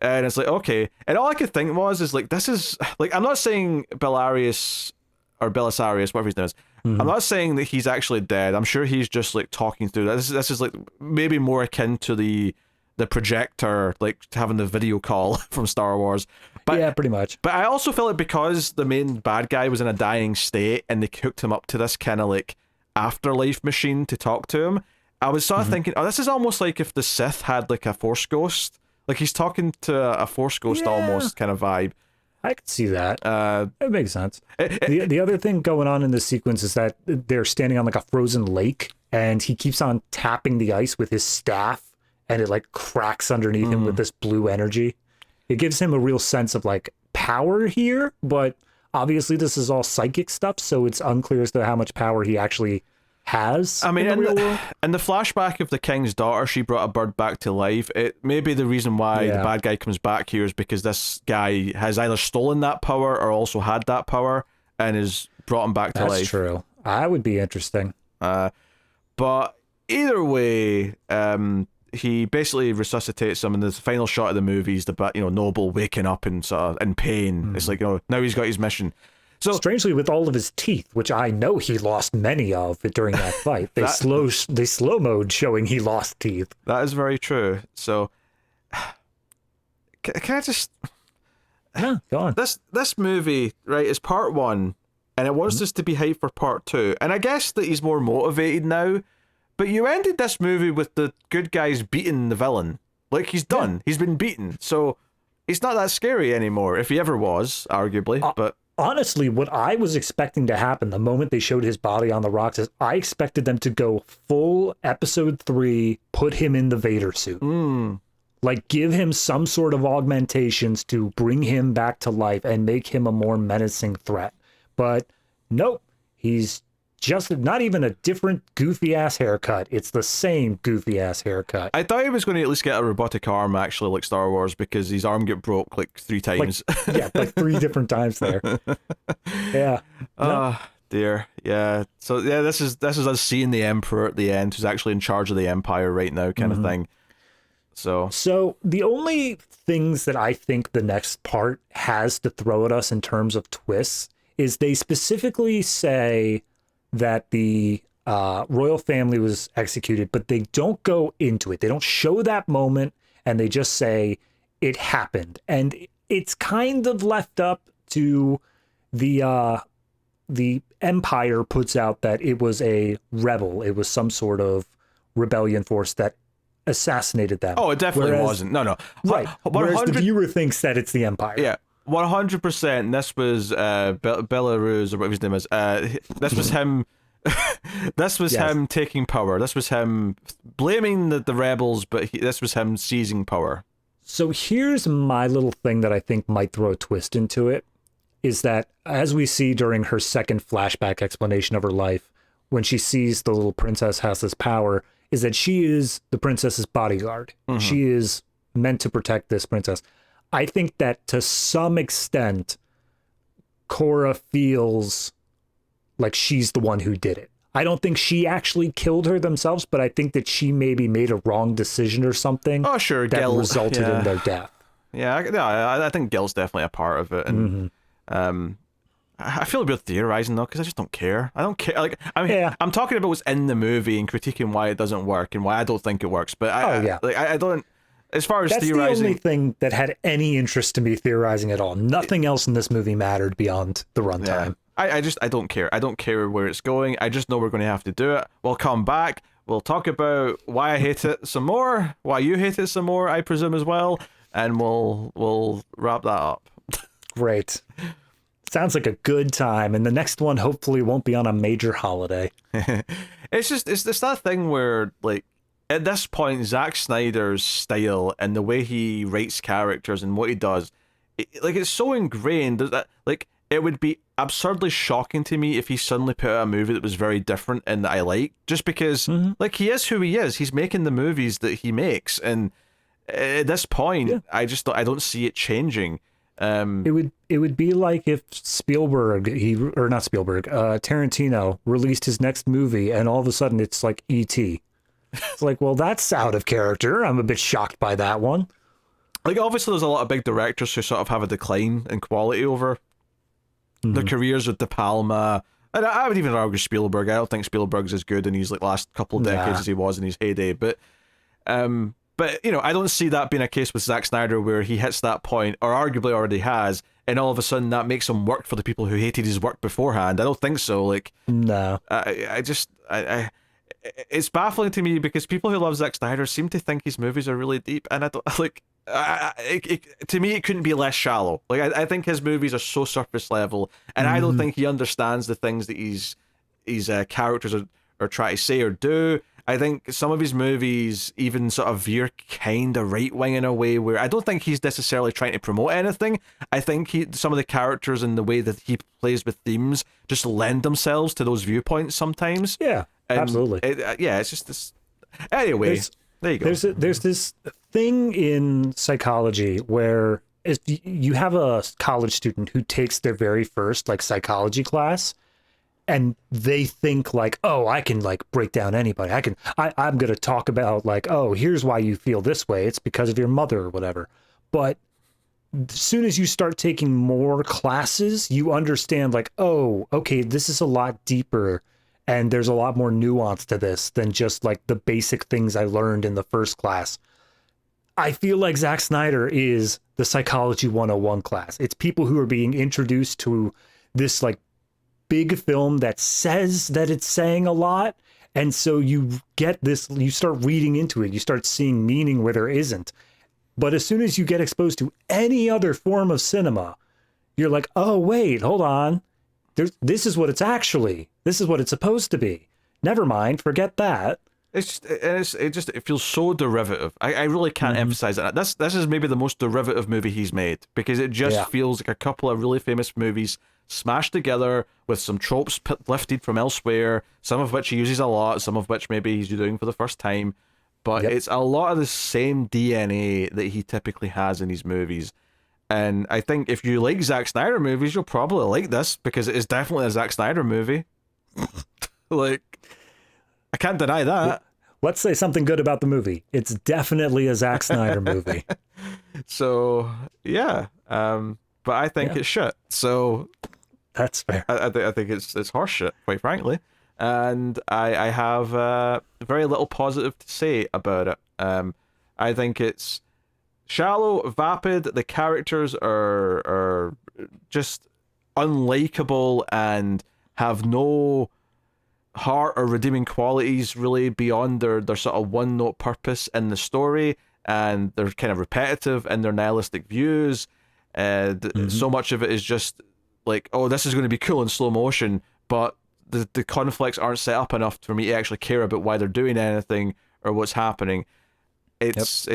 And it's like, okay. And all I could think is like, this is like, I'm not saying Belisarius, whatever his name is. Mm-hmm. I'm not saying that he's actually dead. I'm sure he's just like talking through that. This is like maybe more akin to the projector, like having the video call from Star Wars. But yeah, pretty much. But I also feel like because the main bad guy was in a dying state and they hooked him up to this kind of like afterlife machine to talk to him, I was sort of thinking, oh, this is almost like if the Sith had like a Force ghost. Like he's talking to a Force ghost almost kind of vibe. I could see that. It makes sense. The other thing going on in this sequence is that they're standing on like a frozen lake and he keeps on tapping the ice with his staff and it like cracks underneath him with this blue energy. It gives him a real sense of like power here, but obviously this is all psychic stuff, so it's unclear as to how much power he actually has. I mean, in the flashback of the king's daughter, she brought a bird back to life. It may be the reason why the bad guy comes back here is because this guy has either stolen that power or also had that power and has brought him back to life. That's true. That would be interesting. But either way, he basically resuscitates him, and the final shot of the movie is the Noble waking up and sort of in pain. It's like, now he's got his mission. So strangely, with all of his teeth, which I know he lost many of during that fight, they slow mode showing he lost teeth. That is very true. So can I just go on. This movie, right, is part one, and it wants us to be hyped for part two. And I guess that he's more motivated now. But you ended this movie with the good guys beating the villain. Like, he's done. Yeah. He's been beaten. So, he's not that scary anymore, if he ever was, arguably. But honestly, what I was expecting to happen the moment they showed his body on the rocks is I expected them to go full episode 3, put him in the Vader suit. Like, give him some sort of augmentations to bring him back to life and make him a more menacing threat. But, nope. He's just not even a different goofy-ass haircut. It's the same goofy-ass haircut. I thought he was going to at least get a robotic arm, actually, like Star Wars, because his arm get broke like 3 times. Like 3 different times there. Yeah. Oh, dear. Yeah. So, yeah, this is us seeing the Emperor at the end, who's actually in charge of the Empire right now, kind of thing. So the only things that I think the next part has to throw at us in terms of twists is they specifically say that the royal family was executed, but they don't go into it. They don't show that moment, and they just say it happened. And it's kind of left up to the Empire puts out that it was a rebel. It was some sort of rebellion force that assassinated them. Oh, it definitely wasn't. No. Right. Whereas the viewer thinks that it's the Empire. Yeah. 100%. This was Belarus, or whatever his name is. This was him. This was him taking power. This was him blaming the rebels, but this was him seizing power. So here's my little thing that I think might throw a twist into it, is that as we see during her second flashback explanation of her life, when she sees the little princess has this power, is that she is the princess's bodyguard. She is meant to protect this princess. I think that to some extent, Cora feels like she's the one who did it. I don't think she actually killed her themselves, but I think that she maybe made a wrong decision or something. Oh, sure. That resulted in their death. Yeah, I think Gil's definitely a part of it. And I feel a bit theorizing, though, because I just don't care. I don't care. Like, I mean, I'm talking about what's in the movie and critiquing why it doesn't work and why I don't think it works. But I don't... As far as that's theorizing, the only thing that had any interest to me theorizing at all. Nothing else in this movie mattered beyond the runtime. I don't care. I don't care where it's going. I just know we're going to have to do it. We'll come back. we'll talk about why I hate it some more, why you hate it some more, I presume as well, and we'll wrap that up. Great. Sounds like a good time, and the next one hopefully won't be on a major holiday. It's that thing where, like, at this point, Zack Snyder's style and the way he writes characters and what he does, it's so ingrained that, like, it would be absurdly shocking to me if he suddenly put out a movie that was very different and that I like, just because, like, he is who he is. He's making the movies that he makes, and at this point, I don't see it changing. It would be like if Tarantino released his next movie and all of a sudden it's like E.T. It's like, well, that's out of character. I'm a bit shocked by that one. Like, obviously there's a lot of big directors who sort of have a decline in quality over their careers, with De Palma, and I would even argue Spielberg. I don't think Spielberg's as good in his like last couple of decades as he was in his heyday, but you know, I don't see that being a case with Zack Snyder where he hits that point, or arguably already has, and all of a sudden that makes him work for the people who hated his work beforehand. I don't think so. Like, no, it's baffling to me because people who love Zack Snyder seem to think his movies are really deep, and I don't like. To me, it couldn't be less shallow. Like, I think his movies are so surface level, and I don't think he understands the things that his characters are trying to say or do. I think some of his movies even sort of veer kind of right wing in a way where I don't think he's necessarily trying to promote anything. I think some of the characters and the way that he plays with themes just lend themselves to those viewpoints sometimes. Yeah, and absolutely. It's just this. Anyway, there you go. There's this thing in psychology where if you have a college student who takes their very first like psychology class, and they think like, oh, I can like break down anybody. I'm going to talk about like, oh, here's why you feel this way. It's because of your mother or whatever. But as soon as you start taking more classes, you understand like, oh, okay, this is a lot deeper. And there's a lot more nuance to this than just like the basic things I learned in the first class. I feel like Zack Snyder is the Psychology 101 class. It's people who are being introduced to this like big film that says that it's saying a lot. And so you get this, you start reading into it. You start seeing meaning where there isn't. But as soon as you get exposed to any other form of cinema, you're like, oh, wait, hold on. This is what it's actually. This is what it's supposed to be. Never mind. Forget that. It feels so derivative. I really can't emphasize that. This is maybe the most derivative movie he's made, because it just feels like a couple of really famous movies smashed together with some tropes lifted from elsewhere, some of which he uses a lot, some of which maybe he's doing for the first time. But it's a lot of the same DNA that he typically has in his movies. And I think if you like Zack Snyder movies, you'll probably like this, because it is definitely a Zack Snyder movie. Like, I can't deny that. Let's say something good about the movie. It's definitely a Zack Snyder movie. So, yeah. But I think it's shit. So that's fair. I think it's horseshit, quite frankly. And I have very little positive to say about it. I think it's shallow, vapid. The characters are just unlikable and have no heart or redeeming qualities really beyond their sort of one-note purpose in the story, and they're kind of repetitive in their nihilistic views. So much of it is just like, oh, this is going to be cool in slow motion, but the conflicts aren't set up enough for me to actually care about why they're doing anything or what's happening. It's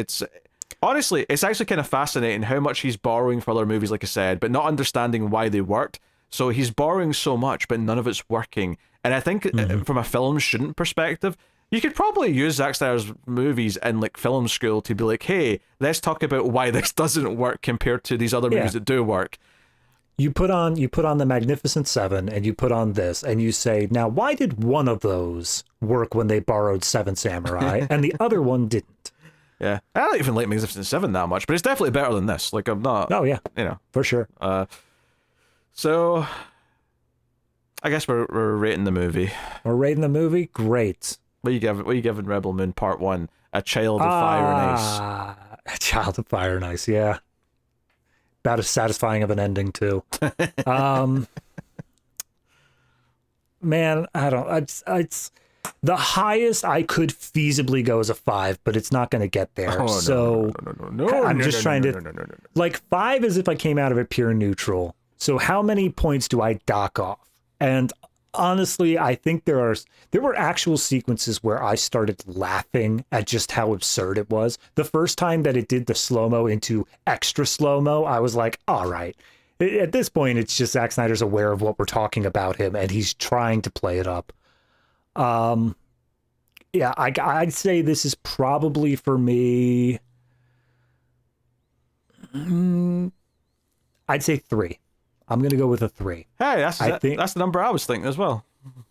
honestly, it's actually kind of fascinating how much he's borrowing for other movies, like I said, but not understanding why they worked. So he's borrowing so much, but none of it's working. And I think from a film student perspective, you could probably use Zack Snyder's movies in like film school to be like, hey, let's talk about why this doesn't work compared to these other movies that do work. You put on the Magnificent Seven and you put on this and you say, now why did one of those work when they borrowed Seven Samurai and the other one didn't? Yeah, I don't even like Magnificent Seven that much, but it's definitely better than this. Like, I'm not. Oh yeah, for sure. So I guess we're rating the movie. We're rating the movie. Great. What are you giving Rebel Moon Part 1? A Child of Fire and Ice. A Child of Fire and Ice. Yeah. About as satisfying of an ending too. Man, I don't. The highest I could feasibly go is a 5, but it's not going to get there. I'm just trying to. Like 5 is if I came out of it pure neutral. So how many points do I dock off? And honestly, I think there were actual sequences where I started laughing at just how absurd it was. The first time that it did the slow-mo into extra slow-mo, I was like, all right. At this point, it's just Zack Snyder's aware of what we're talking about him, and he's trying to play it up. Yeah, I'd say this is probably for me. I'd say 3. I'm gonna go with a 3. Hey, that's the number I was thinking as well.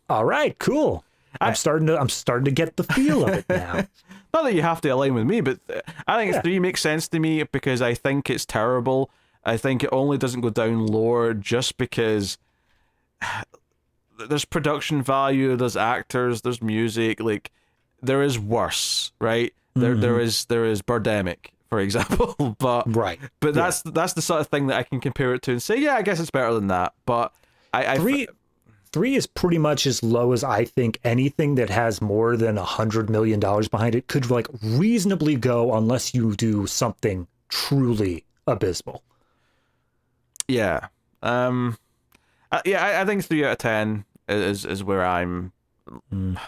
All right, cool. I'm starting to get the feel of it now. Not that you have to align with me, but I think 3 makes sense to me because I think it's terrible. I think it only doesn't go down lower just because there's production value, there's actors, there's music. Like, there is worse, right? There is Birdemic, for example, but that's the sort of thing that I can compare it to and say, yeah, I guess it's better than that. But three is pretty much as low as I think anything that has more than $100 million behind it could like reasonably go, unless you do something truly abysmal. Yeah. I think 3 out of 10 is where I'm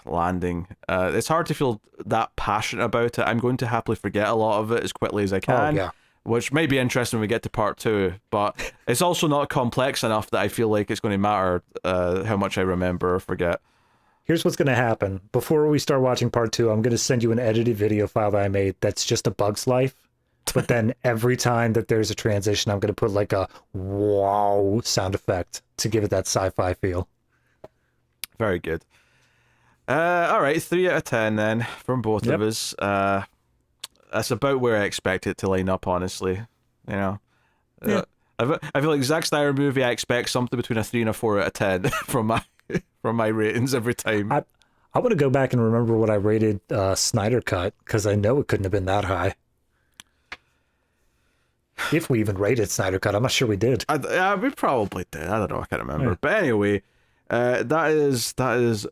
landing. It's hard to feel that passionate about it. I'm going to happily forget a lot of it as quickly as I can, which may be interesting when we get to part 2, but it's also not complex enough that I feel like it's going to matter how much I remember or forget. Here's what's going to happen. Before we start watching part 2, I'm going to send you an edited video file that I made that's just a Bug's Life. But then every time that there's a transition, I'm going to put like a wow sound effect to give it that sci-fi feel. Very good. All right, 3 out of 10 then from both of us. That's about where I expect it to line up, honestly. You know, I feel like Zack Snyder movie, I expect something between a 3 and a 4 out of 10 from my ratings every time. I want to go back and remember what I rated Snyder Cut, because I know it couldn't have been that high. If we even rated Snyder Cut, I'm not sure we did. We probably did. I don't know. I can't remember. Yeah. But anyway, that is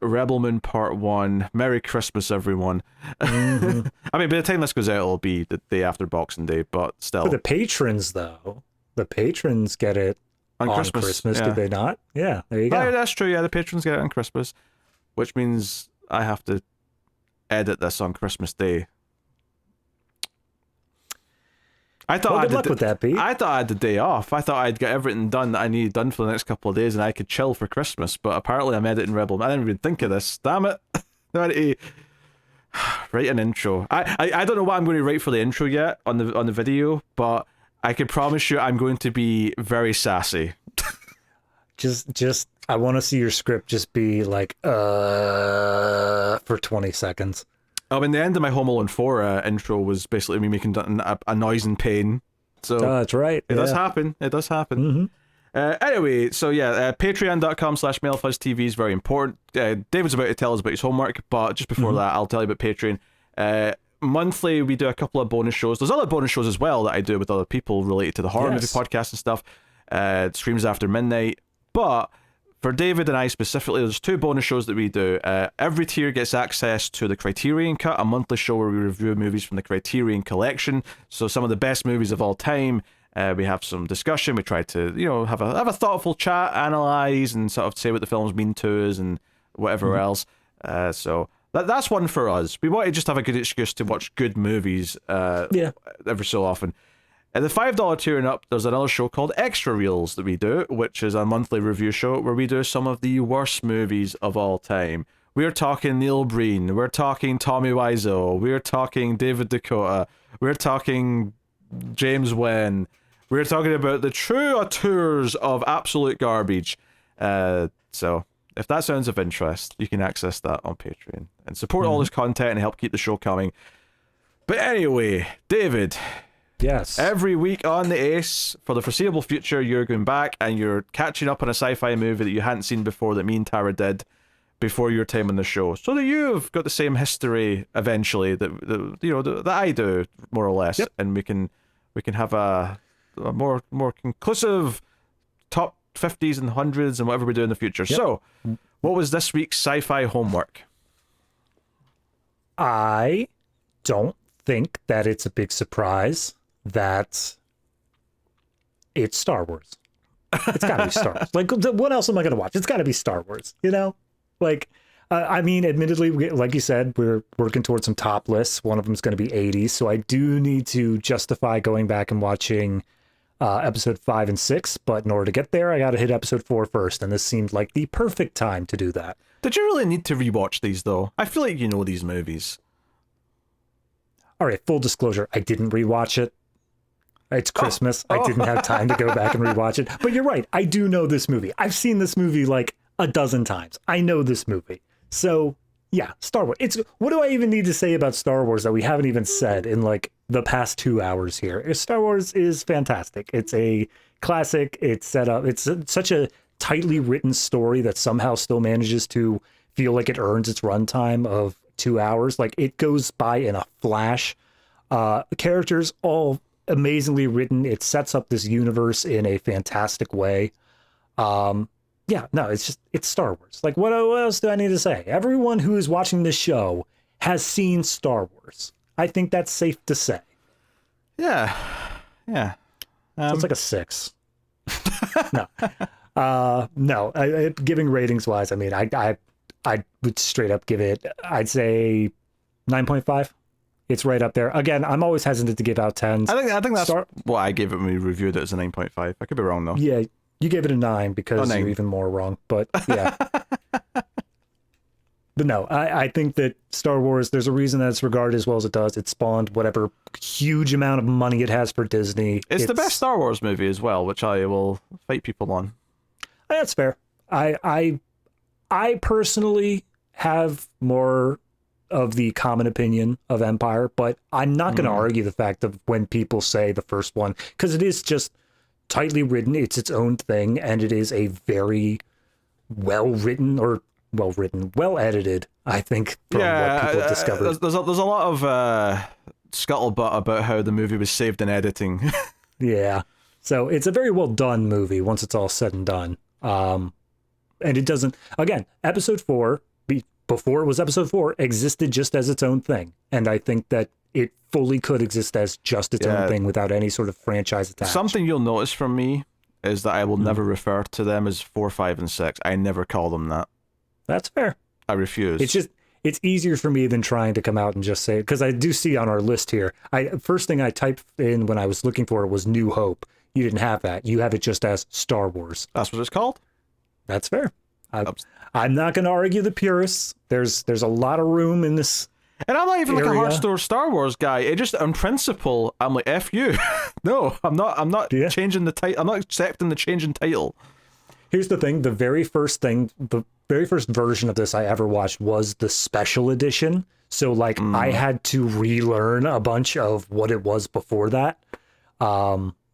Rebelman Part 1. Merry Christmas, everyone. I mean, by the time this goes out, it'll be the day after Boxing Day, but still. For the patrons, though, the patrons get it on Christmas. Do they not? Yeah, there you go. Oh, that's true. Yeah, the patrons get it on Christmas, which means I have to edit this on Christmas Day. Good luck with that, Pete. I thought I had the day off. I thought I'd get everything done that I needed done for the next couple of days and I could chill for Christmas, but apparently I'm editing Rebel. I didn't even think of this. Damn it. Write an intro. I don't know what I'm going to write for the intro yet on the video, but I can promise you I'm going to be very sassy. Just I want to see your script just be like for 20 seconds. I mean, the end of my Home Alone 4 intro was basically me making a noise in pain. So that's right. It does happen. It does happen. Anyway, so yeah, patreon.com/MailFuzzTV is very important. David's about to tell us about his homework, but just before that, I'll tell you about Patreon. Monthly, we do a couple of bonus shows. There's other bonus shows as well that I do with other people related to the horror movie podcast and stuff. Streams after midnight. But for David and I specifically, there's 2 bonus shows that we do. Every tier gets access to the Criterion Cut, a monthly show where we review movies from the Criterion Collection. So some of the best movies of all time. We have some discussion. We try to, have a thoughtful chat, analyze, and sort of say what the films mean to us and whatever else. So that's one for us. We want to just have a good excuse to watch good movies every so often. At the $5 tier and up, there's another show called Extra Reels that we do, which is a monthly review show where we do some of the worst movies of all time. We're talking Neil Breen, we're talking Tommy Wiseau, we're talking David Dakota, we're talking James Wen, we're talking about the true auteurs of absolute garbage. So if that sounds of interest, you can access that on Patreon and support all this content and help keep the show coming. But anyway, David... Yes. Every week on the Ace, for the foreseeable future, you're going back and you're catching up on a sci-fi movie that you hadn't seen before that me and Tara did before your time on the show, so that you've got the same history eventually that I do, more or less, and we can have a more conclusive top 50s and hundreds and whatever we do in the future. So, what was this week's sci-fi homework? I don't think that it's a big surprise that it's Star Wars. It's got to be Star Wars. Like, what else am I going to watch? It's got to be Star Wars, you know? Like, I mean, admittedly, like you said, we're working towards some top lists. One of them is going to be 80s, so I do need to justify going back and watching episode 5 and 6, but in order to get there, I got to hit episode 4 first, and this seemed like the perfect time to do that. Did you really need to rewatch these, though? I feel like you know these movies. All right, full disclosure, I didn't rewatch it. It's Christmas. I didn't have time to go back and rewatch it. But you're right. I do know this movie. I've seen this movie like a dozen times. I know this movie. So, yeah, Star Wars. What do I even need to say about Star Wars that we haven't even said in like the past 2 hours here? Star Wars is fantastic. It's a classic. It's set up. It's such a tightly written story that somehow still manages to feel like it earns its runtime of 2 hours. Like, it goes by in a flash. Characters all amazingly written. It sets up this universe in a fantastic way. Yeah, no, it's Star Wars. Like, what else do I need to say? Everyone who is watching this show has seen Star Wars. I think that's safe to say. Yeah. So it's like a 6. No. Giving ratings wise, I mean, I would straight up give it, I'd say 9.5. It's right up there. Again, I'm always hesitant to give out 10s. I think that's what I gave it when we reviewed it as a 9.5. I could be wrong, though. Yeah, you gave it a 9 because 9. You're even more wrong. But yeah. But no, I think that Star Wars, there's a reason that it's regarded as well as it does. It spawned whatever huge amount of money it has for Disney. It's the best Star Wars movie as well, which I will fight people on. That's fair. I personally have more of the common opinion of Empire, but I'm not going to argue the fact of when people say the first one, because it is just tightly written. It's its own thing, and it is a very well edited, I think, from what people have discovered. There's a lot of scuttlebutt about how the movie was saved in editing. Yeah. So it's a very well done movie once it's all said and done. And it doesn't, again, episode 4, before it was episode 4, existed just as its own thing. And I think that it fully could exist as just its own thing without any sort of franchise attached. Something you'll notice from me is that I will never refer to them as 4, 5, and 6. I never call them that. That's fair. I refuse. It's easier for me than trying to come out and just say it, because I do see on our list here, first thing I typed in when I was looking for it was New Hope. You didn't have that. You have it just as Star Wars. That's what it's called? That's fair. I'm not going to argue the purists. There's a lot of room in this. And I'm not even like a hardcore Star Wars guy. It just, on principle, I'm like, F you. No, I'm not changing the title. I'm not accepting the change in title. Here's the thing. The very first version of this I ever watched was the special edition. So like I had to relearn a bunch of what it was before that.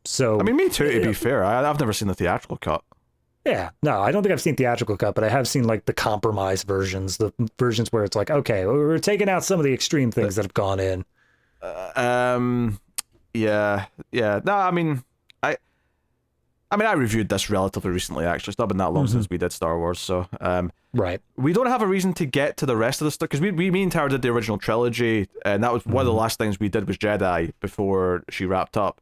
So I mean, me too, to be fair. I've never seen the theatrical cut. Yeah, no, I don't think I've seen theatrical cut, but I have seen like the compromise versions, the versions where it's like, okay, we're taking out some of the extreme things that have gone in. Yeah. No, I mean, I reviewed this relatively recently. Actually, it's not been that long since we did Star Wars, so right. We don't have a reason to get to the rest of the stuff because me and Tara did the original trilogy, and that was one of the last things we did was Jedi before she wrapped up.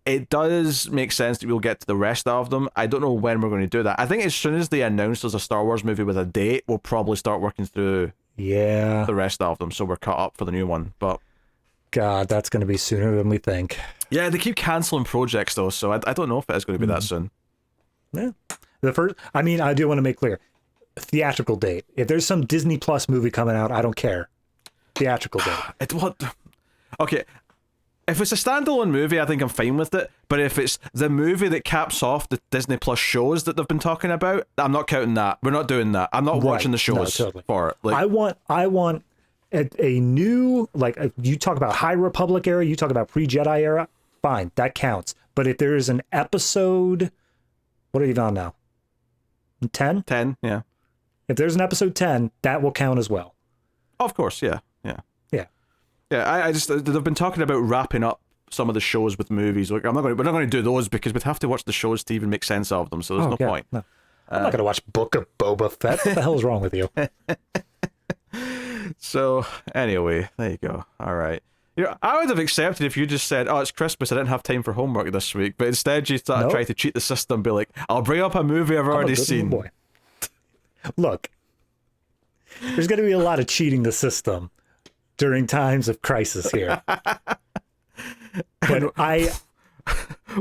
It does make sense that we'll get to the rest of them. I don't know when we're going to do that. I think as soon as they announce there's a Star Wars movie with a date, we'll probably start working through the rest of them, so we're caught up for the new one. But God, that's going to be sooner than we think. Yeah, they keep cancelling projects though, so I don't know if it is going to be that soon. Yeah. I do want to make clear, theatrical date. If there's some Disney Plus movie coming out, I don't care. Theatrical date. Okay. If it's a standalone movie, I think I'm fine with it. But if it's the movie that caps off the Disney Plus shows that they've been talking about, I'm not counting that. We're not doing that. I'm not watching the shows for it. Like, I want a new, like, you talk about High Republic era, you talk about pre-Jedi era, fine, that counts. But if there is an episode, what are you on now? 10? 10, yeah. If there's an episode 10, that will count as well. Of course, yeah. Yeah, I just, they've been talking about wrapping up some of the shows with movies. Like, we're not going to do those because we'd have to watch the shows to even make sense of them. So there's no point. No. I'm not going to watch Book of Boba Fett. What the hell is wrong with you? So anyway, there you go. All right. You know, I would have accepted if you just said, "Oh, it's Christmas. I didn't have time for homework this week," but instead you started trying to cheat the system. Be like, "I'll bring up a movie I've already seen." Boy. Look, there's going to be a lot of cheating the system during times of crisis here. But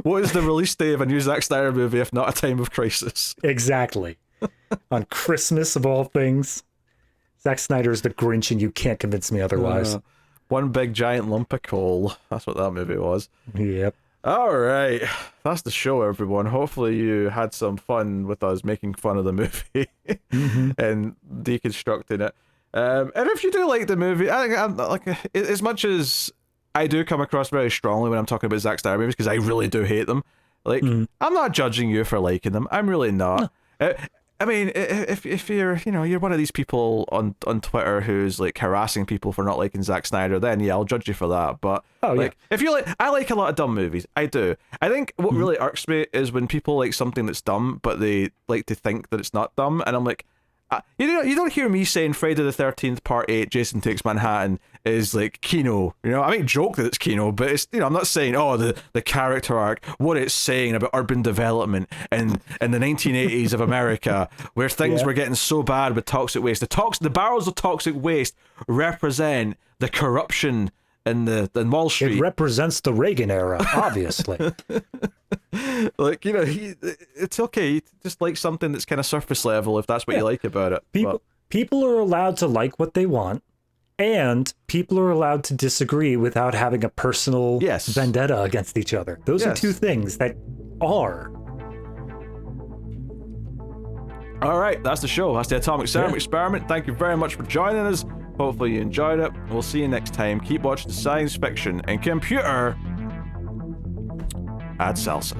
what is the release day of a new Zack Snyder movie if not a time of crisis? Exactly. On Christmas of all things, Zack Snyder is the Grinch, and you can't convince me otherwise. One big giant lump of coal. That's what that movie was. Yep. All right. That's the show, everyone. Hopefully you had some fun with us making fun of the movie and deconstructing it. And if you do like the movie, I think I'm like, as much as I do come across very strongly when I'm talking about Zack Snyder movies, because I really do hate them. Like, I'm not judging you for liking them. I'm really not. No. I mean, if you're, you're one of these people on Twitter who's like harassing people for not liking Zack Snyder, then yeah, I'll judge you for that. But if you like, I like a lot of dumb movies. I do. I think what really irks me is when people like something that's dumb, but they like to think that it's not dumb, and I'm like, you don't hear me saying Friday the 13th Part 8, Jason Takes Manhattan is like Kino. I might joke that it's Kino, but it's, I'm not saying, oh, the character arc, what it's saying about urban development and in the 1980s of America, where things were getting so bad with toxic waste. The barrels of toxic waste represent the corruption in Wall Street. It represents the Reagan era, obviously. Like, it's okay. You just like something that's kind of surface level if that's what you like about it. People are allowed to like what they want, and people are allowed to disagree without having a personal vendetta against each other. Those are two things that are. All right, that's the show. That's the Atomic Serum Experiment. Thank you very much for joining us. Hopefully you enjoyed it. We'll see you next time. Keep watching science fiction and computer ad salsa.